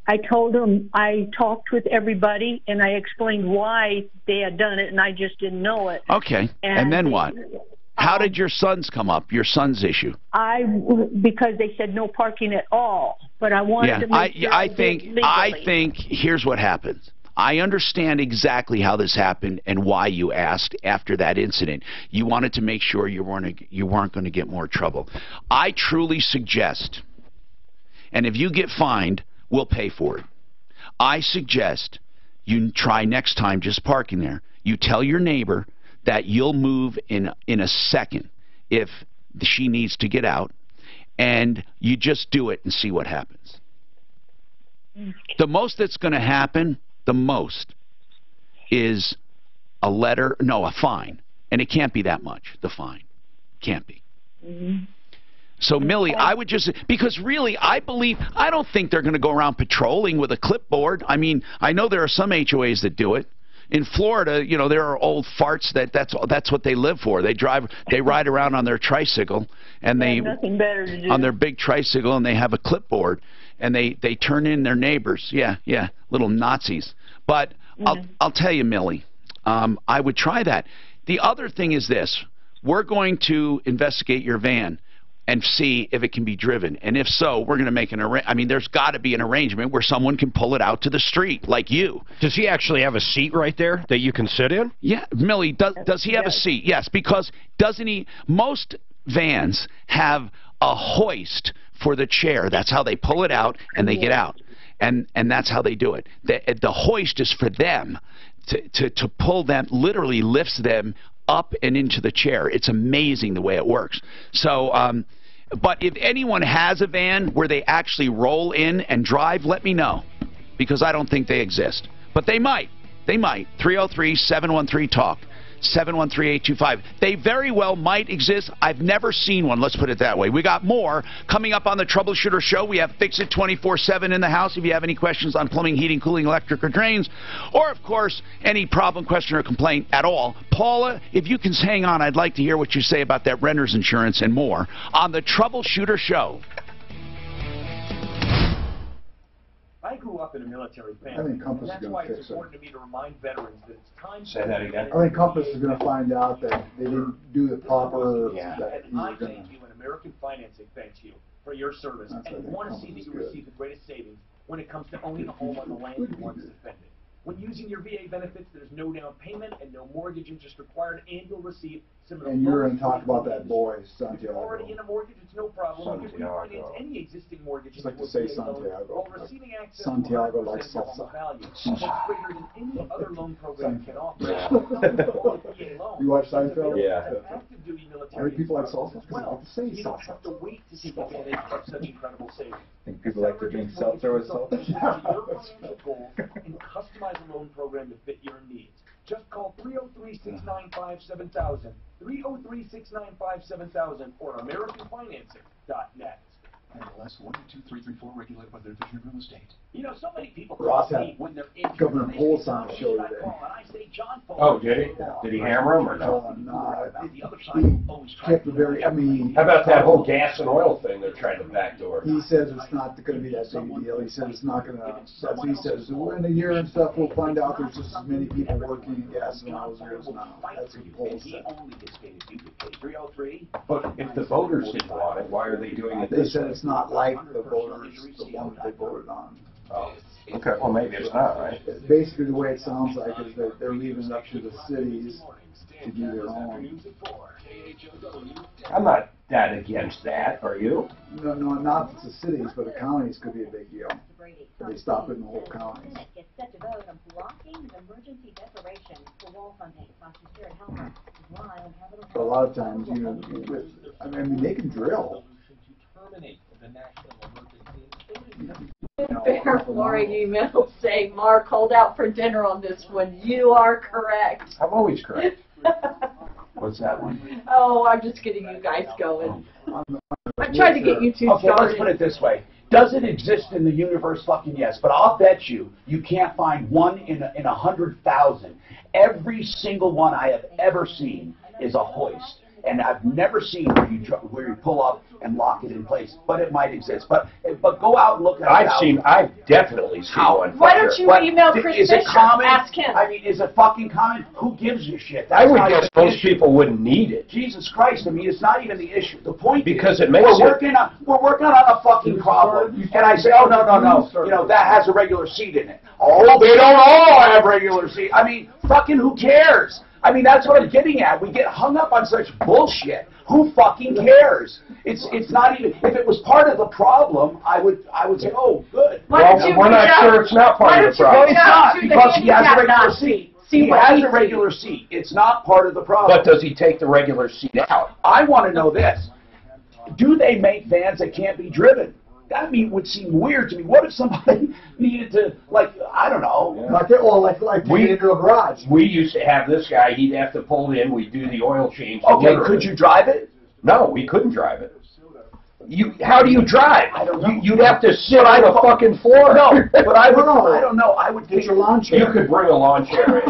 I told them I talked with everybody, and I explained why they had done it, and I just didn't know it. Okay, and then what? How did your sons come up, your son's issue? Because they said no parking at all, but I wanted to make sure I think here's what happens. I understand exactly how this happened and why you asked after that incident. You wanted to make sure you weren't going to get more trouble. I truly suggest, and if you get fined, we'll pay for it. I suggest you try next time just parking there. You tell your neighbor that you'll move in a second if she needs to get out, and you just do it and see what happens. The most that's going to happen, the most, is a fine. And it can't be that much, the fine. Can't be. Mm-hmm. So, Millie, I would just, because really, I don't think they're going to go around patrolling with a clipboard. I mean, I know there are some HOAs that do it. In Florida, there are old farts that's what they live for. They ride around on their tricycle, and nothing better to do. On their big tricycle, and they have a clipboard, and they turn in their neighbors. Yeah, little Nazis. But I'll tell you, Millie, I would try that. The other thing is this: we're going to investigate your van and see if it can be driven. And if so, we're going to make there's got to be an arrangement where someone can pull it out to the street, like you. Does he actually have a seat right there that you can sit in? Yeah, Millie, does he have a seat? Yes, because doesn't he? Most vans have a hoist for the chair. That's how they pull it out and they get out. And that's how they do it. The hoist is for them to pull them, literally lifts them up and into the chair. It's amazing the way it works. So, but if anyone has a van where they actually roll in and drive, let me know, because I don't think they exist. But they might. They might. 303-713-TALK. 713-825. They very well might exist. I've never seen one. Let's put it that way. We got more coming up on the Troubleshooter Show. We have Fix It 24/7 in the house. If you have any questions on plumbing, heating, cooling, electric, or drains, or, of course, any problem, question, or complaint at all, Paula, if you can hang on, I'd like to hear what you say about that renter's insurance and more on the Troubleshooter Show. I grew up in a military family. I think Compass is that's gonna why fix it's it. important to me to remind veterans that it's time. Say that again. I think Compass is going to find out that they didn't do the proper. Yeah. That And I thank you, and American Financing thanks you for your service, and want to see that you receive the greatest savings when it comes to owning a home on the land you once defended. When using your VA benefits, there's no down payment and no mortgage interest required, and you'll receive similar. And you're going to talk about that boy, If you're Santiago. already in a mortgage, it's no problem. You can refinance Santiago. any existing mortgage. Just like to say Santiago. While receiving access Santiago to 100% likes of the salsa. value, that's greater than any other loan program can offer. You watch Seinfeld? Yeah. Active duty I military heard people like salsa because well, they like to say you don't salsa. have to wait to take advantage of such incredible savings. I think people like to drink seltzer with salt. Your financial goals and customize a loan program to fit your needs. Just call 303-695-7000, 303-695-7000, or AmericanFinancing.net. NMLS 122334, regulated by the Division of Real Estate. You know, so many people Ross call had me when they're in Governor Polis on the show today. Oh, did he? Did he hammer him or no? He kept a very, I mean... How about that whole gas and oil thing they're trying to backdoor? He says it's not going to be that big a deal. He says it's not going to, he says, in a year and stuff, we'll find out there's just as many people working in gas and oil as there is now. That's what Polis said. But if the voters didn't want it, why are they doing it They this said way? it's not like the voters, the one that they voted on. Oh, okay. Well, maybe it's not, right? Basically, the way it sounds like is that they're leaving it up to the cities to do their own. I'm not that against that. Are you? No, not the cities, but the counties could be a big deal. They stop it in the whole county. Gets set to vote on blocking the emergency declaration for wall funding. Dr. Stuart Helmer is live on Capitol But a lot of times, you know, I mean, they can drill. Fair Flooring email saying, Mark, hold out for dinner on this one. You are correct. I'm always correct. What's that one? Oh, I'm just getting you guys going. I'm trying to get you two Okay, started. let's put it this way. Does it exist in the universe? Fucking yes. But I'll bet you can't find one in 100,000. Every single one I have ever seen is a hoist. And I've never seen where you pull up and lock it in place, but it might exist. But go out and look at it. I've definitely seen one. Why don't you email Chris Is it Fisher? common? Ask him. I mean, is it fucking common? Who gives a shit? I would not guess even the most issue. people wouldn't need it. Jesus Christ! I mean, it's not even the issue. The point Because is, it makes we're working on a fucking problem, and I say, oh no, you know that has a regular seat in it. Oh, they don't all have regular seat. I mean, fucking who cares? I mean, that's what I'm getting at. We get hung up on such bullshit. Who fucking cares? It's not even. If it was part of the problem, I would say, oh, good. Well, we're not sure it's not part of the problem. No, it's not, because he has a regular seat. He has a regular seat. It's not part of the problem. But does he take the regular seat out? I want to know this. Do they make vans that can't be driven? That would seem weird to me. What if somebody needed to, like, I don't know. Like take it into a garage. We used to have this guy. He'd have to pull in. We'd do the oil change. Okay, literally. could you drive it? No, we couldn't drive it. How do you drive? I don't know. You'd have to sit on the fucking floor. No, but I don't know. I would get your lawn chair. You could bring a lawn chair in.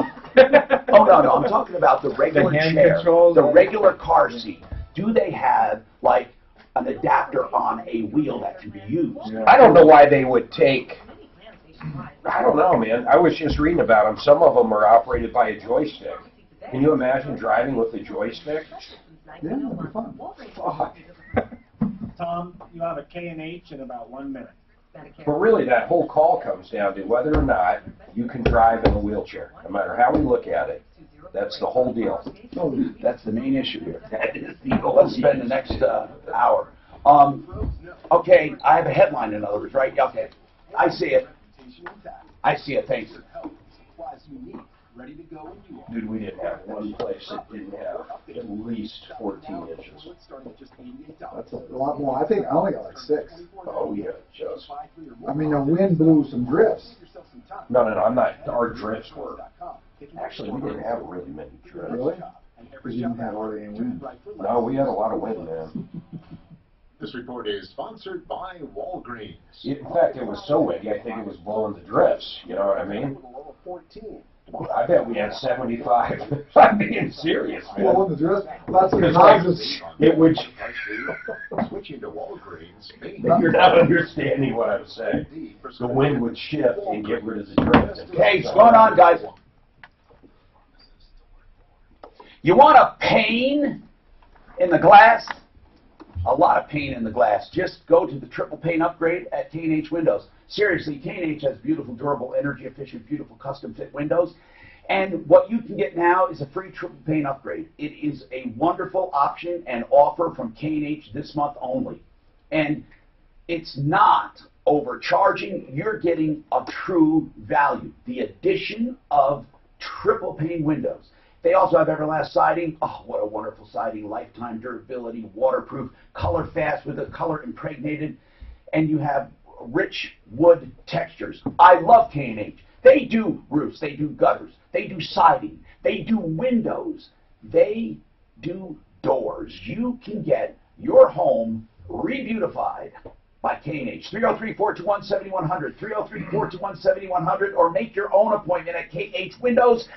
Oh, no. I'm talking about the regular chair, the regular car seat. Do they have, like, an adapter on a wheel that can be used? I don't know why they would take. I don't know, man. I was just reading about them. Some of them are operated by a joystick. Can you imagine driving with a joystick? Yeah, that'd be fun. Fuck. Tom, you have a K&H in about 1 minute. But really, that whole call comes down to whether or not you can drive in a wheelchair. No matter how we look at it, that's the whole deal. Oh, that's the main issue here. That is the Let's spend the next hour. Okay, I have a headline, in other words, right? Okay, I see it. Thank you. Dude, we didn't have one place that didn't have at least 14 inches. That's a lot more. I only got like 6. Oh, yeah, just. I mean, the wind blew some drifts. No, I'm not. Our drifts were. Actually, we didn't have really many drifts. Really? Because you didn't have hardly any wind. No, we had a lot of wind, man. This report is sponsored by Walgreens. In fact, it was so windy, I think it was blowing the drifts. You know what I mean? I bet we had 75. I'm being serious, man. Well, the drift, that's what causes. It would. Switching to Walgreens. You're not understanding what I'm saying. The wind would shift and get rid of the drift. Okay, what's going on, guys? You want a pane in the glass? A lot of paint in the glass. Just go to the triple pane upgrade at K&H Windows. Seriously, K&H has beautiful, durable, energy-efficient, beautiful custom-fit windows. And what you can get now is a free triple pane upgrade. It is a wonderful option and offer from K&H this month only. And it's not overcharging. You're getting a true value. The addition of triple pane windows. They also have Everlast siding. Oh, what a wonderful siding. Lifetime durability, waterproof, color fast with a color impregnated. And you have rich wood textures. I love K&H. They do roofs. They do gutters. They do siding. They do windows. They do doors. You can get your home re-beautified by K&H. 303-421-7100. 303-421-7100. Or make your own appointment at khwindows.com.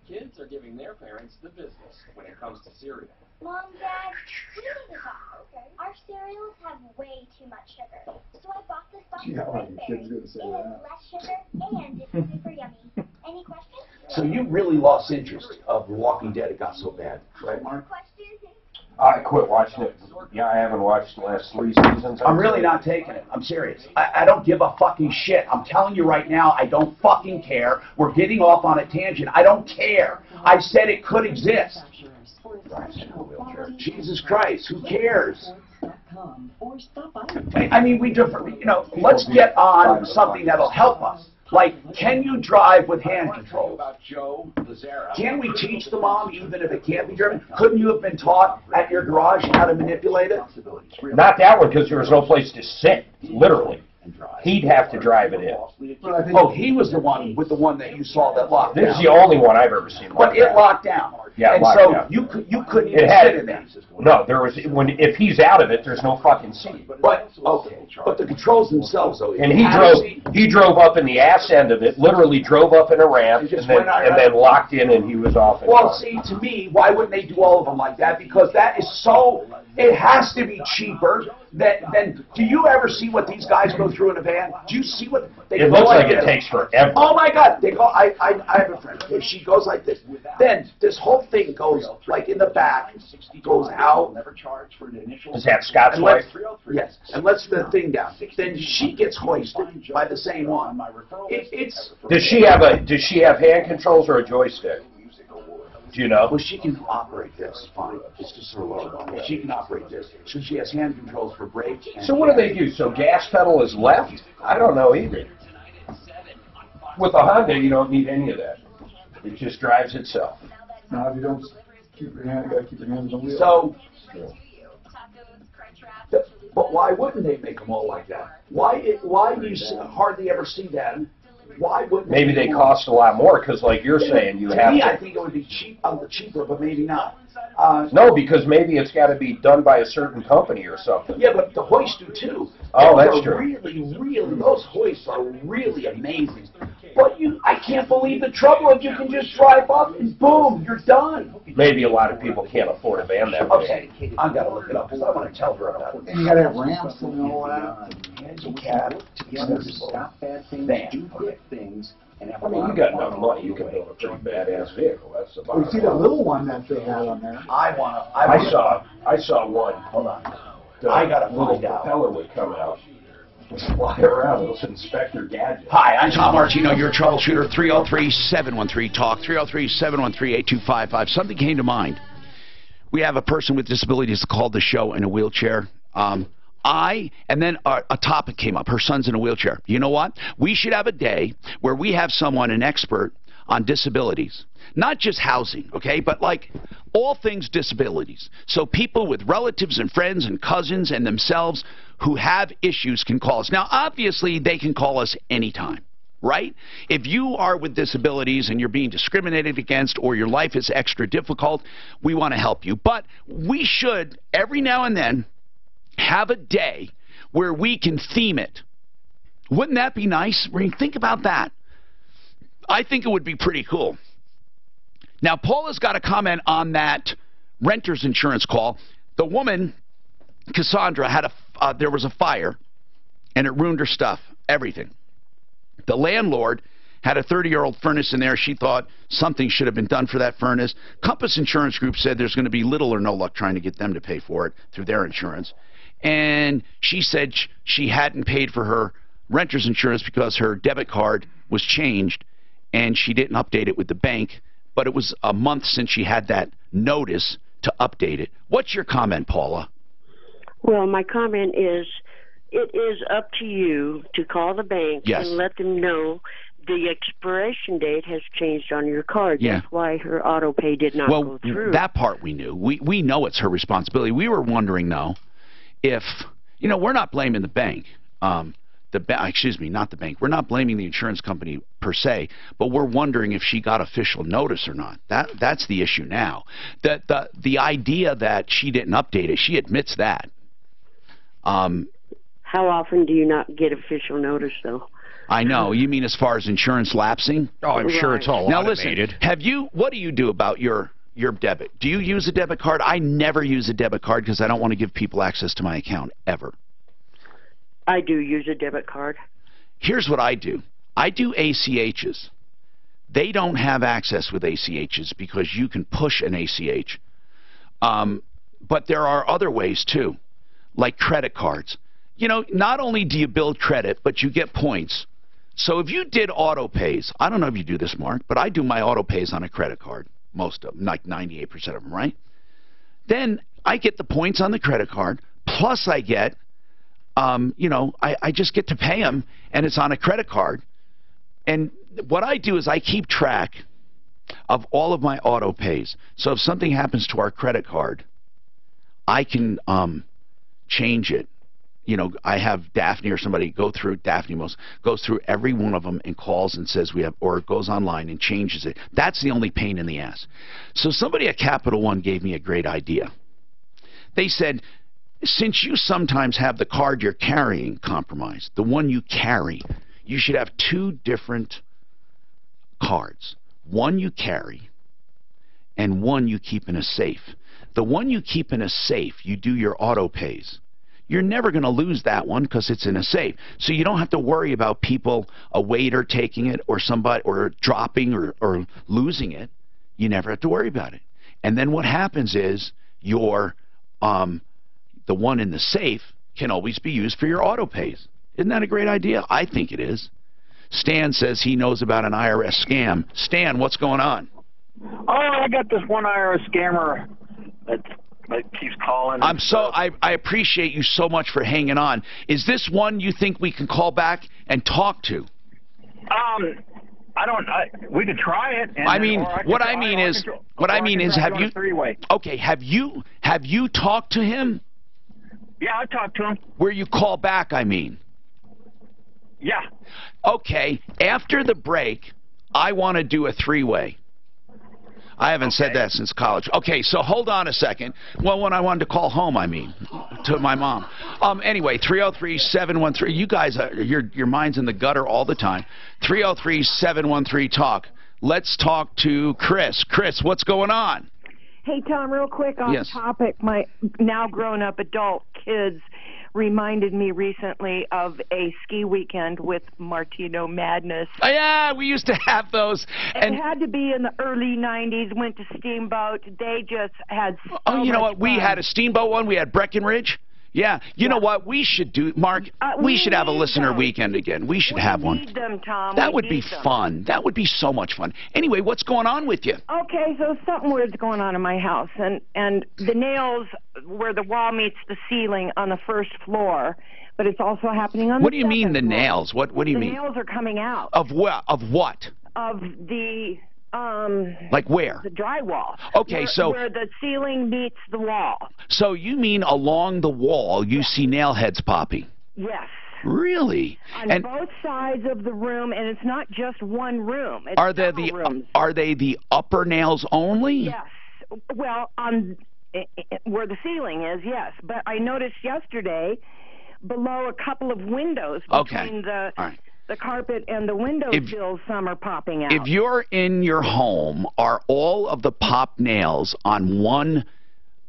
Kids are giving their parents the business when it comes to cereal. Mom, Dad, we need to talk. Okay. Our cereals have way too much sugar. So I bought this box of Berry. It has less sugar and it's super yummy. Any questions? So you really lost interest of Walking Dead. It got so bad, right, Mark? I quit watching it. Yeah, I haven't watched the last 3 seasons. I'm really not taking it. I'm serious. I don't give a fucking shit. I'm telling you right now, I don't fucking care. We're getting off on a tangent. I don't care. I said it could exist. Jesus Christ, who cares? I mean, let's get on something that'll help us. Like, can you drive with hand controls? Can we teach the mom, even if it can't be driven? Couldn't you have been taught at your garage how to manipulate it? Not that one, because there was no place to sit, literally. He'd have to drive it in. Oh, he was the one with the one that you saw that locked down. This is the only one I've ever seen. But it locked down. Yeah, and locked so down. you couldn't even sit in there. No, there was if he's out of it, there's no fucking seat. But okay, but the controls themselves, though. And he drove up in the ass end of it, literally drove up in a ramp, and then locked in, and he was off. Well, see, to me, why wouldn't they do all of them like that? Because that is so. It has to be cheaper. Then do you ever see what these guys go through in a van? Do you see what they go? It looks like it takes forever. Oh my God! They go. I have a friend. Okay, she goes like this. Then this whole thing goes like in the back, goes out. Does that Scott's wife? Yes, and lets the thing down. Then she gets hoisted by the same one. Does she have hand controls or a joystick? Do you know? Well, she can operate this fine. It's just her logo. She can operate this. So she has hand controls for brakes. So what do they do? So gas pedal is left? I don't know either. With a Honda, you don't need any of that. It just drives itself. Now, if you don't keep your hand, you got to keep your hands on the wheel. So, but why wouldn't they make them all like that? Why do you hardly ever see that? Why wouldn't maybe they cost a lot more because, like you're saying, you have to. I think it would be cheaper, but maybe not. No, because maybe it's got to be done by a certain company or something. Yeah, but the hoists do too. Oh, that's true. Really, those hoists are really amazing. But I can't believe the trouble if you can just drive up and boom, you're done. Maybe a lot of people can't afford a van that way. Okay, I've got to look it up because I want to tell her about it. And you got to have ramps and all that. Handicap, van. I mean, you got enough money, you can build a pretty badass vehicle. That's the bottom line. You see the little one that they had on there? I saw one. Hold on. I got a little propeller would come out. Fly around, those Inspector Gadgets. Hi, I'm Tom Martino, your troubleshooter. 303-713-TALK, 303-713-8255. Something came to mind. We have a person with disabilities called the show in a wheelchair. And then a topic came up. Her son's in a wheelchair. You know what? We should have a day where we have someone, an expert on disabilities. Not just housing, okay, but like all things disabilities. So people with relatives and friends and cousins and themselves who have issues can call us. Now, obviously, they can call us anytime, right? If you are with disabilities and you're being discriminated against or your life is extra difficult, we want to help you. But we should, every now and then, have a day where we can theme it. Wouldn't that be nice? I mean, think about that. I think it would be pretty cool. Now, Paula's got a comment on that renter's insurance call. The woman, Cassandra, had there was a fire, and it ruined her stuff, everything. The landlord had a 30-year-old furnace in there. She thought something should have been done for that furnace. Compass Insurance Group said there's going to be little or no luck trying to get them to pay for it through their insurance. And she said she hadn't paid for her renter's insurance because her debit card was changed, and she didn't update it with the bank. But it was a month since she had that notice to update it. What's your comment, Paula? Well, my comment is it is up to you to call the bank and let them know the expiration date has changed on your card. Yeah. That's why her auto pay did not go through. That part we knew. We know it's her responsibility. We were wondering, though, if, you know, we're not blaming the bank. Excuse me, not the bank. We're not blaming the insurance company per se, but we're wondering if she got official notice or not. That's the issue now. The idea that she didn't update it, she admits that. How often do you not get official notice, though? I know. You mean as far as insurance lapsing? Oh, I'm sure it's all automated. Now listen, what do you do about your debit? Do you use a debit card? I never use a debit card because I don't want to give people access to my account, ever. I do use a debit card. Here's what I do. I do ACHs. They don't have access with ACHs because you can push an ACH. But there are other ways, too, like credit cards. You know, not only do you build credit, but you get points. So if you did auto pays, I don't know if you do this, Mark, but I do my auto pays on a credit card, most of them, like 98% of them, right? Then I get the points on the credit card, plus I get you know, I just get to pay them, and it's on a credit card. And what I do is I keep track of all of my auto pays. So if something happens to our credit card, I can change it. You know, I have Daphne or somebody go through, Daphne most goes through every one of them and calls and says we have, or goes online and changes it. That's the only pain in the ass. So somebody at Capital One gave me a great idea. They said, since you sometimes have the card you're carrying compromised, the one you carry, you should have two different cards. One you carry and one you keep in a safe. The one you keep in a safe, you do your auto pays. You're never going to lose that one because it's in a safe. So you don't have to worry about people, a waiter taking it or somebody, or dropping or losing it. You never have to worry about it. And then what happens is your the one in the safe can always be used for your auto pays. Isn't that a great idea? I think it is. Stan says he knows about an IRS scam. Stan, what's going on? Oh, I got this one IRS scammer that keeps calling. I appreciate you so much for hanging on. Is this one you think we can call back and talk to? We could try it. And have you? Okay, have you talked to him? Yeah, I talked to him. Where you call back, I mean. Yeah. Okay, after the break, I want to do a three-way. I haven't said that since college. Okay, so hold on a second. Well, when I wanted to call home, I mean, to my mom. Anyway, 303-713. You guys, your mind's in the gutter all the time. 303-713-TALK. Let's talk to Chris. Chris, what's going on? Hey, Tom, real quick on topic. My now grown-up adult kids reminded me recently of a ski weekend with Martino Madness. Oh, yeah, we used to have those. And it had to be in the early 90s, went to Steamboat. They just had so you know much what? We fun. had a Steamboat one. We had Breckenridge. Yeah, you know what we should do, Mark? We should have a listener weekend again. We should have one. We need them, Tom. That would be fun. That would be so much fun. Anyway, what's going on with you? Okay, so something weird's going on in my house, and the nails where the wall meets the ceiling on the first floor, but it's also happening on the What do you mean the nails? What do you mean? The nails are coming out. Of what? Of what? Of the like where? The drywall. Okay, where the ceiling meets the wall. So you mean along the wall you see nail heads popping? Yes. Really? On both sides of the room, and it's not just one room. It's are they the upper nails only? Yes. Well, on where the ceiling is, yes. But I noticed yesterday below a couple of windows between the carpet and the window sills, some are popping out. If you're in your home, are all of the pop nails on one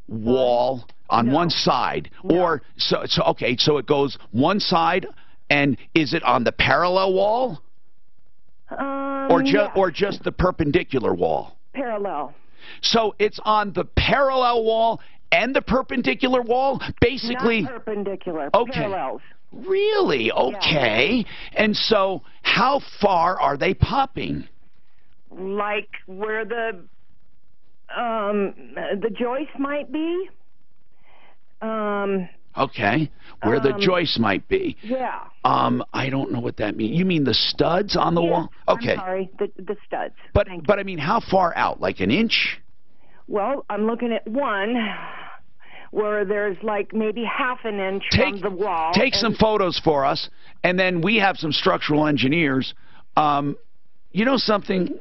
wall, on one side? No. Or, so it goes one side, and is it on the parallel wall? Or just the perpendicular wall? Parallel. So it's on the parallel wall and the perpendicular wall? Basically. Not perpendicular, parallels. Really? Okay. Yeah. And so how far are they popping? Like where the joist might be. Okay. Where the joist might be. Yeah. I don't know what that means. You mean the studs on the wall? Okay. I'm sorry, the studs. But I mean, how far out? Like an inch? Well, I'm looking at one where there's like maybe half an inch from the wall. Take some photos for us, and then we have some structural engineers. You know something?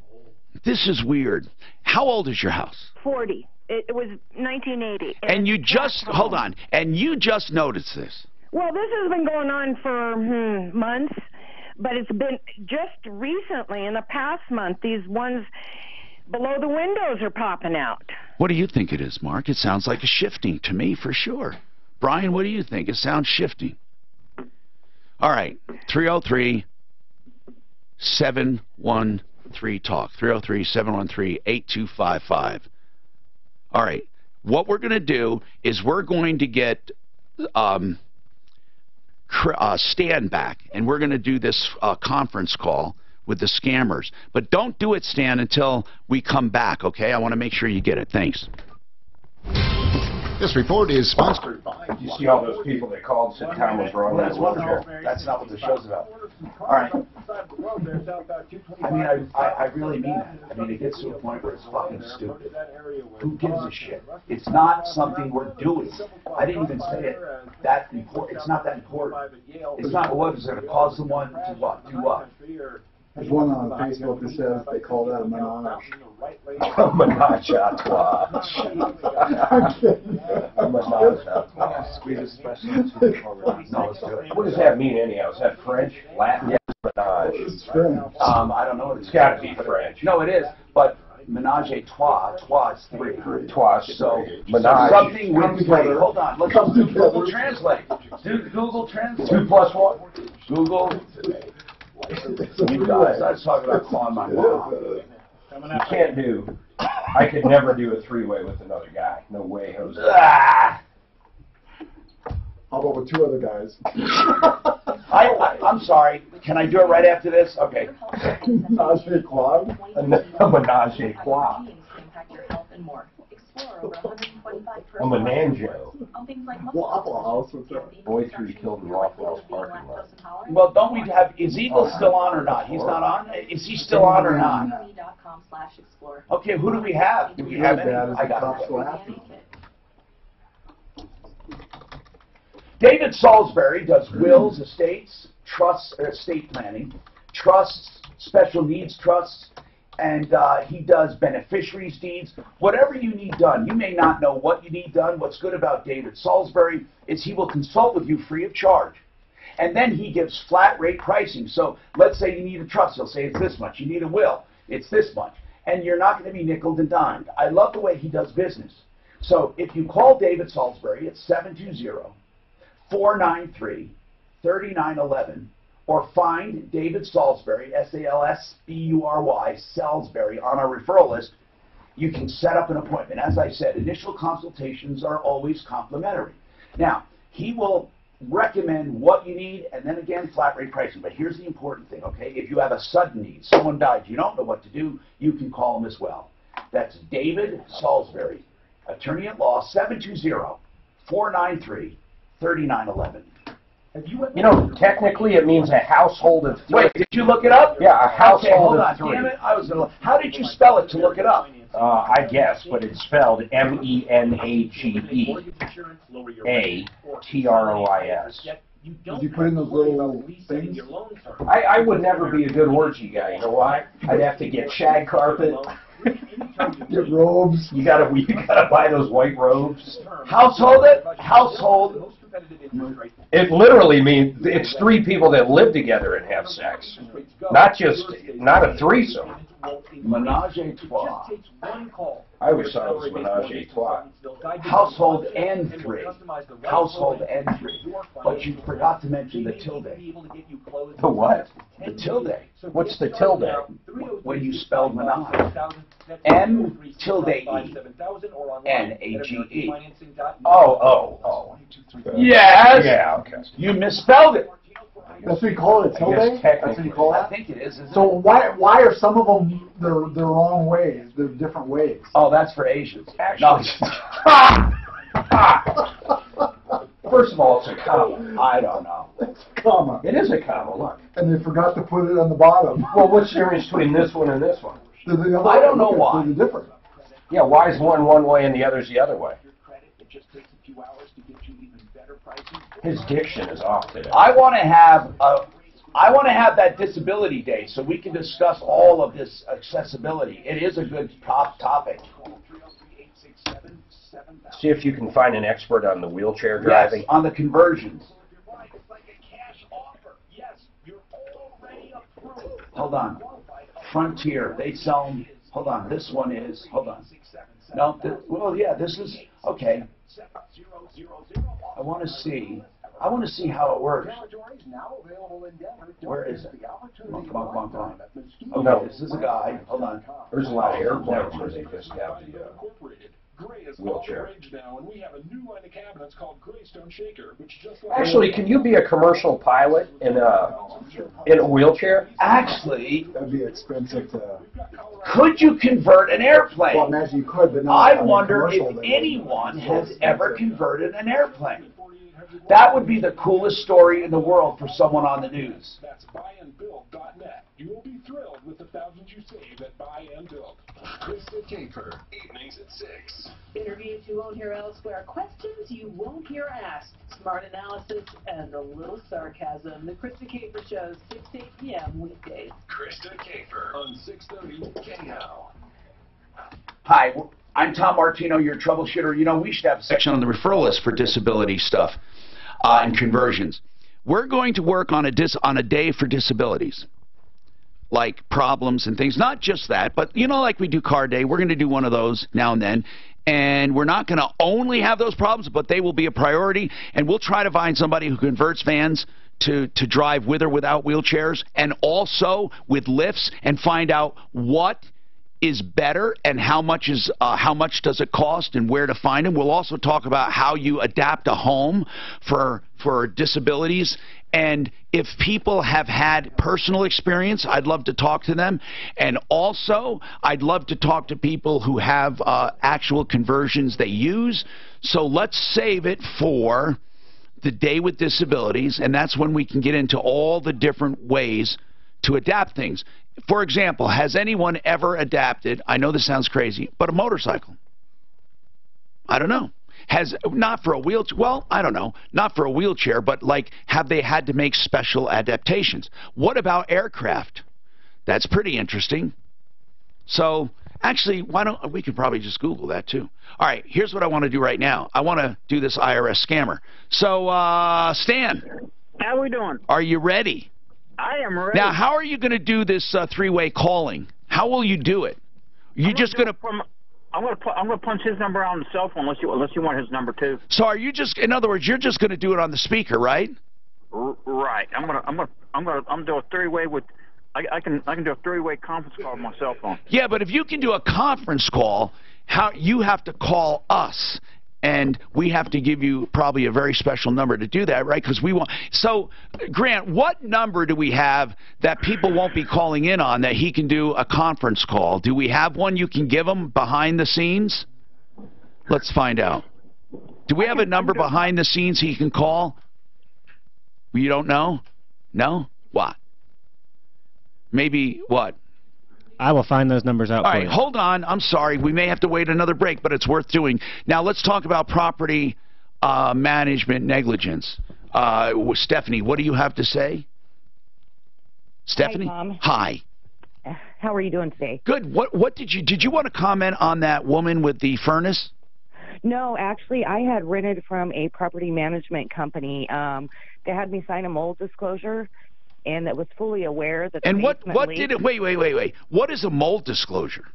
This is weird. How old is your house? 40. It was 1980. And you just, hold on, and you just noticed this. Well, this has been going on for months, but it's been just recently, in the past month, these ones below the windows are popping out. What do you think it is, Mark? It sounds like a shifting to me, for sure. Brian, what do you think? It sounds shifting. All right, 303-713-TALK, 303-713-8255. All right, what we're going to do is we're going to get Stan back, and we're going to do this conference call with the scammers. But don't do it, Stan, until we come back, okay? I want to make sure you get it. Thanks. This report is sponsored by... You see all those people that called and said Tom was wrong? That's wonderful. That's not what the show's about. All right. I mean, I really mean that. I mean, it gets to a point where it's fucking stupid. Who gives a shit? It's not something we're doing. I didn't even say it that important. It's not that important. It's not what is going to cause someone to what? Do what? There's one on Facebook that says they call that a menage. A menage a trois. A menage a trois. What does that mean anyhow? Is that French? Latin? Yes, menage. It's French. I don't know. It's got to be French. No, it is. But menage a trois. Trois is three. Trois. So menage. Something with three. Hold on. Let's do Google Translate. Do Google Translate. 2 plus 1. Google. You guys, I was talking about calling my mom. You can't do. I could never do a three-way with another guy. No way, Jose. How about with 2 other guys? I'm sorry. Can I do it right after this? Okay. Menage a trois? A menage a trois. A menango. Waffle House. Boy 3 killed in Waffle House parking lot. Well, don't we have... Is Eagle still on or not? He's not on? Is he still on or not? Okay, who do we have? Do we have any? I got it. David Salisbury does wills, estates, trusts, estate planning, trusts, special needs trusts, and he does beneficiaries deeds. Whatever you need done, you may not know what you need done. What's good about David Salisbury is he will consult with you free of charge. And then he gives flat rate pricing. So let's say you need a trust. He'll say it's this much. You need a will. It's this much. And you're not going to be nickeled and dimed. I love the way he does business. So if you call David Salisbury, it's 720-493-3911. Or find David Salisbury, S-A-L-S-B-U-R-Y, Salisbury, on our referral list. You can set up an appointment. As I said, initial consultations are always complimentary. Now, He will recommend what you need, and then again, flat rate pricing. But here's the important thing, okay? If you have a sudden need, someone died, you don't know what to do, you can call him as well. That's David Salisbury, attorney at law, 720-493-3911. You know, technically it means a household of 3. Wait, did you look it up? Yeah, a household of 3. Damn it, I was gonna. How did you spell it to look it up? I guess, but it's spelled MENAGEATROIS. Did you put in those little things? I would never be a good orgy guy. You know why? I'd have to get shag carpet. Get robes. You gotta buy those white robes. Household. It literally means it's 3 people that live together and have sex, not a threesome. Menage a trois. I always thought it was menage a trois. Household and 3. Household and 3. But you forgot to mention the tilde. The what? The tilde. What's the tilde? When you spell menage. M-tilde-E. N-A-G-E. Oh. Yes! Yeah, okay. You misspelled it. That's what you call it, tilde? That's what you call it? I think it is. So why are some of them the wrong ways? They're different ways. Oh, that's for Asians. Actually, first of all, it's a comma. I don't know. It's a comma. It is a comma, look. And they forgot to put it on the bottom. Well, what's the difference between this one and this one? I don't know why. They're different. Yeah, why is one way and the other's the other way? His diction is off today. I want to have that disability day so we can discuss all of this accessibility. It is a good topic. See if you can find an expert on the wheelchair driving. Yes, on the conversions. Hold on. Frontier, they sell them. Hold on, this one is. Hold on. No, well, yeah, this is okay. I want to see how it works. Where is it? Come on. Okay, no. This is a guy. Hold on. There's a lot of airplanes where they just have the wheelchair. Actually, can you be a commercial pilot in a wheelchair? Actually, that'd be expensive to. Could you convert an airplane? Well, imagine you could, but not. I wonder if anyone has ever converted an airplane. That would be the coolest story in the world for someone on the news. That's buyandbuild.net. You will be thrilled with the thousands you save at Buy and Build. Krista Kafer, evenings at 6. Interviews you won't hear elsewhere. Questions you won't hear asked. Smart analysis and a little sarcasm. The Krista Kafer Show, 6 to 8 p.m. weekdays. Krista Kafer on 630 KHOW. Hi, I'm Tom Martino, your troubleshooter. You know, we should have a section on the referral list for disability stuff and conversions. We're going to work on a day for disabilities, like problems and things. Not just that, but, you know, like we do Car Day, we're going to do one of those now and then. And we're not going to only have those problems, but they will be a priority. And we'll try to find somebody who converts vans to drive with or without wheelchairs, and also with lifts, and find out what is better and how much does it cost and where to find them. We'll also talk about how you adapt a home for disabilities, and if people have had personal experience, I'd love to talk to them. And also, I'd love to talk to people who have actual conversions they use. So let's save it for the Day with Disabilities, and that's when we can get into all the different ways to adapt things. For example, has anyone ever adapted, I know this sounds crazy, but a motorcycle? I don't know. Not for a wheelchair, well, I don't know, not for a wheelchair, but like, have they had to make special adaptations? What about aircraft? That's pretty interesting. So, actually, we could probably just Google that too. All right, here's what I want to do right now. I want to do this IRS scammer. So, Stan. How we doing? Are you ready? I am ready. Now, how are you going to do this three-way calling? How will you do it? I'm going to punch his number on the cell phone unless you want his number too. So are you just, in other words, you're just going to do it on the speaker, right? Right. I'm gonna do a three-way with. I can do a three-way conference call with my cell phone. Yeah, but if you can do a conference call, you have to call us. and we have to give you probably a very special number to do that, right? Because we want. So, Grant, what number do we have that people won't be calling in on that he can do a conference call? Do we have one you can give him behind the scenes? Let's find out. Do we have a number behind the scenes he can call? You don't know? No? What? Maybe what? I will find those numbers out for you. All right, hold on. I'm sorry. We may have to wait another break, but it's worth doing. Now, let's talk about property management negligence. Stephanie, what do you have to say? Stephanie? Hi, Tom. Hi. How are you doing today? Good. What did you want to comment on that woman with the furnace? No, actually, I had rented from a property management company. They had me sign a mold disclosure, and that was fully aware that. And what did it? Wait. What is a mold disclosure?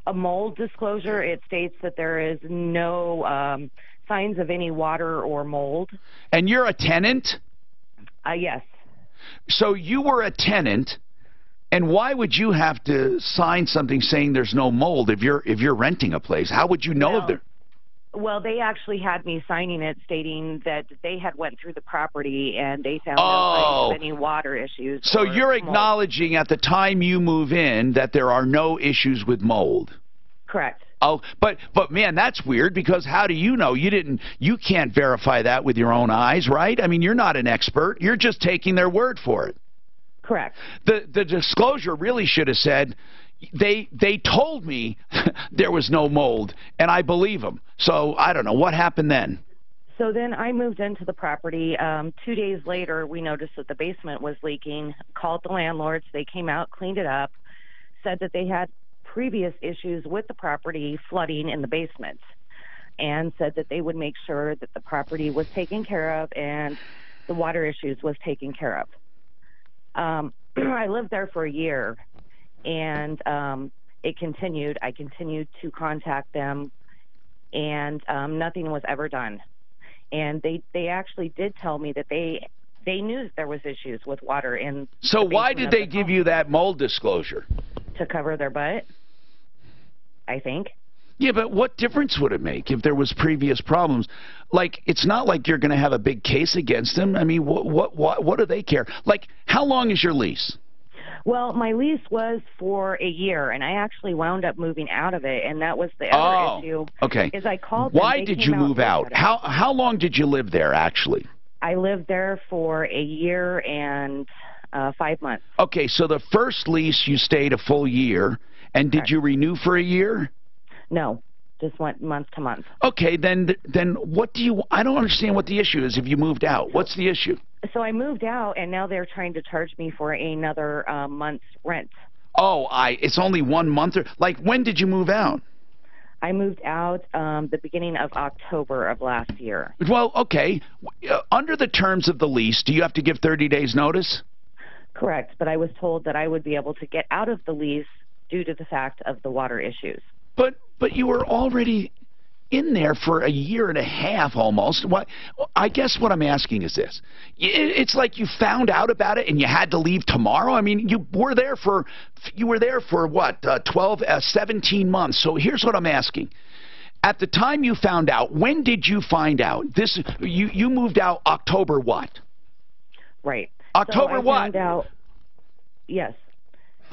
A mold disclosure. It states that there is no signs of any water or mold. And you're a tenant? Yes. So you were a tenant, and why would you have to sign something saying there's no mold if you're renting a place? How would you know if there? Well, they actually had me signing it, stating that they had went through the property and they found no signs of any water issues. So you're acknowledging at the time you move in that there are no issues with mold. Correct. Oh, but man, that's weird because how do you know? You can't verify that with your own eyes, right? I mean, you're not an expert. You're just taking their word for it. Correct. The disclosure really should have said, they told me there was no mold, and I believe them. So I don't know. What happened then? So then I moved into the property. 2 days later, we noticed that the basement was leaking, called the landlords. They came out, cleaned it up, said that they had previous issues with the property flooding in the basement, and said that they would make sure that the property was taken care of and the water issues was taken care of. I lived there for a year, and it continued. I continued to contact them, and nothing was ever done. And they actually did tell me that they knew there was issues with water in. So why did they give you that mold disclosure? To cover their butt, I think. Yeah, but what difference would it make if there was previous problems? Like, it's not like you're going to have a big case against them. I mean, what do they care? Like, how long is your lease? Well, my lease was for a year, and I actually wound up moving out of it, and that was the other issue. Okay. Is I called. Why did you move out? How long did you live there, actually? I lived there for a year and 5 months. Okay, so the first lease you stayed a full year, and did you renew for a year? No, just went month to month. Okay, then what do you? I don't understand what the issue is if you moved out. What's the issue? So I moved out, and now they're trying to charge me for another month's rent. Oh, it's only 1 month? Like, when did you move out? I moved out the beginning of October of last year. Well, okay. Under the terms of the lease, do you have to give 30 days notice? Correct, but I was told that I would be able to get out of the lease due to the fact of the water issues. But you were already in there for a year and a half almost. I guess what I'm asking is this. It's like you found out about it and you had to leave tomorrow. I mean, you were there for what, 17 months. So here's what I'm asking. At the time you found out, when did you find out? You moved out October what? Right. October so I what? Found out, yes.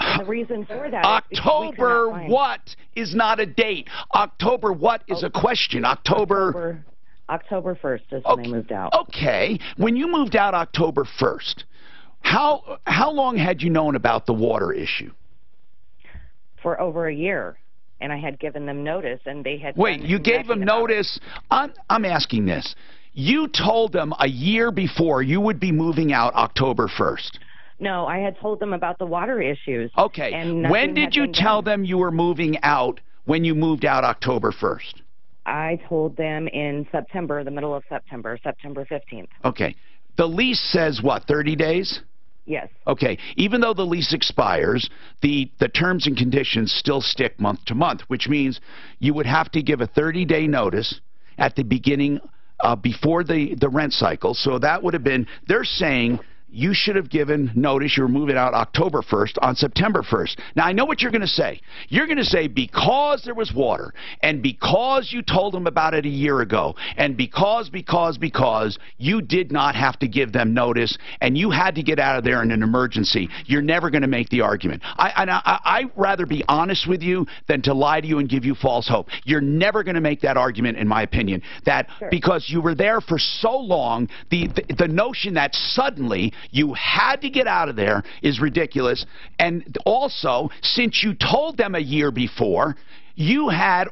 And the reason for that October what is not a date. October what is a question. October 1st is when I moved out. Okay. When you moved out October 1st, how long had you known about the water issue? For over a year. And I had given them notice, and they had... Wait, you gave them notice? I'm asking this. You told them a year before you would be moving out October 1st. No, I had told them about the water issues. Okay. And when did you tell them you were moving out when you moved out October 1st? I told them in September, the middle of September, September 15th. Okay. The lease says what, 30 days? Yes. Okay. Even though the lease expires, the terms and conditions still stick month to month, which means you would have to give a 30-day notice at the beginning before the rent cycle. So that would have been, they're saying you should have given notice you were moving out October 1st on September 1st. Now, I know what you're going to say. You're going to say because there was water and because you told them about it a year ago and because you did not have to give them notice and you had to get out of there in an emergency, you're never going to make the argument. I'd rather be honest with you than to lie to you and give you false hope. You're never going to make that argument, in my opinion, that because you were there for so long, the notion that suddenly you had to get out of there is ridiculous. And also, since you told them a year before, you had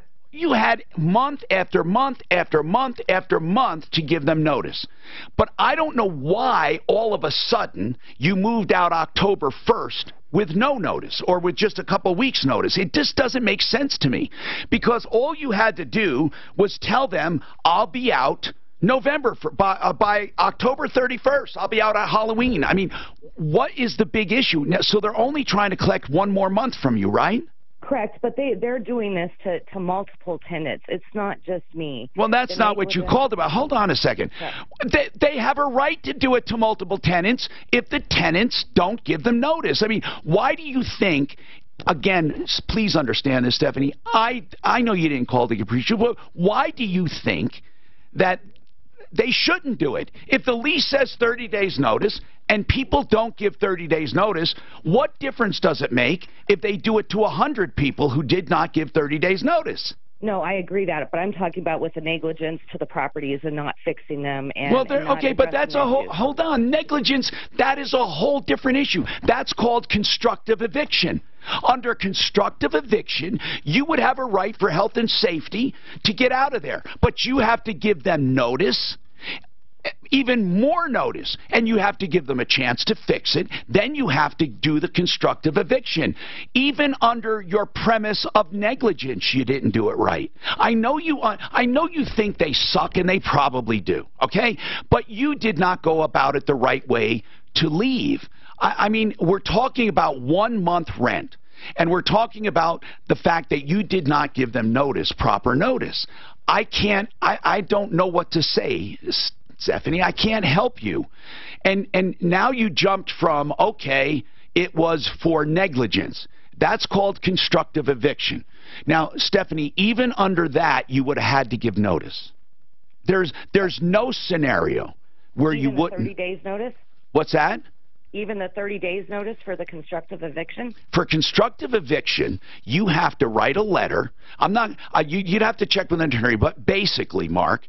month after month after month after month to give them notice. But I don't know why all of a sudden you moved out October 1st with no notice or with just a couple weeks notice. It just doesn't make sense to me, because all you had to do was tell them, I'll be out November by October 31st. I'll be out at Halloween. I mean, what is the big issue? So they're only trying to collect one more month from you, right? Correct, but they're doing this to multiple tenants. It's not just me. Well, that's not what you called about. Hold on a second. They have a right to do it to multiple tenants if the tenants don't give them notice. I mean, why do you think... Again, please understand this, Stephanie. I know you didn't call the appreciation, but why do you think that they shouldn't do it? If the lease says 30 days notice and people don't give 30 days notice, what difference does it make if they do it to 100 people who did not give 30 days notice? No, I agree that, but I'm talking about with the negligence to the properties and not fixing them. And, well, okay, but that's a whole, hold on, negligence, that is a whole different issue. That's called constructive eviction. Under constructive eviction, you would have a right for health and safety to get out of there, but you have to give them notice, even more notice, and you have to give them a chance to fix it. Then you have to do the constructive eviction. Even under your premise of negligence, you didn't do it right. I know you think they suck, and they probably do, okay? But you did not go about it the right way to leave. I mean, we're talking about 1 month rent, and we're talking about the fact that you did not give them notice, proper notice. I don't know what to say, Stephanie. I can't help you. And now you jumped from, okay, it was for negligence. That's called constructive eviction. Now, Stephanie, even under that, you would have had to give notice. There's no scenario where you wouldn't. 30 days notice? What's that? Even the 30 days notice for the constructive eviction? For constructive eviction, you have to write a letter. You'd have to check with an attorney, but basically, Mark,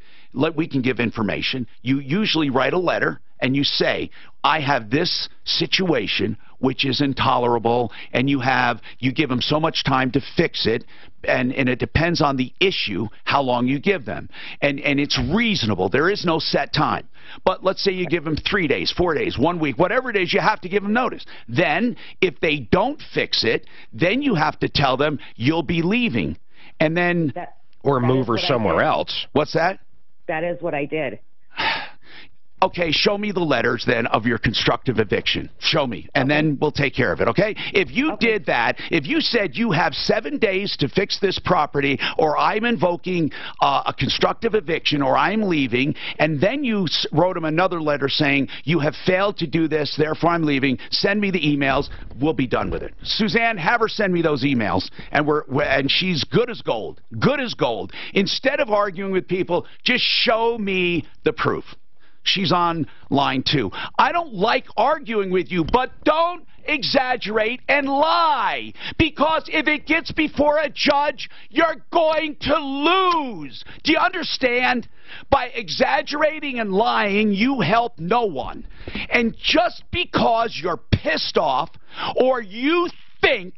we can give information. You usually write a letter and you say, I have this situation which is intolerable, and you give them so much time to fix it, and it depends on the issue how long you give them. And it's reasonable. There is no set time. But let's say you give them 3 days, 4 days, 1 week, whatever it is, you have to give them notice. Then, if they don't fix it, then you have to tell them you'll be leaving. And then... Or move her somewhere else. What's that? That is what I did. Okay, show me the letters then of your constructive eviction. Show me, and then we'll take care of it, okay? If you did that, if you said you have 7 days to fix this property, or I'm invoking a constructive eviction, or I'm leaving, and then you wrote them another letter saying you have failed to do this, therefore I'm leaving, send me the emails, we'll be done with it. Suzanne, have her send me those emails, and she's good as gold. Good as gold. Instead of arguing with people, just show me the proof. She's on line 2. I don't like arguing with you, but don't exaggerate and lie. Because if it gets before a judge, you're going to lose. Do you understand? By exaggerating and lying, you help no one. And just because you're pissed off or you think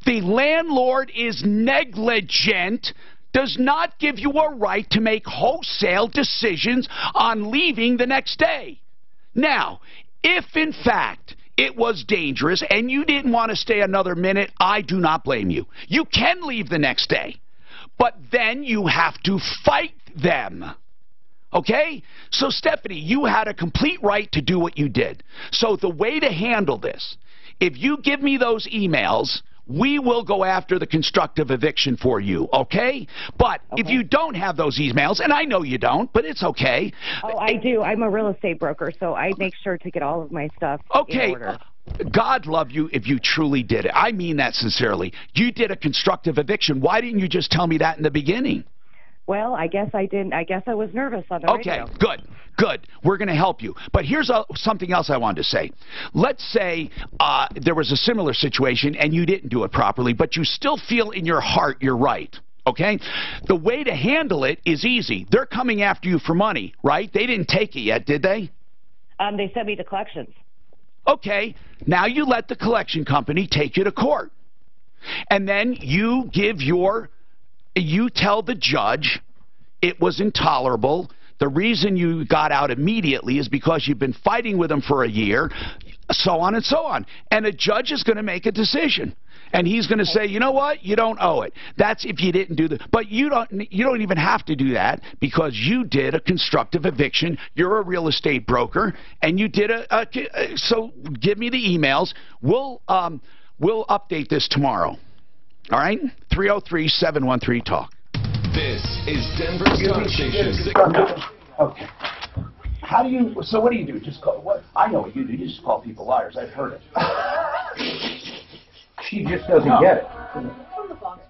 the landlord is negligent does not give you a right to make wholesale decisions on leaving the next day. Now, if in fact it was dangerous and you didn't want to stay another minute, I do not blame you. You can leave the next day, but then you have to fight them. Okay? So, Stephanie, you had a complete right to do what you did. So the way to handle this, if you give me those emails, we will go after the constructive eviction for you, okay? But if you don't have those emails, and I know you don't, but it's okay. Oh, I do. I'm a real estate broker, so I make sure to get all of my stuff in order. God love you if you truly did it. I mean that sincerely. You did a constructive eviction. Why didn't you just tell me that in the beginning? Well, I guess I didn't. I guess I was nervous on the radio. Okay, good. We're going to help you. But here's something else I wanted to say. Let's say there was a similar situation and you didn't do it properly, but you still feel in your heart you're right. Okay? The way to handle it is easy. They're coming after you for money, right? They didn't take it yet, did they? They sent me to collections. Okay, now you let the collection company take you to court. And then you tell the judge it was intolerable. The reason you got out immediately is because you've been fighting with them for a year, so on and so on. And a judge is going to make a decision. And he's going to say, you know what, you don't owe it. That's if you didn't do but you don't even have to do that because you did a constructive eviction. You're a real estate broker, and you did so give me the emails. We'll update this tomorrow. All right? 303-713-TALK. This is Denver's Talk Station. Okay. How do you? So what do you do? Just call what? I know what you do. You just call people liars. I've heard it. She just doesn't get it.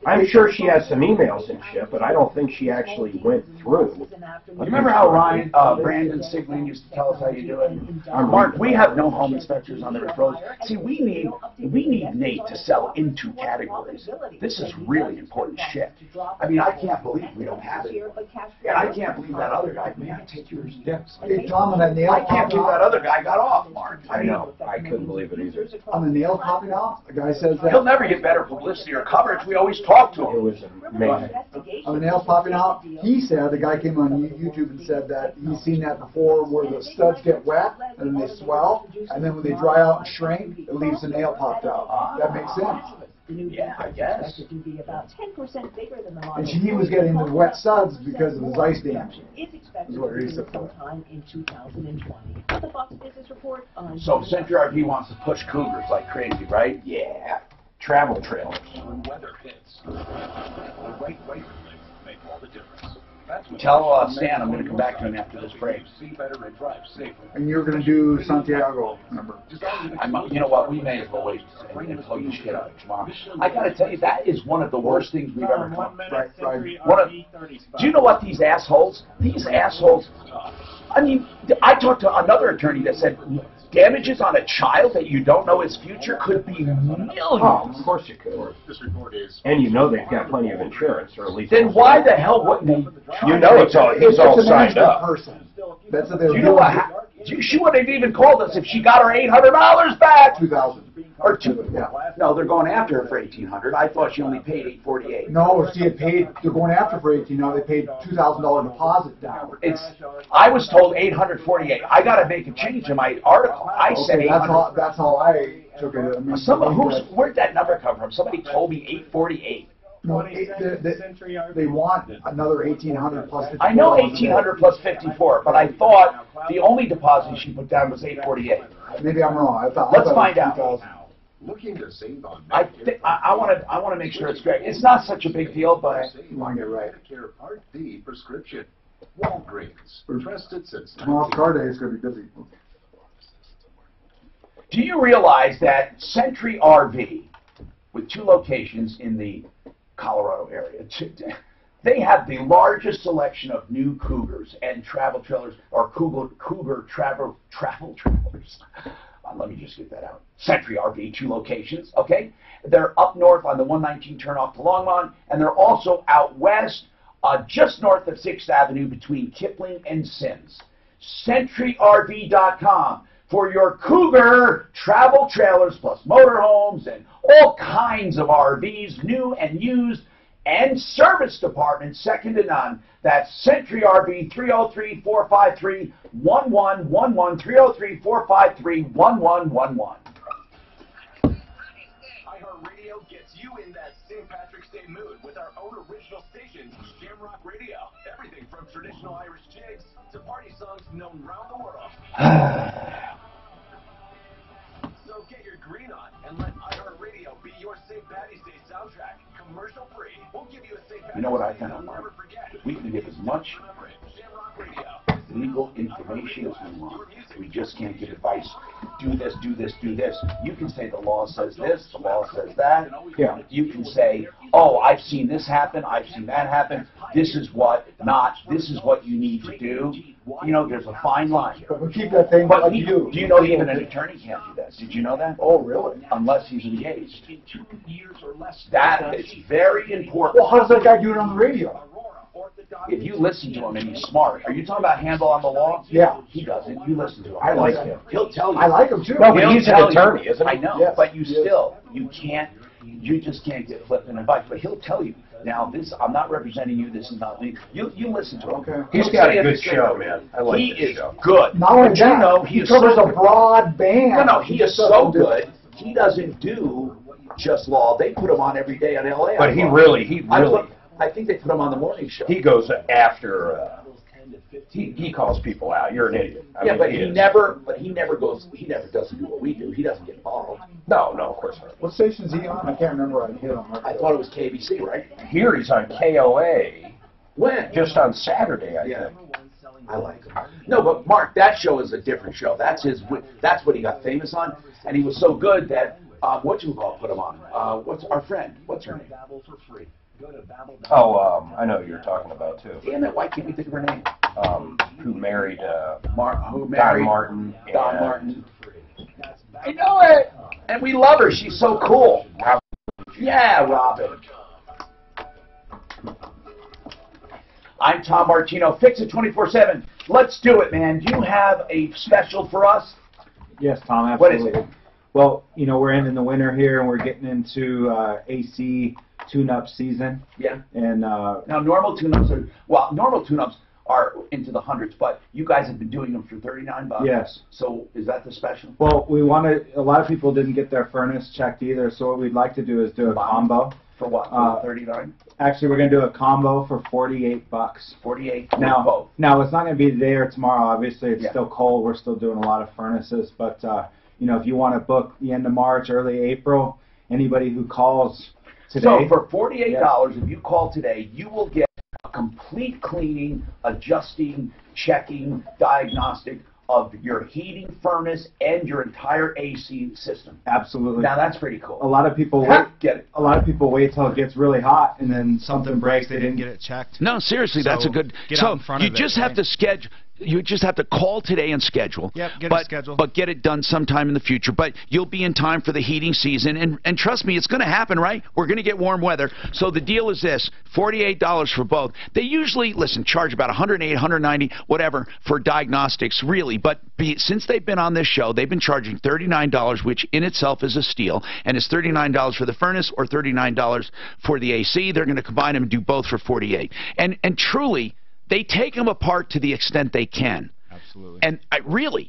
I'm sure she has some emails and shit, but I don't think she actually went through. You remember how Brandon Sigling used to tell us how you do it? Mark, we have no home inspectors on the roads. See, we need Nate to sell into categories. This is really important shit. I mean, I can't believe we don't have it. And I can't believe that other guy. May I take yours? Yes. Hey, Tom, on that nail I can't believe that other guy got off, Mark. I know. I couldn't believe it either. On the nail popping off, the guy says that. He'll never get better publicity or coverage. We always talk to him. It was amazing. On the nails popping out, he said, the guy came on YouTube and said that he's seen that before where the studs get wet and then they swell, and then when they dry out and shrink, it leaves the nail popped out. That makes sense. Yeah, I guess. And he was getting the wet suds because of his ice damage. Is what he said. So Century RV wants to push cougars like crazy, right? Yeah. Travel trailers. When weather hits, the right length make all the difference. Tell Stan I'm going to come back to him after this break. And you're going to do Santiago, remember? You know what? We may as well wait until you get out tomorrow. I got to tell you, that is one of the worst things we've ever come. Do you know what these assholes? These assholes. I mean, I talked to another attorney that said damages on a child that you don't know his future could be millions. Oh, of course you could. And you know they've got plenty of insurance, or at least. Then why the hell wouldn't they? You know he's all signed up. That's what they're doing. You know what? She wouldn't have even called us if she got her $800 back. $2,000. Or two. Yeah. No, they're going after her for $1,800. I thought she only paid $848. No, she had paid. They're going after for $1,800. Now they paid $2,000 deposit down. I was told $848. I got to make a change in my article. I said $800. That's how I took it. I mean, where'd that number come from? Somebody told me $848. No, they want another $1,800 plus 54. I know $1,800 plus 54, but I thought the only deposit she put down was $848. Maybe I'm wrong. Let's find out. Looking to save on I want to make sure it's great. It's not such a big deal, but you want to get right. Medicare Part D prescription. Walgreens, trusted since. Tomorrow's car day is going to be busy. Do you realize that Century RV, with 2 locations in the Colorado area, they have the largest selection of new cougars and travel trailers, or cougar travel trailers. Let me just get that out. Century RV, 2 locations, okay? They're up north on the 119 turnoff to Longmont, and they're also out west, just north of 6th Avenue between Kipling and Sims. CenturyRV.com for your cougar travel trailers plus motorhomes and all kinds of RVs, new and used, and service department second to none. That's Century RV, 303-453-1111, 303-453-1111. iHeartRadio gets you in that St. Patrick's Day mood with our own original station, Shamrock Radio. Everything from traditional Irish jigs to party songs known around the world. So get your green on and let iHeartRadio be your St. Patty's You know what I found, Mark? We can give as much legal information as we want. We just can't give advice. Do this, do this, do this. You can say the law says this, the law says that. Yeah. You can say, oh, I've seen this happen, I've seen that happen. This is what you need to do. You know, there's a fine line. But we keep that thing But like you. do you know even an attorney can't do that? Did you know that? Oh, really? Unless he's engaged. That is very important. Well, how does that guy do it on the radio? If you listen to him and he's smart, are you talking about handle on the law? Yeah. He doesn't. You listen to him. I like him. He'll tell you. I like him too. No, but he's an attorney, isn't he? I know, Yes. but you just can't get flippant advice. But he'll tell you. Now, I'm not representing you. This is not legal. You listen to him. Okay. He's got a good show, man. I like He this is show. good. Not only But that, you know, he covers a broad band. No, he is so good. He doesn't do just law. They put him on every day on LA. But he really. I think they put him on the morning show. He goes after. He calls people out. You're an idiot. I mean, but he he is. never doesn't do what we do. He doesn't get involved. No, of course not. What station's he on? I can't remember. I hit him. I thought it was KBC, right? Here he's on KOA. When? Just on Saturday, I think. I like him. No, but Mark, that show is a different show. That's what he got famous on, and he was so good that put him on. What's our friend? What's her name? Oh, I know who you're talking about too. Damn it! Why can't we think of her name? Who married Don Martin? Don Martin. I know it, and we love her. She's so cool. Yeah, Robin. I'm Tom Martino. Fix It 24/7. Let's do it, man. Do you have a special for us? Yes, Tom. Absolutely. What is it? Well, you know, we're in the winter here, and we're getting into AC tune-up season. Yeah. And now normal tune-ups are into the hundreds, but you guys have been doing them for $39. Yes. So is that the special? Well, a lot of people didn't get their furnace checked either, so what we'd like to do is do a combo. For what? For 39? Actually, we're going to do a combo for $48. 48 now, it's not going to be today or tomorrow. Obviously, it's still cold. We're still doing a lot of furnaces, but you know, if you want to book the end of March, early April, anybody who calls today. So for $48, if you call today, you will get a complete cleaning, adjusting, checking, diagnostic of your heating furnace and your entire AC system. Absolutely. Now that's pretty cool. A lot of people A lot of people wait till it gets really hot and then something breaks. They didn't get it checked. No, seriously, that's a good. Get out in front of it, just have to schedule. You just have to call today and schedule. Yep, get it scheduled. But get it done sometime in the future. But you'll be in time for the heating season. And trust me, it's going to happen, right? We're going to get warm weather. So the deal is this, $48 for both. They usually, charge about $180, $190, whatever, for diagnostics, really. But since they've been on this show, they've been charging $39, which in itself is a steal. And it's $39 for the furnace or $39 for the AC. They're going to combine them and do both for $48. And truly, they take them apart to the extent they can. Absolutely. And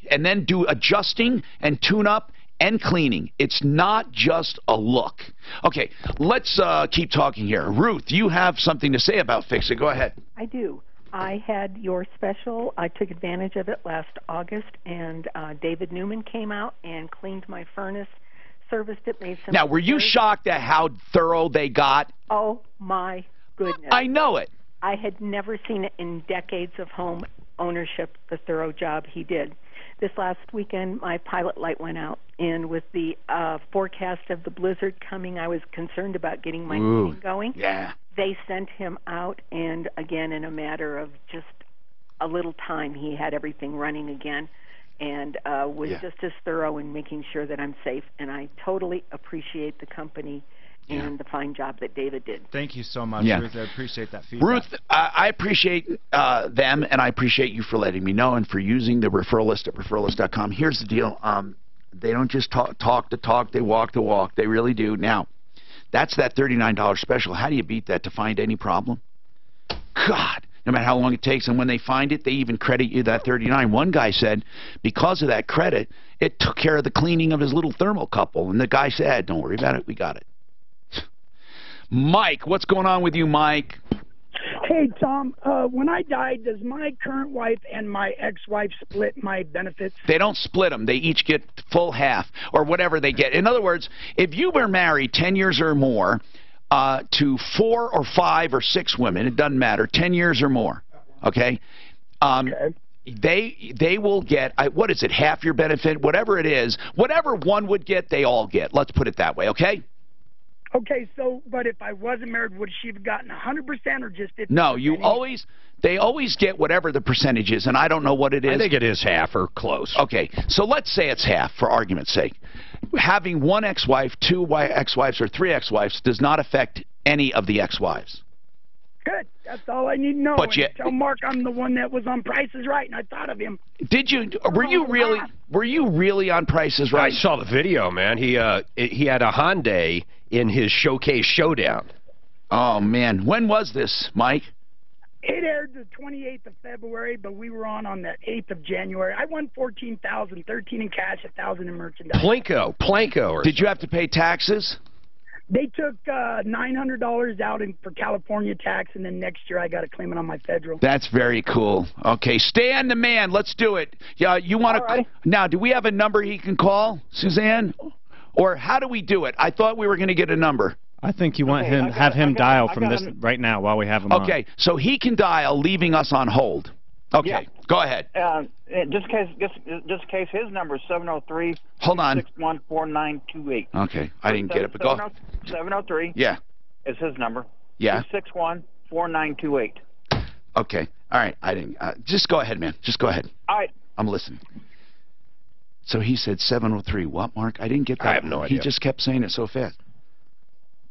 and then do adjusting and tune-up and cleaning. It's not just a look. Okay, let's keep talking here. Ruth, you have something to say about Fix It. Go ahead. I do. I had your special. I took advantage of it last August, and David Newman came out and cleaned my furnace, serviced it, made some... Now, were you shocked at how thorough they got? Oh, my goodness. I know it. I had never seen it in decades of home ownership, the thorough job he did. This last weekend, my pilot light went out, and with the forecast of the blizzard coming, I was concerned about getting my heating going. Yeah. They sent him out, and again, in a matter of just a little time, he had everything running again, and was just as thorough in making sure that I'm safe. And I totally appreciate the company and the fine job that David did. Thank you so much, Ruth. I appreciate that feedback. Ruth, I appreciate them, and I appreciate you for letting me know and for using the referral list at referralist.com. Here's the deal. They don't just talk the talk, they walk the walk. They really do. Now, that's that $39 special. How do you beat that to find any problem? God, no matter how long it takes, and when they find it, they even credit you that $39. One guy said because of that credit, it took care of the cleaning of his little thermocouple, and the guy said, don't worry about it, we got it. Mike, what's going on with you, Mike? Hey, Tom, when I die, does my current wife and my ex-wife split my benefits? They don't split them. They each get full half or whatever they get. In other words, if you were married 10 years or more, to 4 or 5 or 6 women, it doesn't matter, 10 years or more, okay? They will get, what is it, half your benefit, whatever it is, whatever one would get, they all get. Let's put it that way, okay? Okay, so, but if I wasn't married, would she have gotten 100% or just 50%? No, they always get whatever the percentage is, and I don't know what it is. I think it is half or close. Okay, so let's say it's half, for argument's sake. Having 1 ex-wife, 2 ex-wives, or 3 ex-wives does not affect any of the ex-wives. Good. That's all I need to know. But tell Mark I'm the one that was on Price is Right, and I thought of him. Did you? Were you really on Price is Right? I saw the video, man. He had a Hyundai in his Showcase Showdown. Oh man, when was this, Mike? It aired the 28th of February, but we were on the 8th of January. I won $14,000, $13 in cash, $1,000 in merchandise. Planko. Did you have to pay taxes? They took $900 out for California tax, and then next year I got to claim it on my federal. That's very cool. Okay, Stan the man. Let's do it. Yeah, you want to now? Do we have a number he can call, Suzanne, or how do we do it? I thought we were going to get a number. I think you want have him dial from this right now while we have him on. Okay, so he can dial, leaving us on hold. Okay, yeah. Go ahead. Just in case, his number is 703. Hold on. 6614928. Okay, I didn't get it, but go. 703. Yeah. Is his number. Yeah. 6614928. Okay. All right. I didn't. Just go ahead, man. Just go ahead. All right. I'm listening. So he said 703. What, Mark? I didn't get that. I have no idea. He just kept saying it so fast.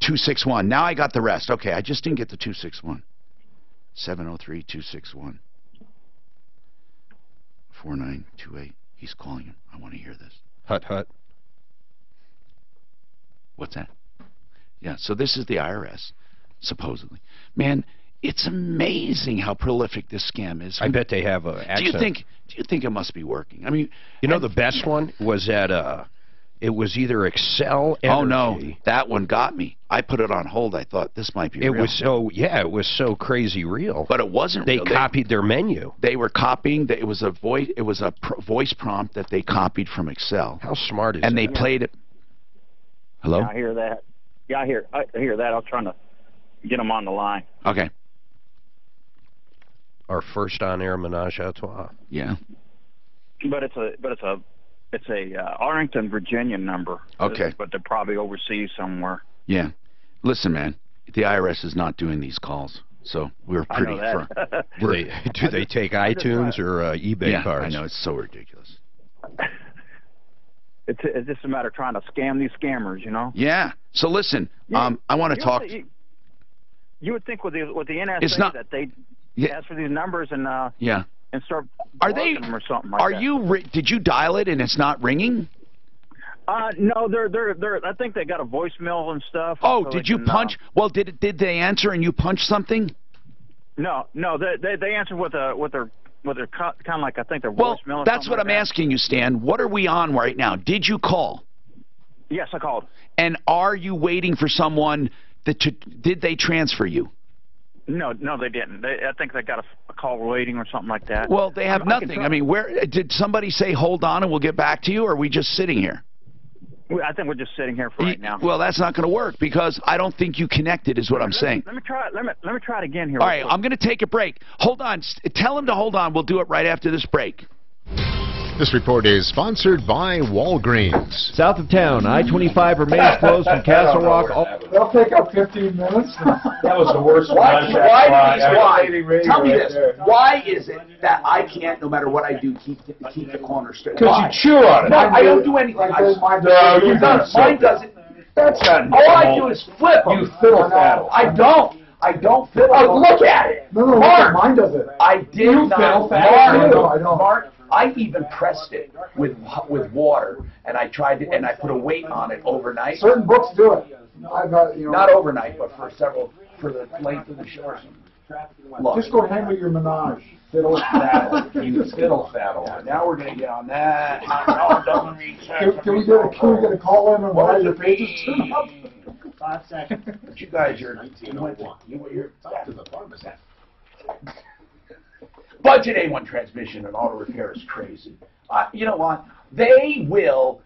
261. Now I got the rest. Okay, I just didn't get the 261. 703-261. 4928. He's calling him. I want to hear this. Hut. What's that? Yeah, so this is the IRS, supposedly. Man, it's amazing how prolific this scam is. I bet they have a accent. Do you think it must be working? I mean, you know, the best one was at it was either Excel Energy. Oh no, that one got me. I put it on hold. I thought this might be real. It was so crazy real. But it wasn't real. They copied their menu. They were copying. It was a voice prompt that they copied from Excel. How smart is that? And they played it. Hello? Yeah, I hear that. Yeah, I hear that. I was trying to get them on the line. Okay. Our first on-air menage a trois. Yeah. But it's a Arlington, Virginia number. Okay. But they're probably overseas somewhere. Yeah. Listen, man, the IRS is not doing these calls, so we're pretty firm. Do they take iTunes or eBay cards? I know, it's so ridiculous. It's just a matter of trying to scam these scammers, you know? Yeah. So listen, I want to talk. You would think with the NSA that they ask for these numbers and and start them or something like that. Did you dial it and it's not ringing? No, they're. I think they got a voicemail and stuff. Oh, so did you punch? Well, did they answer and you punch something? No, they answered with their kind of like, I think their voicemail. Well, that's what I'm asking you, Stan. What are we on right now? Did you call? Yes, I called. And are you waiting for someone did they transfer you? No, they didn't. I think they got a call waiting or something like that. Well, they have nothing. I mean, where did somebody say, hold on and we'll get back to you, or are we just sitting here? I think we're just sitting here for right now. Well, that's not going to work because I don't think you connected is what I'm saying. Let me try it again here. All right, I'm going to take a break. Hold on. Tell him to hold on. We'll do it right after this break. This report is sponsored by Walgreens. South of town, I-25 remains closed from Castle Rock. They'll take up 15 minutes. That was the worst. Why? Tell me this. Why is it that I can't, no matter what I do, keep the corner straight? Because you chew on it. No, I don't do anything. Mine doesn't. That's not. All I do is flip them. You fiddle faddle. I don't fiddle. Oh, look at it. No, Mark, mine does it. I did you not. Fiddle faddle. No, I don't. Mark, I even pressed it with water, and I tried to, and I put a weight on it overnight. Certain books do it. Not overnight, but for the length of the show. Just go handle your menage. Fiddle faddle. You fiddle faddle. Now we're gonna get on that. Can we get a call in and why your pages turn up? 5 seconds. But you guys are You're back to the pharmacy. Budget A1 transmission and auto repair is crazy. You know what? They will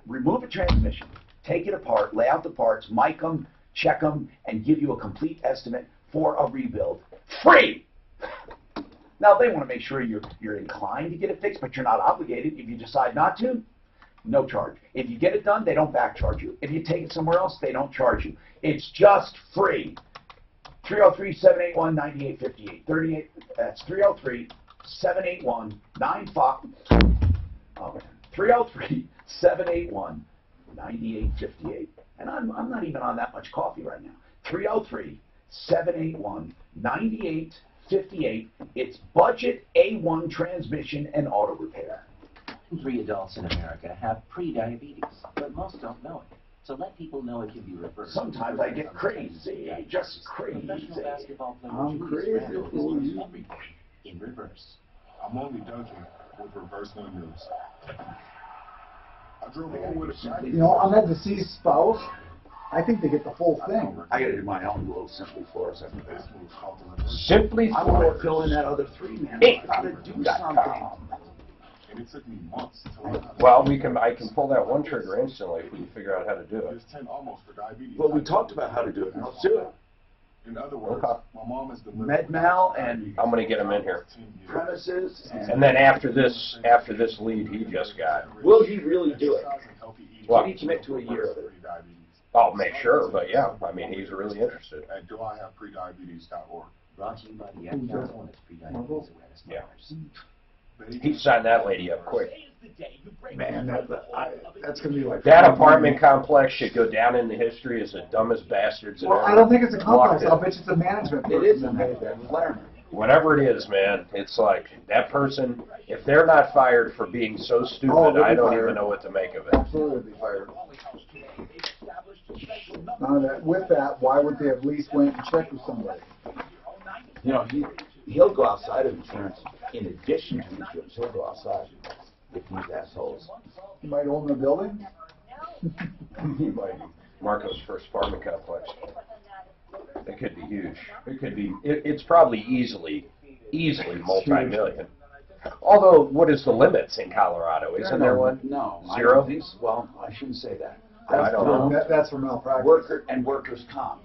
remove a transmission, take it apart, lay out the parts, mic them, check them, and give you a complete estimate for a rebuild. Free! Now, they want to make sure you're inclined to get it fixed, but you're not obligated. If you decide not to, no charge. If you get it done, they don't back charge you. If you take it somewhere else, they don't charge you. It's just free. 303-781-9858. That's 303-781-9858. And I'm not even on that much coffee right now. 303-781-9858. It's budget A1 transmission and auto repair. 3 adults in America have pre-diabetes, but most don't know it. So let people know it can be reversed. Sometimes I get crazy, just crazy. Professional basketball players I'm crazy for you. In reverse. I'm only dunking with reverse windows. I drove home with a You know, on that deceased spouse, I think they get the full thing. I gotta do my own little Simply Floors after this. Simply I want to fill in that other 3, man. I gotta do something. And it took me months to learn how to Well, I can pull that one trigger instantly if we can figure out how to do it. There's 10 almost for diabetes. Well, we talked about how to do it. Let's do it. In other words, my mom is the MedMal and I'm going to get him in here. Premises. And then after this lead he just got. Will he really do it? What? Did he commit to a year of it? I'll make sure, but yeah, I mean, he's really interested. At doihavepprediabetes.org. Brought to you by the F-Council and its pre-diabetes awareness partners. He signed that lady up quick. Man, that's going to be like... That apartment complex should go down in the history as the dumbest bastards. Well, I don't think it's a complex. I'll bet you it's a management person. It is a management. Whatever it is, man, it's like that person, if they're not fired for being so stupid, I don't even know what to make of it. Absolutely fired. With that, why would they have at least went and checked with somebody? You know, he'll go outside of insurance. In addition to insurance, he'll go outside with these assholes. He might own the building? He might. Marco's first apartment complex. It could be huge. It could be. It's probably easily multi-million. Although, what is the limits in Colorado? Isn't there one? No. 0? Well, I shouldn't say that. I don't know. That's for malpractice. Workers' comp.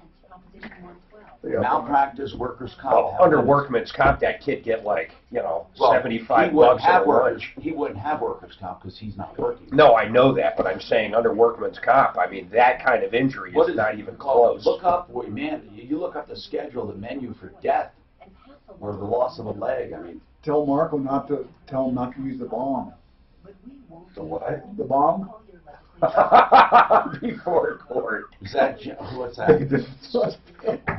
Malpractice, workers' comp. Well, under workman's comp, that kid get like, $75 at a lunch. He wouldn't have workers' comp because he's not working. No, I know that, but I'm saying under workman's comp, I mean, that kind of injury is not even close. Look up, you look up the schedule, the menu for death, or the loss of a leg. I mean, tell Marco not to use the bomb. The what? The bomb. Before court. Is that what's that?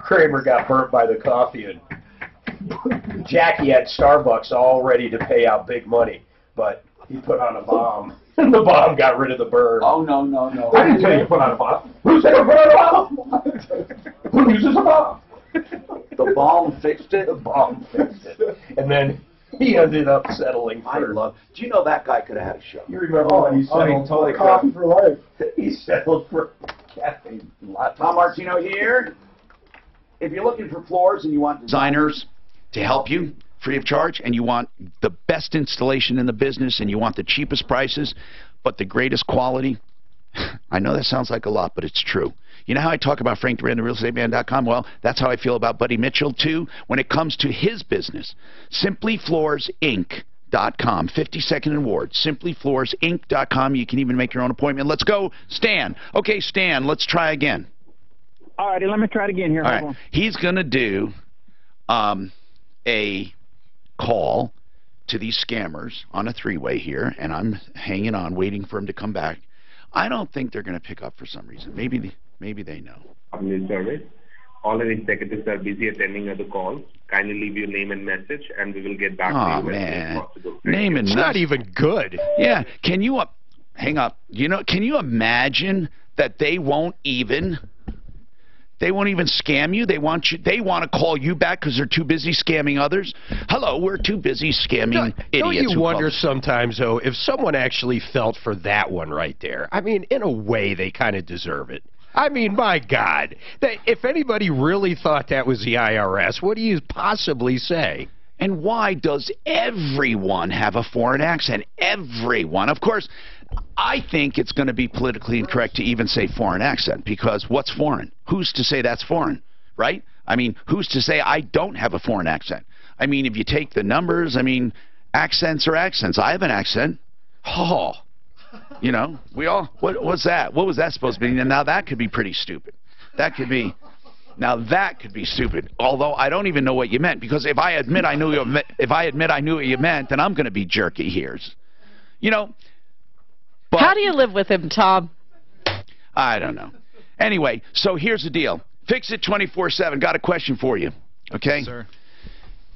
Kramer got burnt by the coffee, and Jackie had Starbucks all ready to pay out big money, but he put on a bomb, and the bomb got rid of the burn. Oh, no. I didn't tell you to put on a bomb. Who said to put on a bomb? Who uses a bomb? The bomb fixed it? The bomb fixed it. And then he ended up settling for... Do you know that guy could have had a show? You remember he settled for coffee for life. He settled for caffeine. Tom Martino here. If you're looking for floors and you want designers to help you free of charge, and you want the best installation in the business, and you want the cheapest prices, but the greatest quality, I know that sounds like a lot, but it's true. You know how I talk about Frank Duran, RealEstateMan.com? Well, that's how I feel about Buddy Mitchell, too, when it comes to his business. SimplyFloorsInc.com, 52nd Award, SimplyFloorsInc.com. You can even make your own appointment. Let's go, Stan. Okay, Stan, let's try again. All righty, let me try it again here. All right. He's going to do a call to these scammers on a three-way here, and I'm hanging on, waiting for him to come back. I don't think they're going to pick up for some reason. Maybe they know. Service. All our executives are busy attending other calls. Kindly leave your name and message, and we will get back to you as soon as possible. Name and not even good. Yeah. Can you hang up? Can you imagine that they won't even scam you? They want to call you back because they're too busy scamming others. Hello, we're too busy scamming idiots. Don't you wonder sometimes, though, if someone actually felt for that one right there? I mean, in a way, they kind of deserve it. I mean, my God. If anybody really thought that was the IRS, what do you possibly say? And why does everyone have a foreign accent? Everyone. Of course, I think it's going to be politically incorrect to even say foreign accent, because what's foreign? Who's to say that's foreign, right? I mean, who's to say I don't have a foreign accent? I mean, if you take the numbers, I mean, accents are accents. I have an accent. Oh, you know, we all, what was that? What was that supposed to be? And now that could be pretty stupid. That could be, now that could be stupid. Although I don't even know what you meant, because if I admit I knew what you meant, then I'm going to be jerky here. You know. But how do you live with him, Tom? I don't know. Anyway, so here's the deal. Fix It 24/7. Got a question for you. Okay? Yes, sir.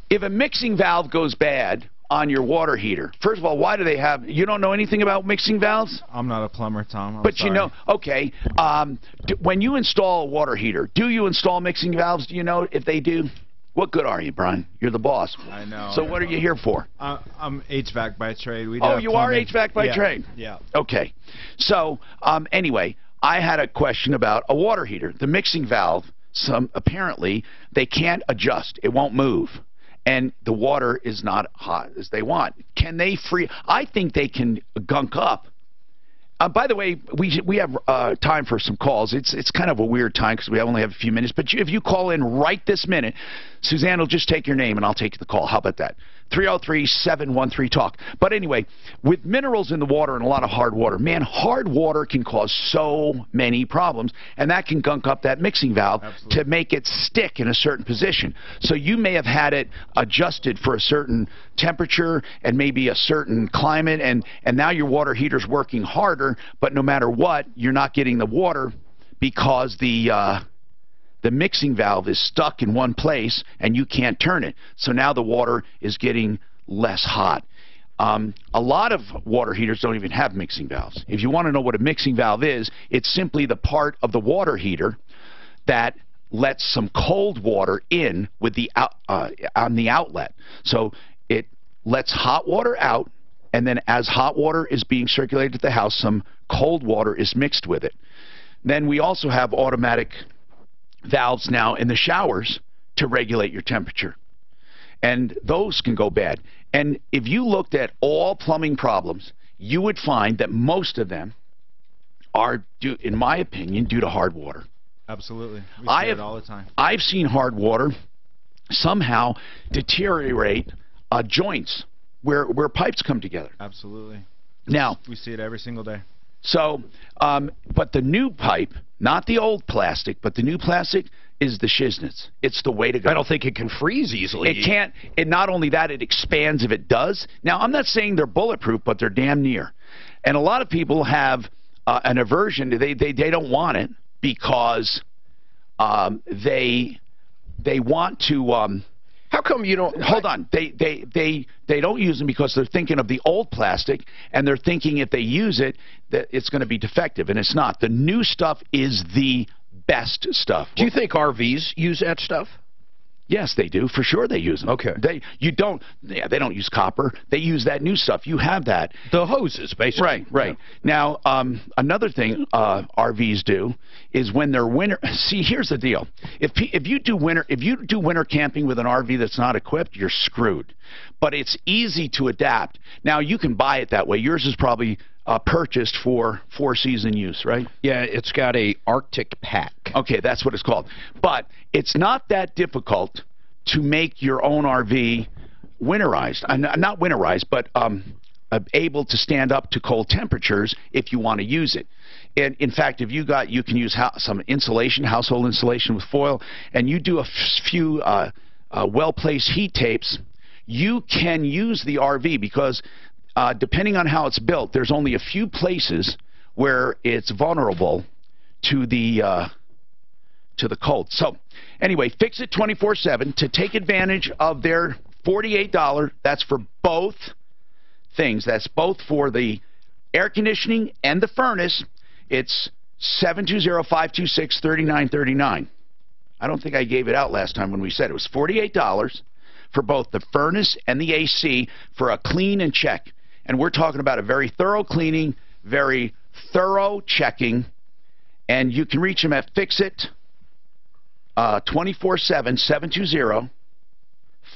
If a mixing valve goes bad on your water heater, first of all, why do they have, you don't know anything about mixing valves? I'm not a plumber, Tom. But you know, okay, when you install a water heater, do you install mixing valves? Do you know if they do? What good are you, Brian? You're the boss. I know. So what are you here for? I'm HVAC by trade. We oh, you are HVAC by trade? Yeah. Okay. So, anyway, I had a question about a water heater. The mixing valve, apparently, they can't adjust. It won't move. And the water is not hot as they want. Can they I think they can gunk up. By the way, we have time for some calls. It's kind of a weird time because we only have a few minutes. But if you call in right this minute, Suzanne will just take your name and I'll take the call. How about that? 303-713-TALK. But anyway, with minerals in the water and a lot of hard water, man, hard water can cause so many problems, and that can gunk up that mixing valve to make it stick in a certain position. So you may have had it adjusted for a certain temperature and maybe a certain climate, and now your water heater's working harder, but no matter what, you're not getting the water because the mixing valve is stuck in one place and you can't turn it. So now the water is getting less hot. A lot of water heaters don't even have mixing valves. If you want to know what a mixing valve is, it's simply the part of the water heater that lets some cold water in with the on the outlet. So it lets hot water out, and then as hot water is being circulated to the house, some cold water is mixed with it. Then we also have automatic valves now in the showers to regulate your temperature, and those can go bad. And if you looked at all plumbing problems, you would find that most of them are due, in my opinion, due to hard water. Absolutely. We see it all the time. I've seen hard water somehow deteriorate joints where pipes come together. Absolutely. Now we see it every single day. So, but the new pipe, not the old plastic, but the new plastic is the shiznits. It's the way to go. I don't think it can freeze easily. It can't. And not only that, it expands if it does. Now, I'm not saying they're bulletproof, but they're damn near. And a lot of people have an aversion. They don't want it because they want to. How come you don't? Hold on. They don't use them because they're thinking of the old plastic, and they're thinking if they use it that it's going to be defective, and it's not. The new stuff is the best stuff. Do you think RVs use that stuff? Yes, they do. For sure they use them. Okay. They don't use copper. They use that new stuff. You have that. The hoses, basically. Right. Yeah. Now, another thing RVs do is when they're winter. See, here's the deal. If you do winter camping with an RV that's not equipped, you're screwed. But it's easy to adapt. Now, you can buy it that way. Yours is probably purchased for 4-season use, right? Yeah, it's got a Arctic pack. Okay, that's what it's called. But it's not that difficult to make your own RV winterized. Not winterized, but able to stand up to cold temperatures if you want to use it. And in fact, if you can use some insulation, household insulation with foil, and you do a few well-placed heat tapes, you can use the RV because depending on how it's built, there's only a few places where it's vulnerable to the cold. So anyway, Fix It 24/7 to take advantage of their $48. That's for both things. That's both for the air conditioning and the furnace. It's 720-526-3939. I don't think I gave it out last time when we said it was $48 for both the furnace and the AC for a clean and check. And we're talking about a very thorough cleaning, very thorough checking, and you can reach them at Fix It 24/7,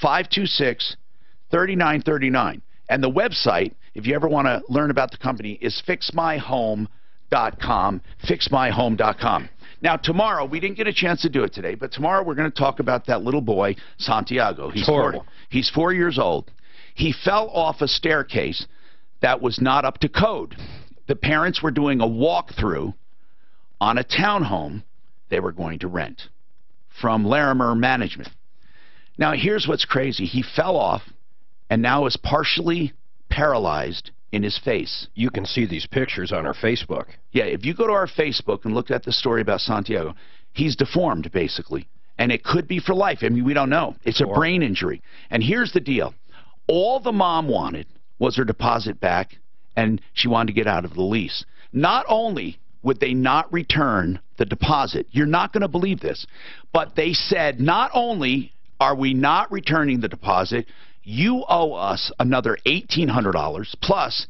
720-526-3939. And the website if you ever want to learn about the company, is fixmyhome.com, fixmyhome.com. Now, tomorrow, we didn't get a chance to do it today, but tomorrow we're going to talk about that little boy, Santiago. He's horrible. He's 4 years old. He fell off a staircase that was not up to code. The parents were doing a walkthrough on a townhome they were going to rent from Larimer Management. Now, here's what's crazy. He fell off and now is partially paralyzed in his face. You can see these pictures on our Facebook. Yeah, if you go to our Facebook and look at the story about Santiago, he's deformed, basically. And it could be for life. I mean, we don't know. It's a brain injury. And here's the deal. All the mom wanted was her deposit back, and she wanted to get out of the lease. Not only would they not return the deposit, you're not going to believe this, but they said, not only are we not returning the deposit, you owe us another $1,800, plus,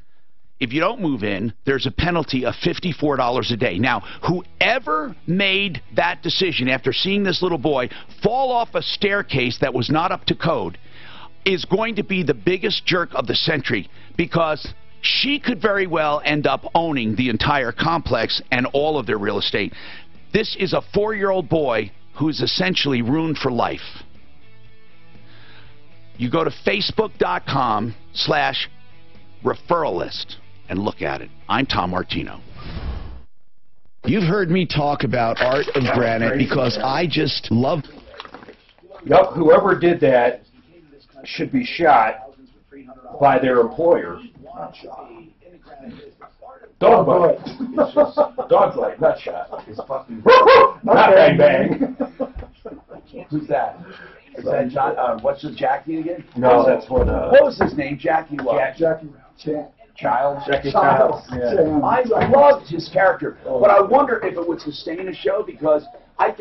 if you don't move in, there's a penalty of $54 a day. Now, whoever made that decision after seeing this little boy fall off a staircase that was not up to code is going to be the biggest jerk of the century, because she could very well end up owning the entire complex and all of their real estate. This is a 4-year-old boy who's essentially ruined for life. You go to facebook.com/referral list and look at it. I'm Tom Martino. You've heard me talk about Art of Granite because I just love... Yup, whoever did that should be shot by their employer. Dog bite. Dog bite, not shot. Not bang bang. Who's that? Is that John? What's his Jackie again? No, that's what. What was his name? Jackie what? Jackie Childs. Jackie Childs. I loved his character, but I wonder if it would sustain a show, because I think